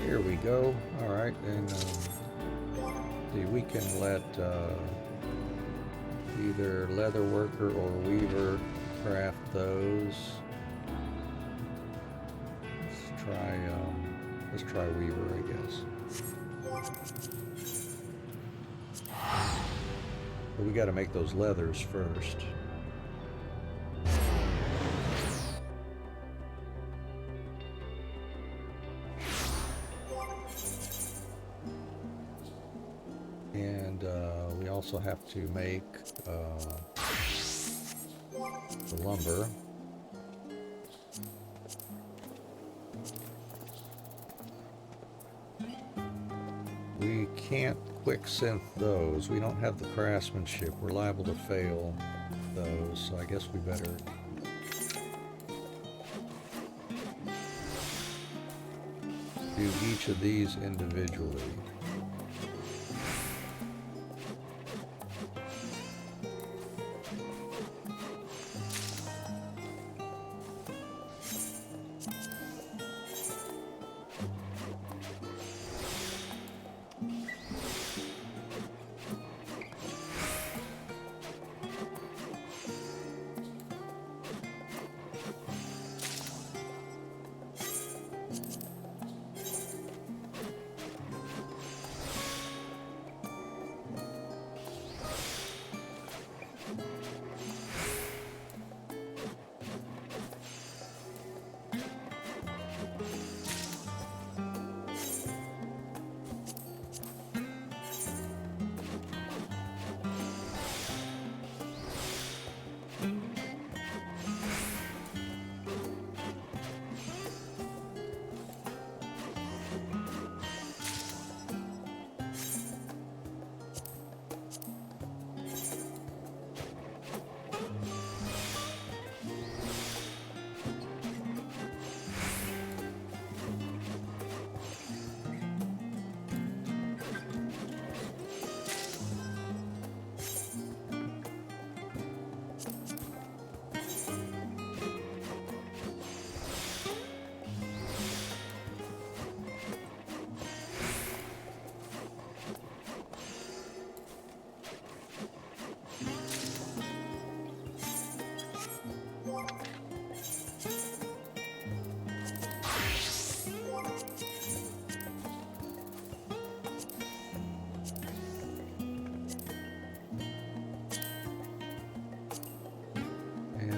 S1: Here we go. All right, and see, we can let Either leather worker or weaver craft those. Let's try weaver, I guess. But we got to make those leathers first. And we also have to make the lumber. We can't quick synth those. We don't have the craftsmanship. We're liable to fail those, so I guess we better do each of these individually.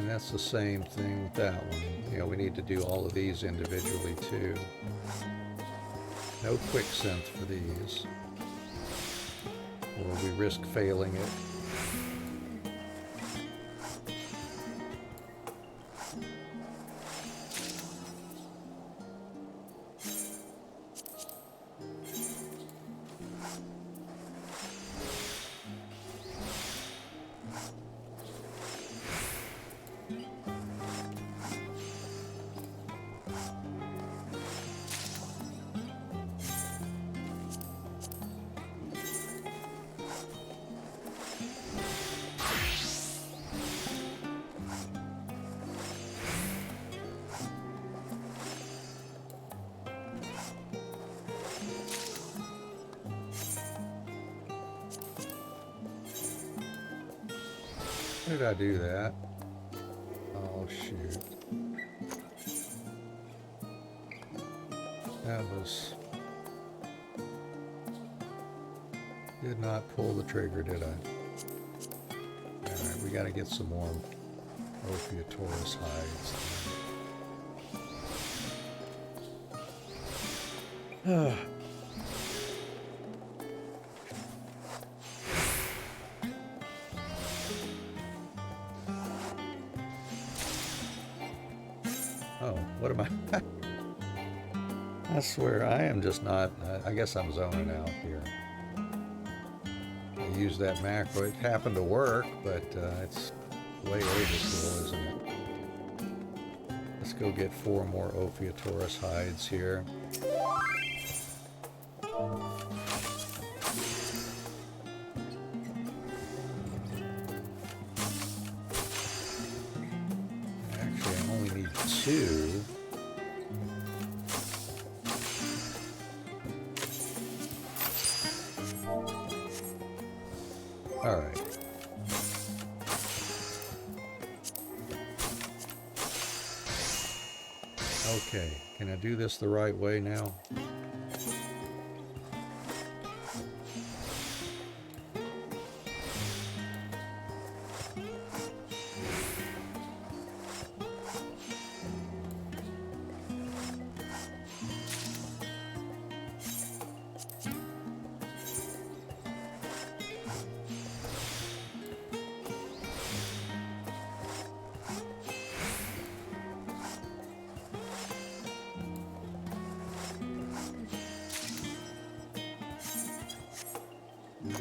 S1: That's the same thing with that one. You know, we need to do all of these individually too. No quick synth for these, or we risk failing it. Why did I do that? Oh, shoot. That was... Did not pull the trigger, did I? Alright, we gotta get some more Ophiutorus hides. Oh, what am I? I swear, I am just not, I guess I'm zoning out here. I used that macro. It happened to work, but it's way overkill, isn't it? Let's go get 4 more Ophiutorus hides here. Actually, I only need 2. All right. Okay, can I do this the right way now?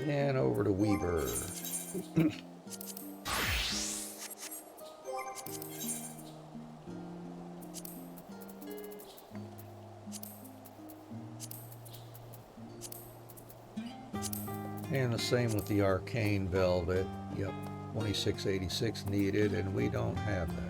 S1: And over to Weaver. And the same with the Arcane Velvet. Yep, 2686 needed, and we don't have that.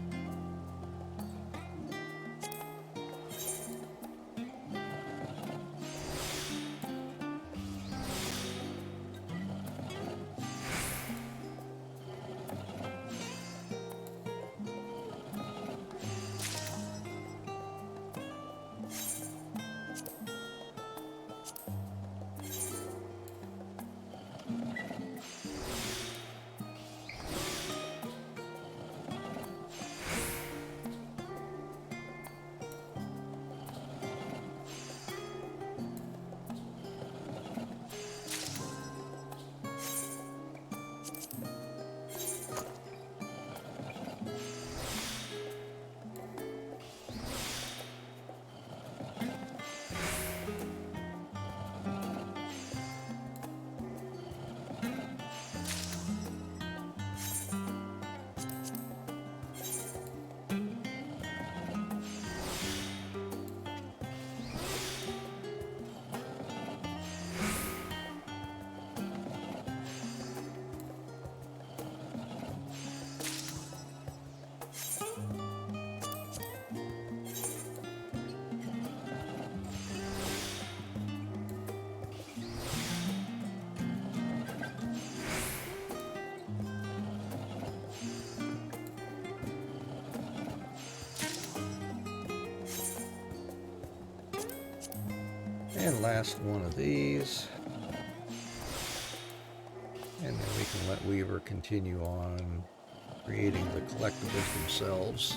S1: And last one of these. And then we can let Weaver continue on creating the collectibles themselves.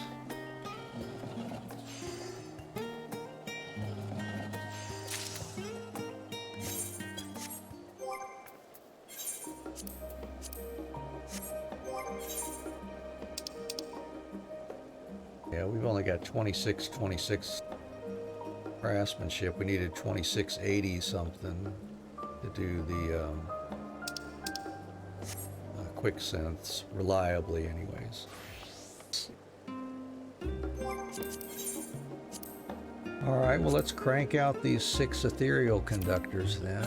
S1: Yeah, we've only got 2626 craftsmanship. We needed 2680 something to do the quick synths reliably anyways. Alright, well let's crank out these 6 ethereal conductors then.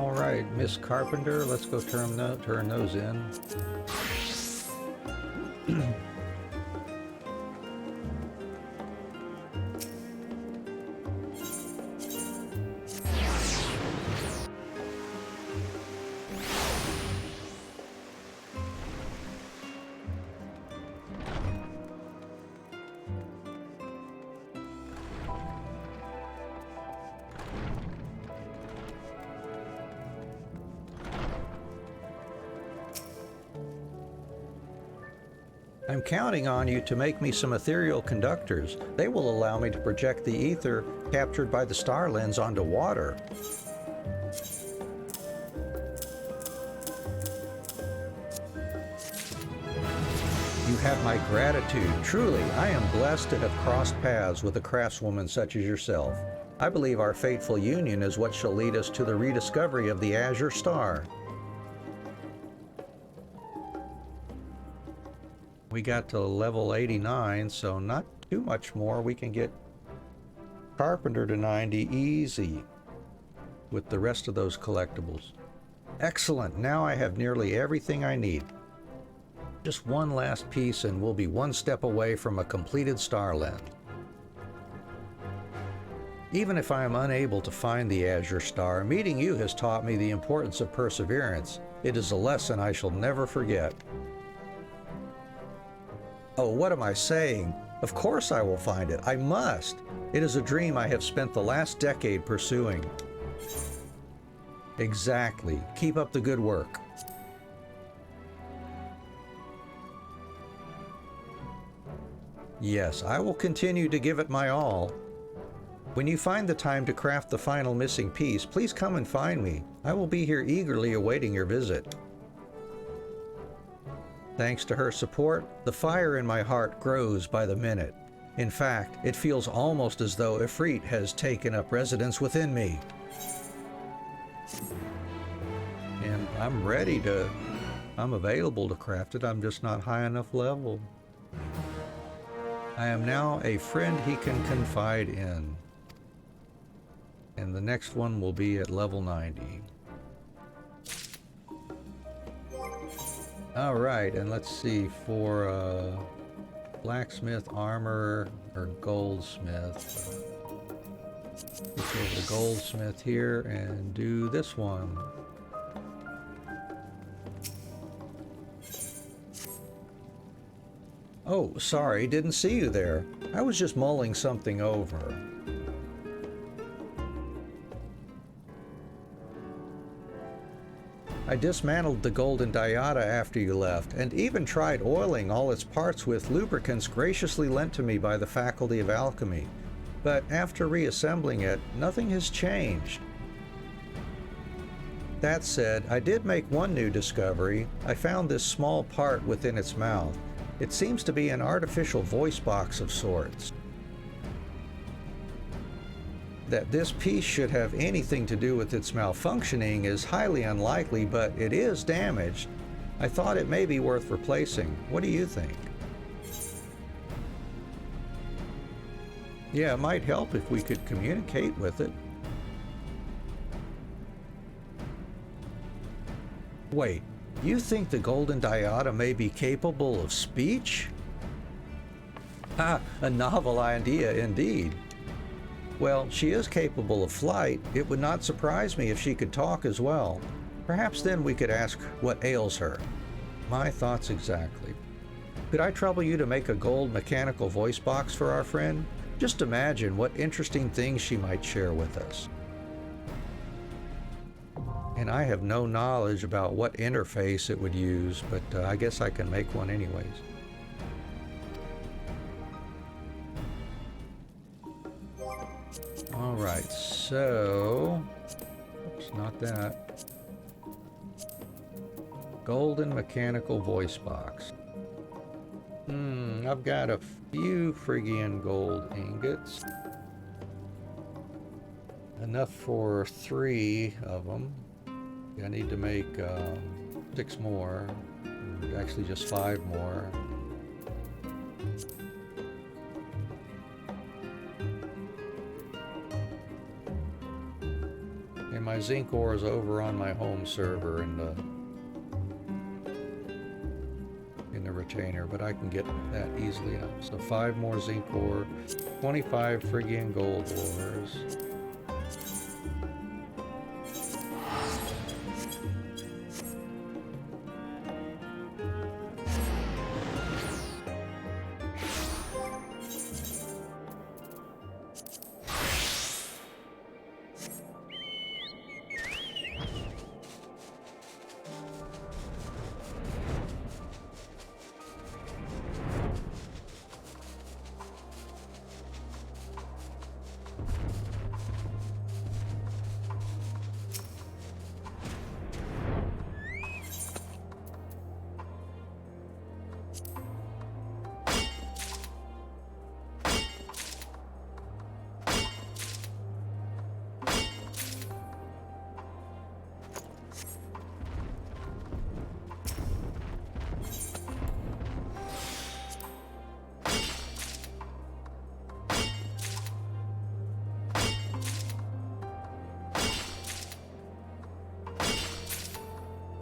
S1: All right, Miss Carpenter, let's go turn those in. I'm counting on you to make me some ethereal conductors. They will allow me to project the ether captured by the star lens onto water. You have my gratitude. Truly, I am blessed to have crossed paths with a craftswoman such as yourself. I believe our fateful union is what shall lead us to the rediscovery of the Azure Star. We got to level 89, so not too much more. We can get Carpenter to 90 easy with the rest of those collectibles. Excellent, now I have nearly everything I need. Just one last piece and we'll be one step away from a completed star lens. Even if I am unable to find the Azure Star, meeting you has taught me the importance of perseverance. It is a lesson I shall never forget. Oh, what am I saying? Of course I will find it. I must. It is a dream I have spent the last decade pursuing. Exactly. Keep up the good work. Yes, I will continue to give it my all. When you find the time to craft the final missing piece, please come and find me. I will be here eagerly awaiting your visit. Thanks to her support, the fire in my heart grows by the minute. In fact, it feels almost as though Ifrit has taken up residence within me. And I'm available to craft it, I'm just not high enough level. I am now a friend he can confide in. And the next one will be at level 90. Alright, and let's see, for blacksmith, armor, or goldsmith. Let's go to the goldsmith here and do this one. Oh, sorry, didn't see you there. I was just mulling something over. I dismantled the golden diada after you left, and even tried oiling all its parts with lubricants graciously lent to me by the Faculty of Alchemy. But after reassembling it, nothing has changed. That said, I did make one new discovery. I found this small part within its mouth. It seems to be an artificial voice box of sorts. That this piece should have anything to do with its malfunctioning is highly unlikely, but it is damaged. I thought it may be worth replacing. What do you think? Yeah, it might help if we could communicate with it. Wait, you think the golden diada may be capable of speech? Ha, a novel idea indeed. Well, she is capable of flight. It would not surprise me if she could talk as well. Perhaps then we could ask what ails her. My thoughts exactly. Could I trouble you to make a gold mechanical voice box for our friend? Just imagine what interesting things she might share with us. And I have no knowledge about what interface it would use, but I guess I can make one anyways. Alright, so... Oops, not that. Golden mechanical voice box. I've got a few Phrygian gold ingots. Enough for 3 of them. I need to make 6 more. Actually, just 5 more. my zinc ore is over on my home server in the retainer, but I can get that easily out. So 5 more zinc ore, 25 Phrygian gold ores.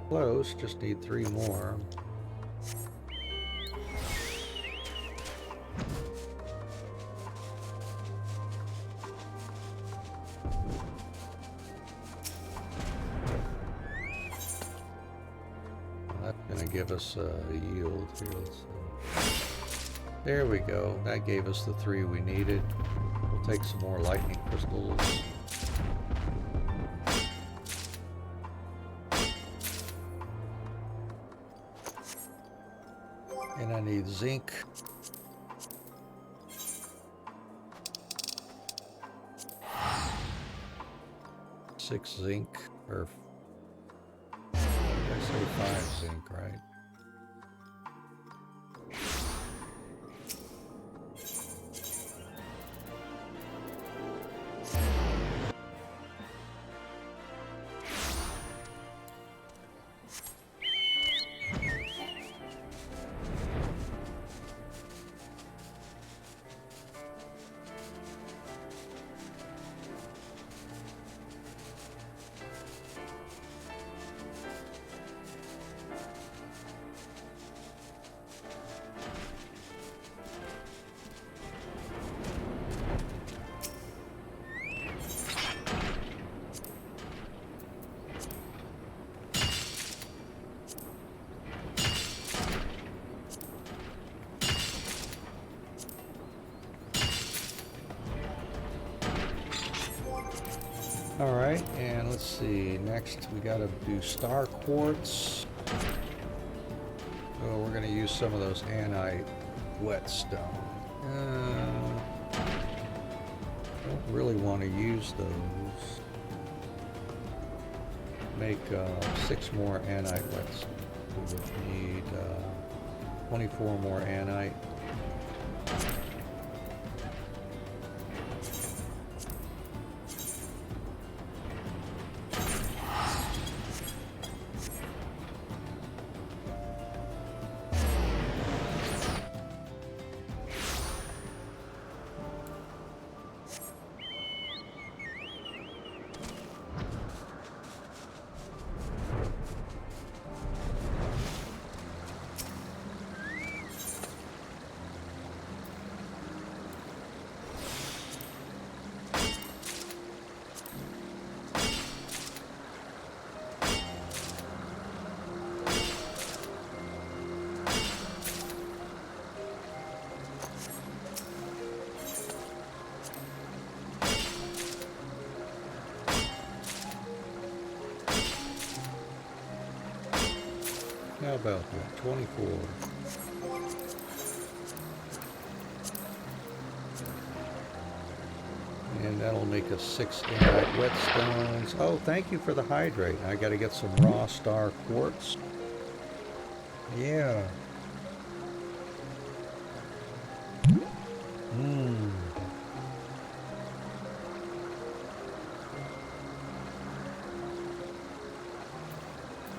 S1: Close, just need 3 more. That's going to give us a yield here. Let's see. There we go. That gave us the 3 we needed. We'll take some more lightning crystals. And I need zinc. Six zinc, or I say 5 zinc, right? All right, and let's see, next we gotta do star quartz. Oh, we're gonna use some of those anite whetstone. Don't really want to use those. Make 6 more anite whetstone. We would need 24 more anite. How about that? 24. And that'll make us 6 anite whetstones. Oh, thank you for the hydrate. I got to get some raw star quartz. Yeah.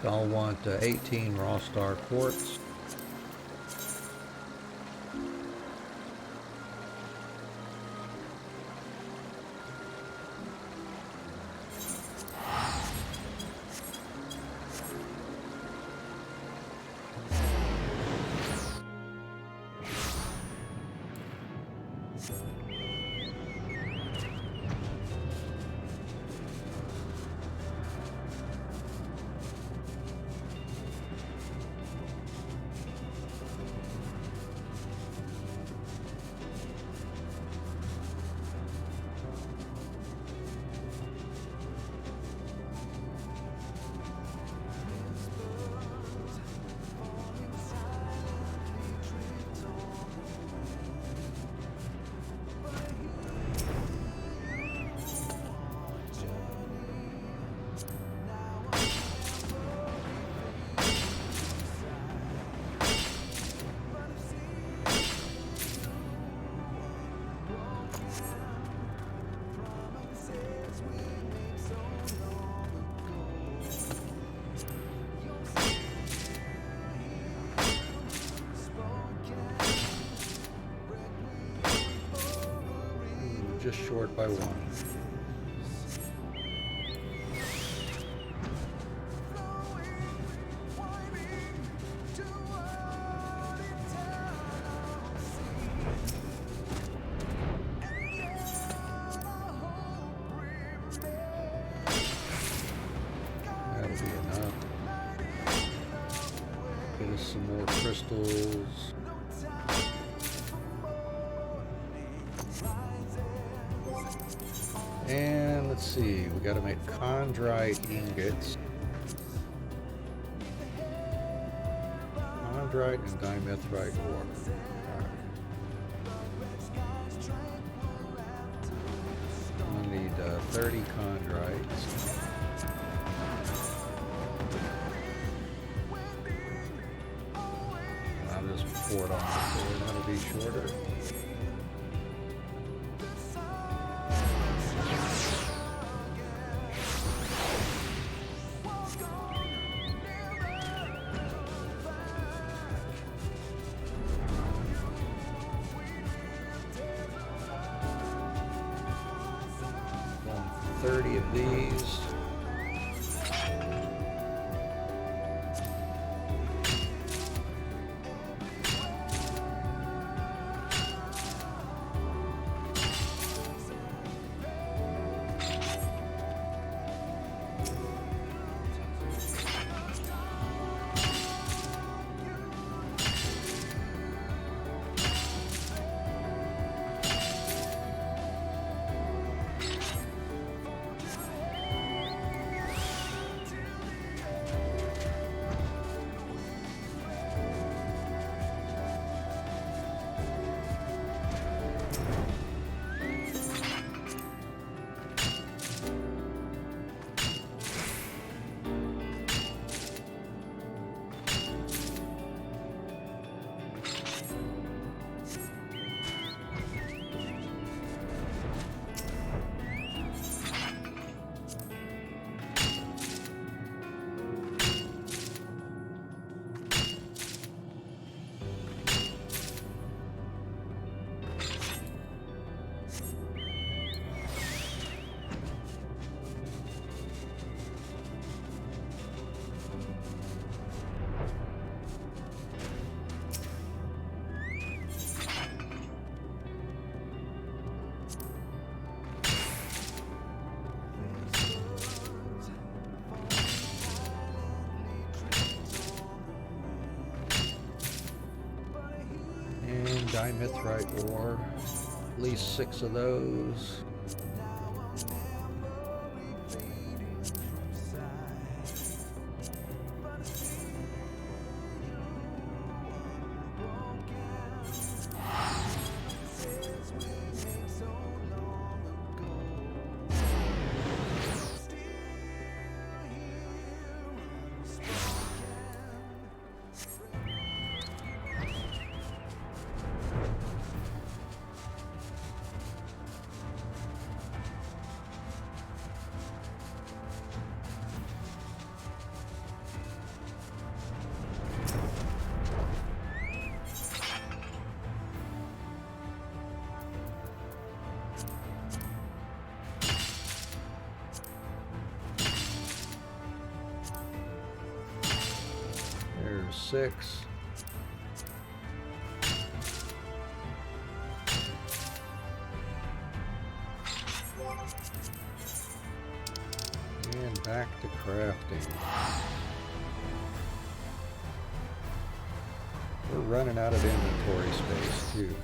S1: I'll want 18 raw star quartz. Just short by one. That'll be enough. Get us some more crystals. And let's see, we got to make chondrite ingots. Chondrite and dimethrite ore. Alright. We'll need 30 chondrites. I'll just pour it on the floor, that'll be shorter. Of these. Dimethrite ore, at least 6 of those. There's 6. Back to crafting. We're running out of inventory space too.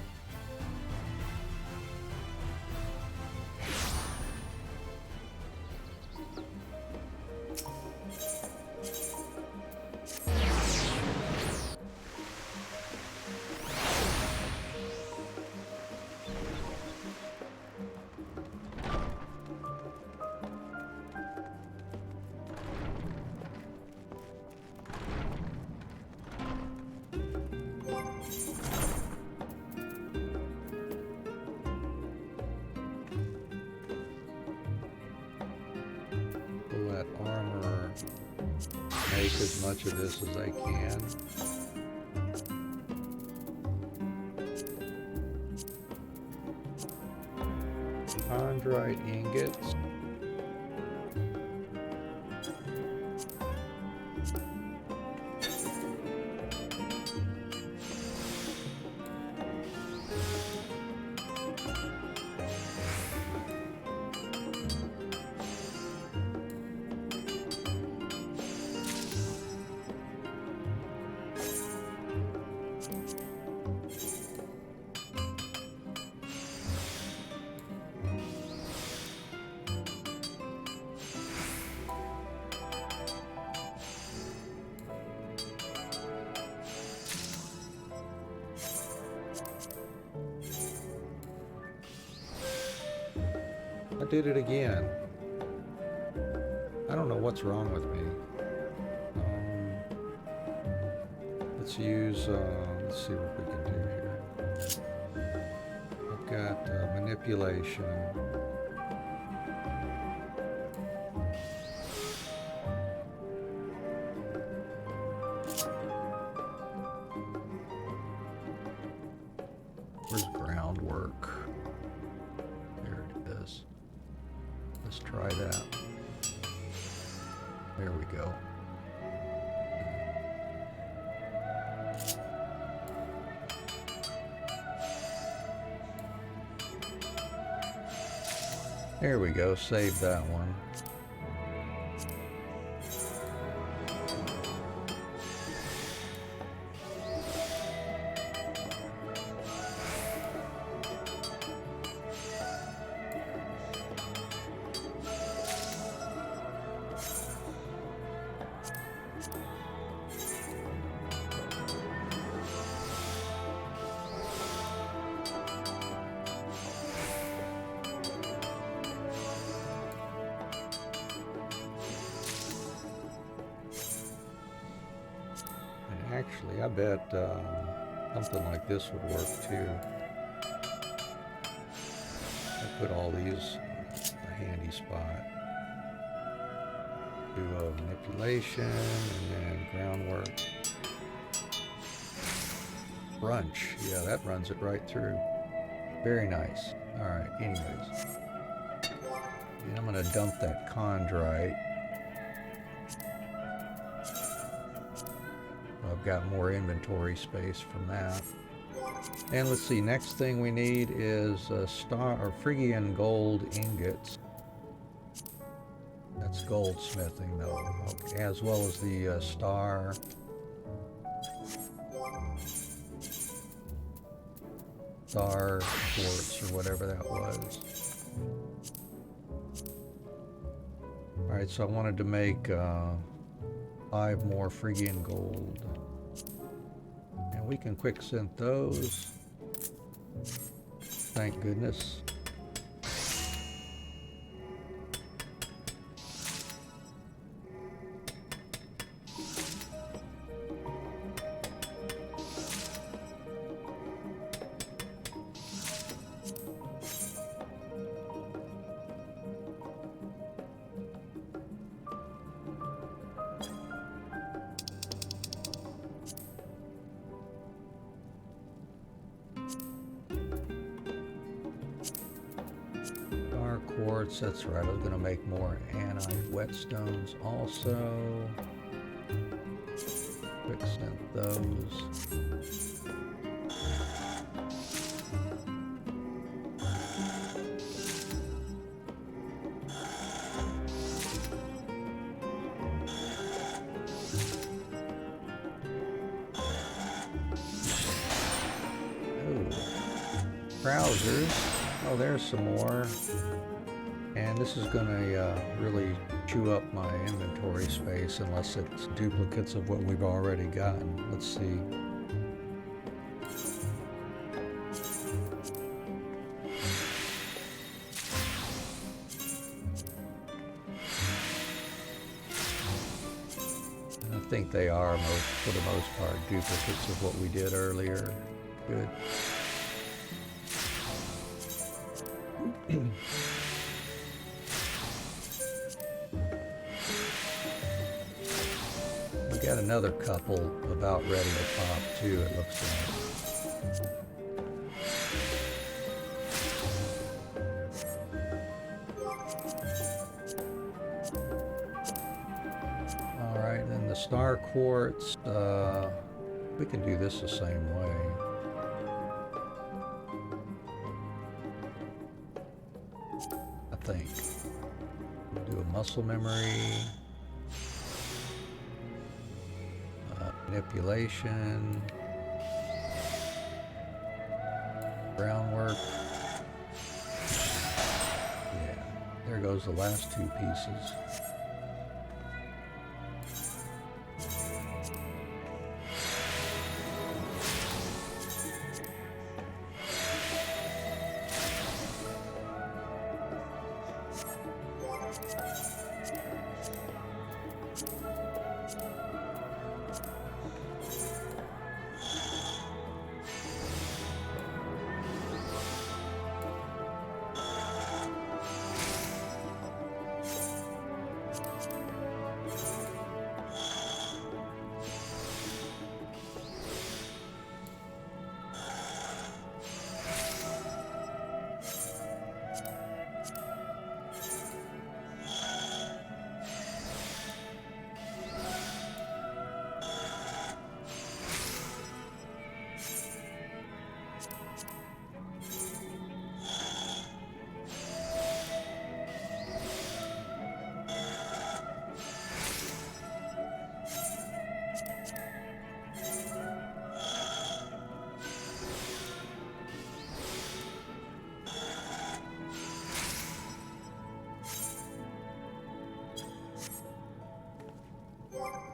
S1: That armor, make as much of this as I can. Chondrite ingots. I did it again. I don't know what's wrong with me. Let's use, let's see what we can do here. I've got manipulation. Where's groundwork? There it is. Let's try that. There we go. There we go, save that one. Actually, I bet something like this would work too. I put all these in a handy spot. Do a manipulation and then groundwork. Brunch, yeah, that runs it right through. Very nice. All right, anyways. And I'm gonna dump that chondrite. I've got more inventory space from that. And let's see, next thing we need is Phrygian gold ingots. That's goldsmithing though, okay, as well as the star quartz or whatever that was. Alright, so I wanted to make 5 more Phrygian gold. And we can quick synth those. Thank goodness. Quartz, that's right, I was going to make more anite whetstones also. Quick synth those. Trousers. Oh, there's some more. And this is going to really chew up my inventory space unless it's duplicates of what we've already gotten. Let's see. I think they are, for the most part, duplicates of what we did earlier. Good. We got another couple about ready to pop too, it looks like. Alright, then the star quartz, we can do this the same way. I think. Do a muscle memory. Manipulation. Groundwork. Yeah, there goes the last two pieces.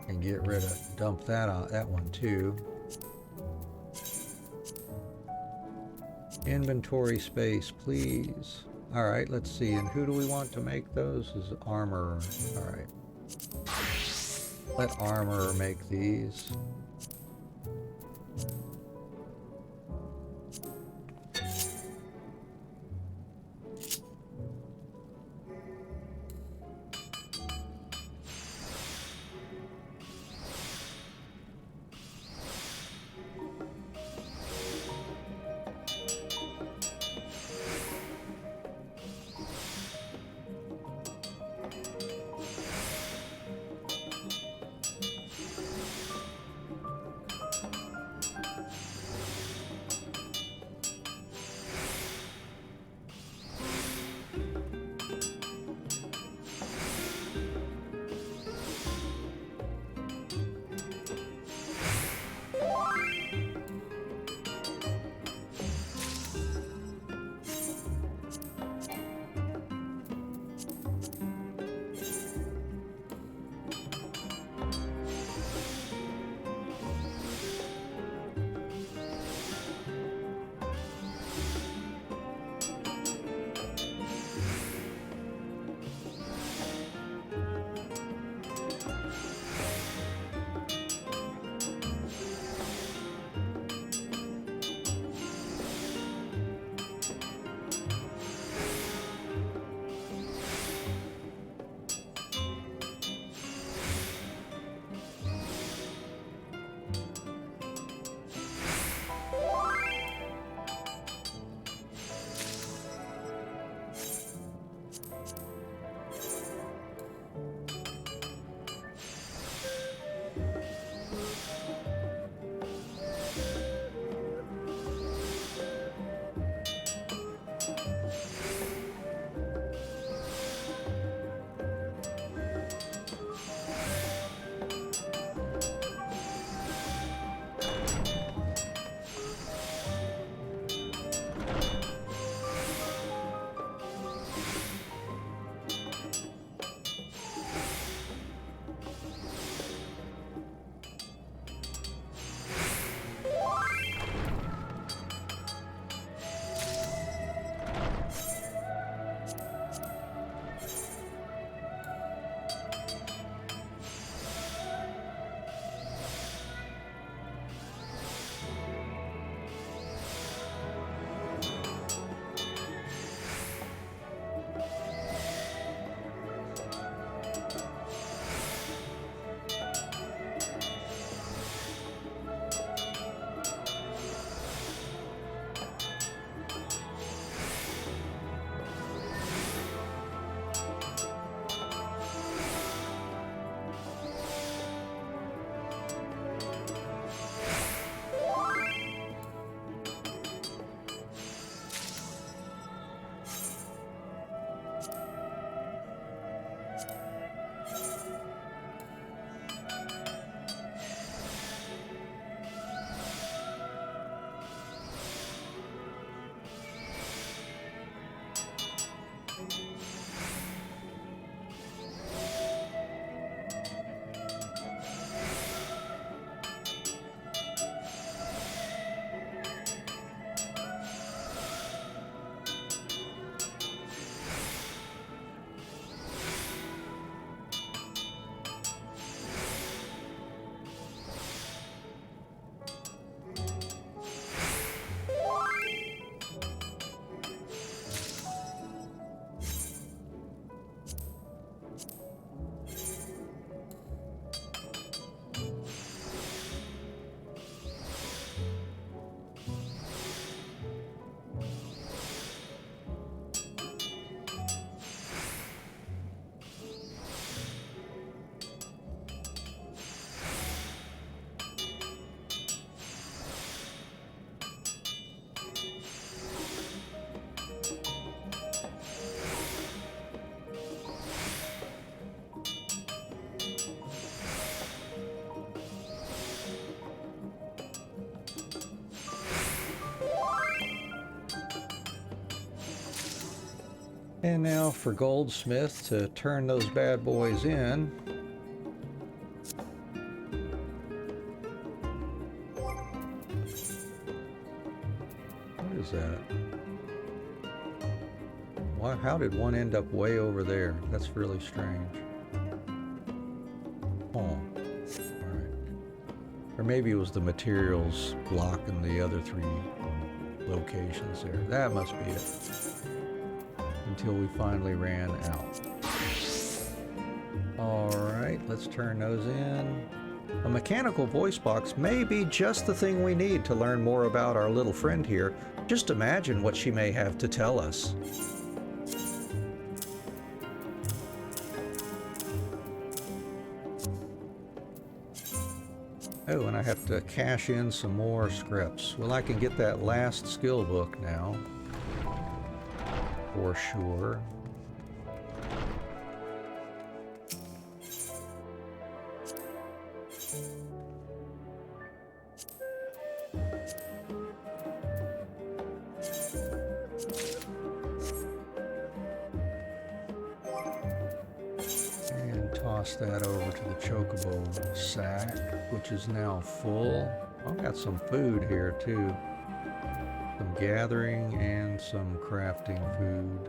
S1: And get rid of, dump that on that one too. Inventory space, please. All right, let's see. And who do we want to make those? Is armor. All right. Let armor make these. And now for Goldsmith to turn those bad boys in. What is that? Why, how did one end up way over there? That's really strange. Oh, alright. Or maybe it was the materials blocking the other three locations there. That must be it. Until we finally ran out. Alright, let's turn those in. A mechanical voice box may be just the thing we need to learn more about our little friend here. Just imagine what she may have to tell us. Oh, and I have to cash in some more scripts. Well, I can get that last skill book now. For sure. And toss that over to the chocobo sack, which is now full. I've got some food here too. Some gathering and some crafting food.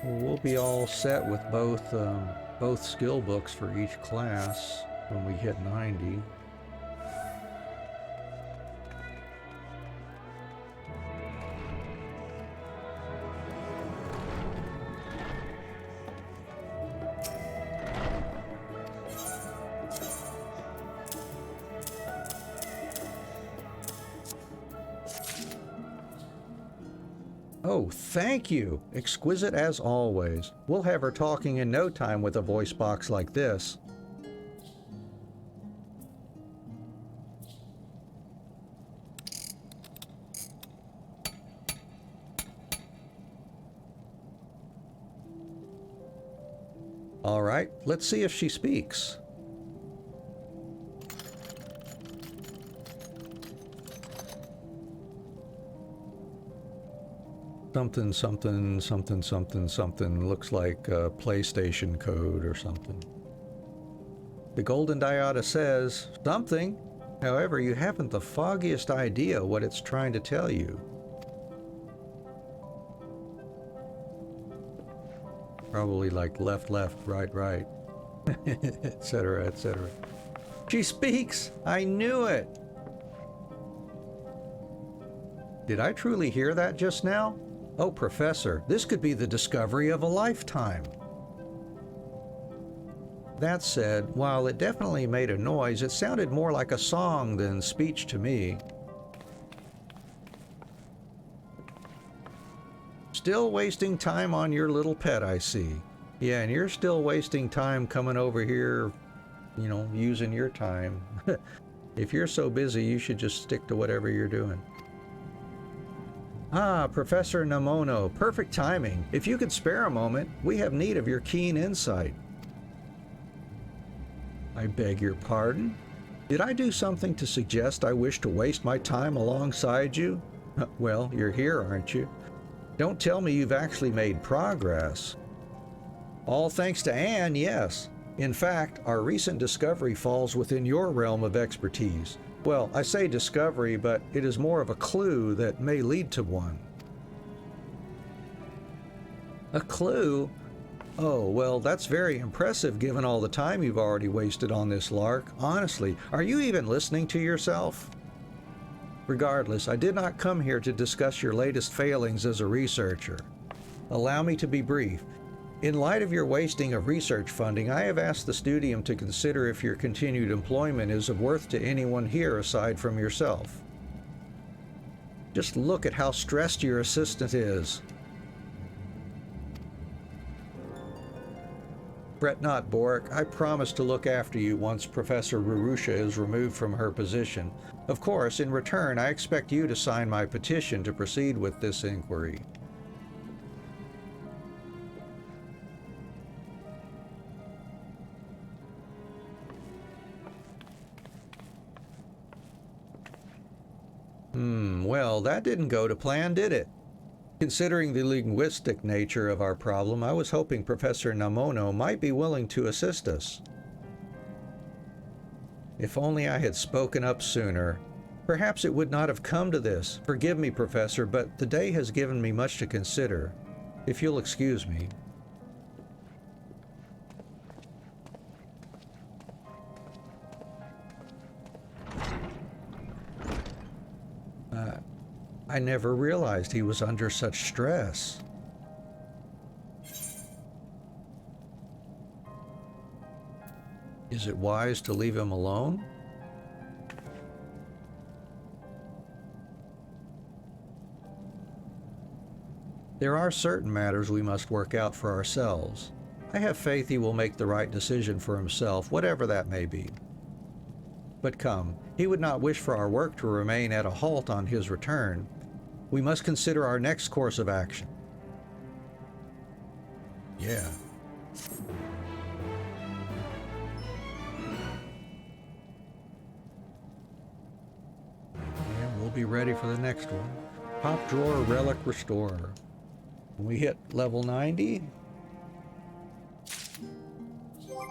S1: We'll be all set with both skill books for each class when we hit 90. Oh, thank you! Exquisite as always. We'll have her talking in no time with a voice box like this. All right, let's see if she speaks. Something, something, something, something, something. Looks like a PlayStation code or something. The Golden Diota says something. However, you haven't the foggiest idea what it's trying to tell you. Probably like left, left, right, right, etc., etc. She speaks! I knew it! Did I truly hear that just now? Oh, Professor, this could be the discovery of a lifetime. That said, while it definitely made a noise, it sounded more like a song than speech to me. Still wasting time on your little pet, I see. Yeah, and you're still wasting time coming over here, you know, using your time. If you're so busy, you should just stick to whatever you're doing. Ah, Professor Namono, perfect timing. If you could spare a moment, we have need of your keen insight. I beg your pardon? Did I do something to suggest I wish to waste my time alongside you? Well, you're here, aren't you? Don't tell me you've actually made progress. All thanks to Anne, yes. In fact, our recent discovery falls within your realm of expertise. Well, I say discovery, but it is more of a clue that may lead to one. A clue? Oh, well, that's very impressive given all the time you've already wasted on this lark. Honestly, are you even listening to yourself? Regardless, I did not come here to discuss your latest failings as a researcher. Allow me to be brief. In light of your wasting of research funding, I have asked the Studium to consider if your continued employment is of worth to anyone here aside from yourself. Just look at how stressed your assistant is. Fret not, Boric. I promise to look after you once Professor Rurusha is removed from her position. Of course, in return, I expect you to sign my petition to proceed with this inquiry. Well, that didn't go to plan, did it? Considering the linguistic nature of our problem, I was hoping Professor Namono might be willing to assist us. If only I had spoken up sooner. Perhaps it would not have come to this. Forgive me, Professor, but the day has given me much to consider. If you'll excuse me. I never realized he was under such stress. Is it wise to leave him alone? There are certain matters we must work out for ourselves. I have faith he will make the right decision for himself, whatever that may be. But come, he would not wish for our work to remain at a halt on his return. We must consider our next course of action. Yeah. And we'll be ready for the next one. Top drawer relic restore. When we hit level 90.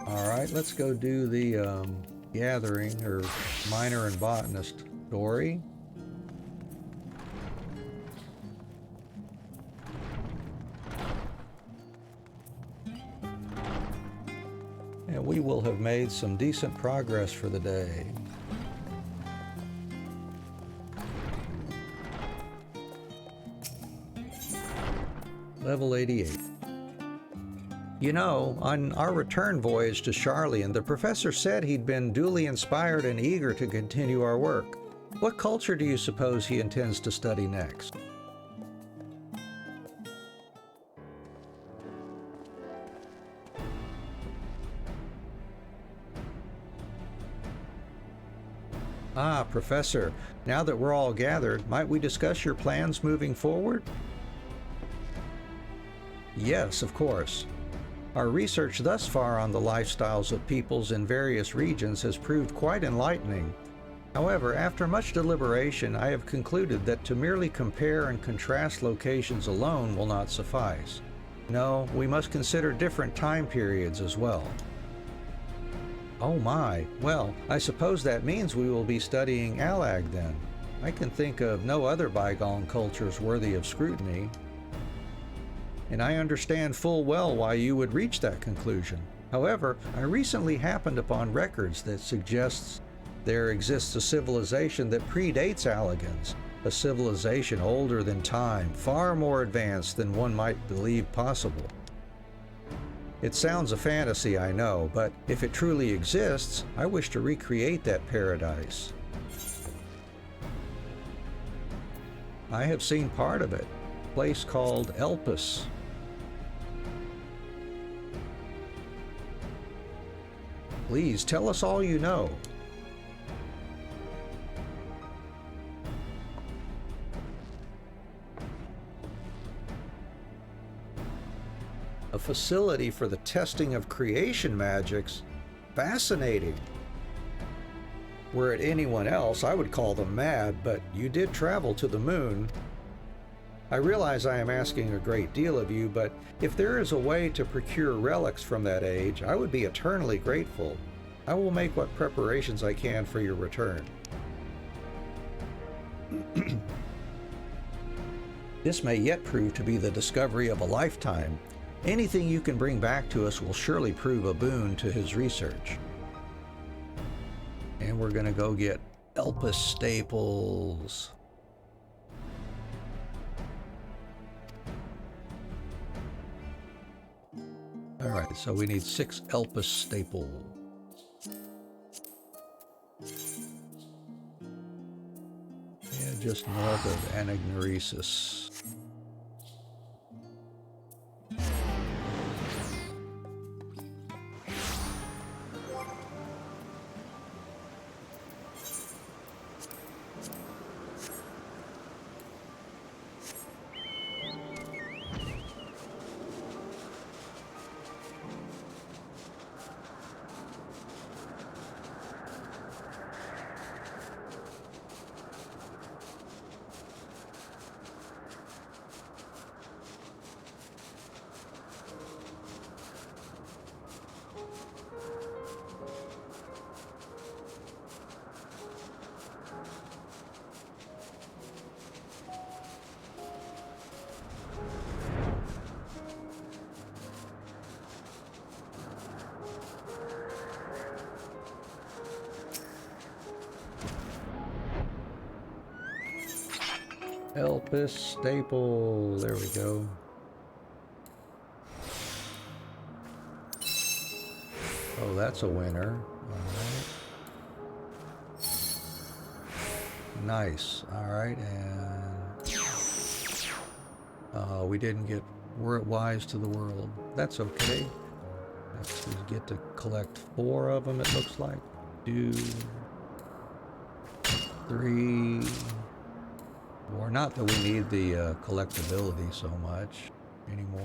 S1: Alright, let's go do the gathering or miner and botanist story. And we will have made some decent progress for the day. Level 88. You know, on our return voyage to Charlian, the professor said he'd been duly inspired and eager to continue our work. What culture do you suppose he intends to study next? Ah, Professor, now that we're all gathered, might we discuss your plans moving forward? Yes, of course. Our research thus far on the lifestyles of peoples in various regions has proved quite enlightening. However, after much deliberation, I have concluded that to merely compare and contrast locations alone will not suffice. No, we must consider different time periods as well. Oh my, well, I suppose that means we will be studying Alag then. I can think of no other bygone cultures worthy of scrutiny. And I understand full well why you would reach that conclusion. However, I recently happened upon records that suggests there exists a civilization that predates Alligans, a civilization older than time, far more advanced than one might believe possible. It sounds a fantasy, I know, but if it truly exists, I wish to recreate that paradise. I have seen part of it, a place called Elpis. Please tell us all you know. A facility for the testing of creation magics? Fascinating. Were it anyone else, I would call them mad, but you did travel to the moon. I realize I am asking a great deal of you, but if there is a way to procure relics from that age, I would be eternally grateful. I will make what preparations I can for your return. This may yet prove to be the discovery of a lifetime. Anything you can bring back to us will surely prove a boon to his research. And we're gonna go get Elpis staples. Alright, so we need 6 Elpis staples. Yeah, just north of Anagnoresis. Elpis staple. There we go. Oh, that's a winner. Alright. Nice. Alright, and we didn't get wise to the world. That's okay. We get to collect 4 of them, it looks like. 2, 3, 4. Not that we need the collectability so much anymore.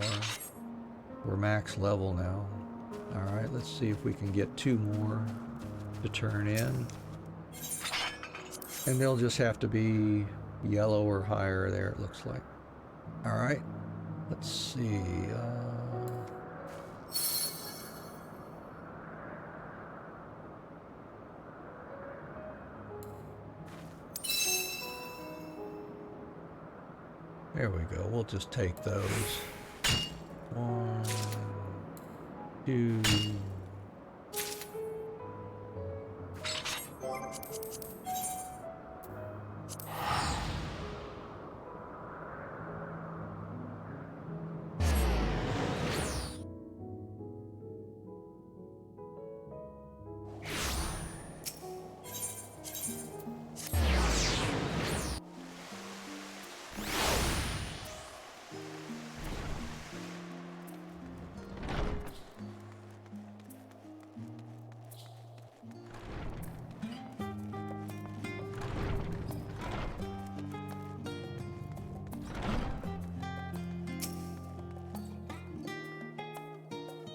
S1: We're max level now. Alright, let's see if we can get 2 more to turn in. And they'll just have to be yellow or higher there, it looks like. Alright, let's see. There we go. We'll just take those. 1, 2.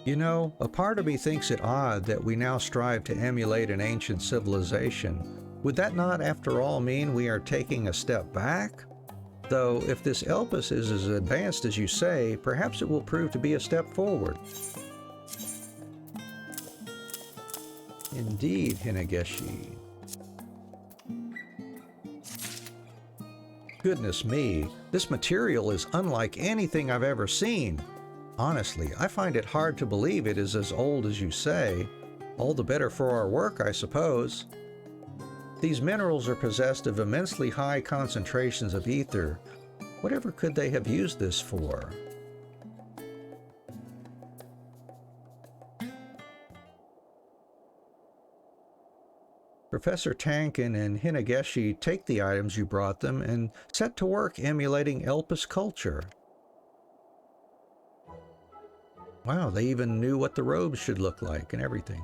S1: You know, a part of me thinks it odd that we now strive to emulate an ancient civilization. Would that not, after all, mean we are taking a step back? Though, if this Elpis is as advanced as you say, perhaps it will prove to be a step forward. Indeed, Hinegeshi. Goodness me, this material is unlike anything I've ever seen. Honestly, I find it hard to believe it is as old as you say. All the better for our work, I suppose. These minerals are possessed of immensely high concentrations of ether. Whatever could they have used this for? Professor Tankin and Hinegeshi take the items you brought them and set to work emulating Elpis culture. Wow, they even knew what the robes should look like and everything.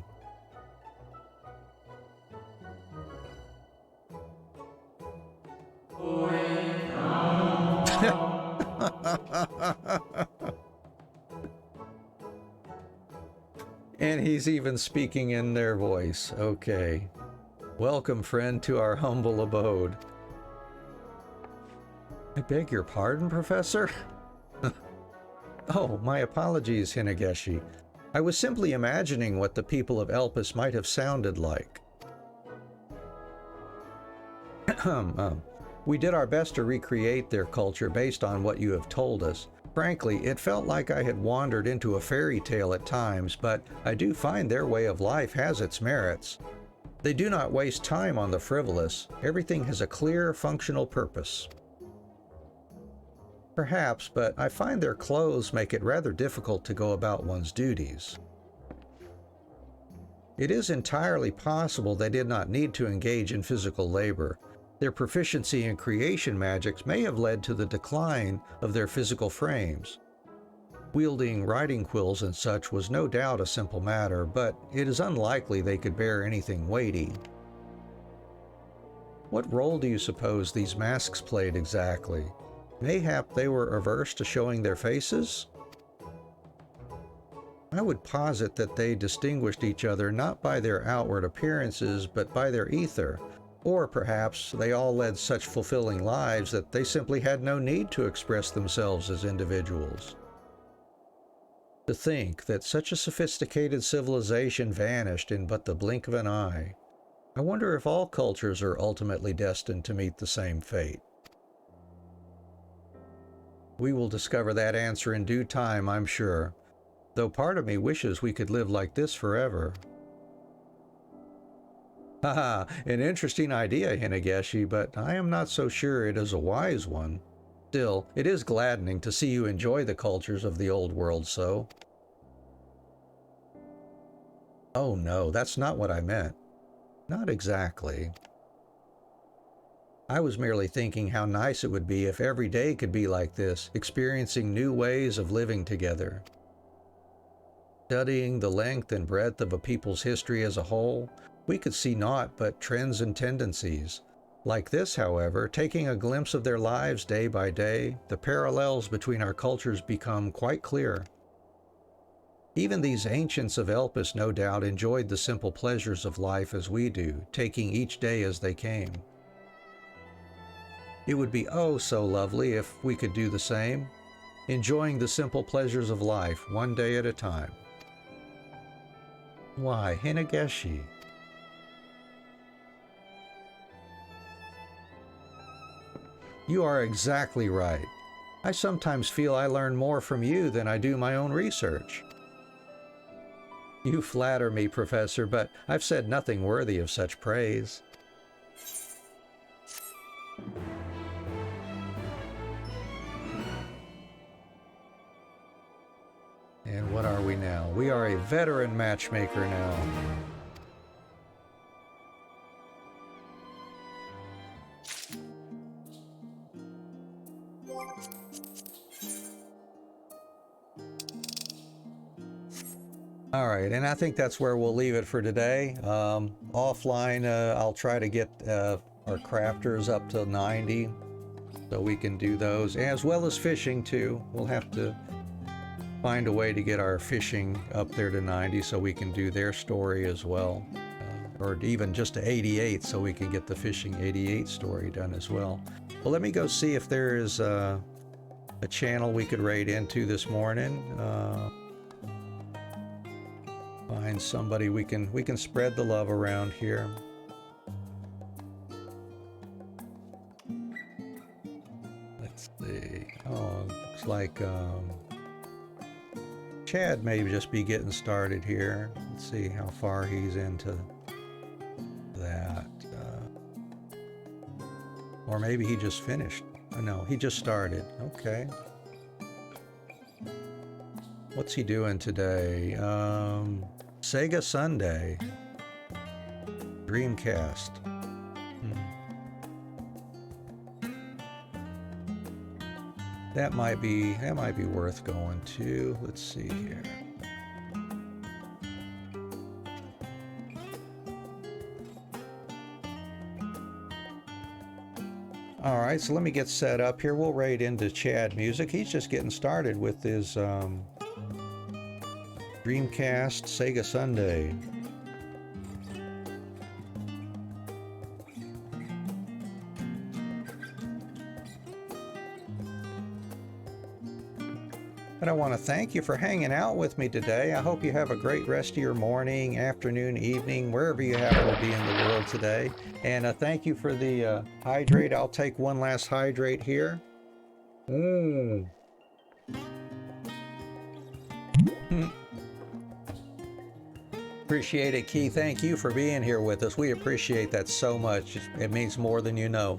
S1: And he's even speaking in their voice. Okay. Welcome, friend, to our humble abode. I beg your pardon, Professor? Oh, my apologies, Hinegeshi. I was simply imagining what the people of Elpis might have sounded like. We did our best to recreate their culture based on what you have told us. Frankly, it felt like I had wandered into a fairy tale at times, but I do find their way of life has its merits. They do not waste time on the frivolous. Everything has a clear, functional purpose. Perhaps, but I find their clothes make it rather difficult to go about one's duties. It is entirely possible they did not need to engage in physical labor. Their proficiency in creation magics may have led to the decline of their physical frames. Wielding writing quills and such was no doubt a simple matter, but it is unlikely they could bear anything weighty. What role do you suppose these masks played exactly? Mayhap they were averse to showing their faces? I would posit that they distinguished each other not by their outward appearances, but by their ether. Or perhaps they all led such fulfilling lives that they simply had no need to express themselves as individuals. To think that such a sophisticated civilization vanished in but the blink of an eye. I wonder if all cultures are ultimately destined to meet the same fate. We will discover that answer in due time, I'm sure, though part of me wishes we could live like this forever. Haha, an interesting idea, Hinegeshi, but I am not so sure it is a wise one. Still, it is gladdening to see you enjoy the cultures of the old world so. Oh no, that's not what I meant. Not exactly. I was merely thinking how nice it would be if every day could be like this, experiencing new ways of living together. Studying the length and breadth of a people's history as a whole, we could see naught but trends and tendencies. Like this, however, taking a glimpse of their lives day by day, the parallels between our cultures become quite clear. Even these ancients of Elpis no doubt enjoyed the simple pleasures of life as we do, taking each day as they came. It would be oh so lovely if we could do the same, enjoying the simple pleasures of life one day at a time. Why, Hinegeshi? You are exactly right. I sometimes feel I learn more from you than I do my own research. You flatter me, Professor, but I've said nothing worthy of such praise. And what are we now? We are a veteran matchmaker now. All right, and I think that's where we'll leave it for today. Offline, I'll try to get our crafters up to 90 so we can do those, as well as fishing too. We'll have to find a way to get our fishing up there to 90 so we can do their story as well. Or even just to 88 so we can get the fishing 88 story done as well. Well, let me go see if there is a channel we could raid into this morning. Find somebody we can spread the love around here. Let's see. Oh, looks like Chad may just be getting started here. Let's see how far he's into that. Or maybe he just finished. Oh, no, he just started. Okay. What's he doing today? Sega Sunday. Dreamcast. That might be worth going to. Let's see here. All right, so let me get set up here. We'll raid into Chad Music. He's just getting started with his Dreamcast Sega Sunday. But I want to thank you for hanging out with me today. I hope you have a great rest of your morning, afternoon, evening, wherever you happen to be in the world today. And thank you for the hydrate. I'll take one last hydrate here. Appreciate it, Key. Thank you for being here with us. We appreciate that so much. It means more than you know.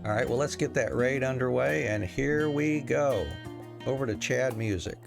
S1: All right, well, let's get that raid underway, and here we go. Over to Chad Music.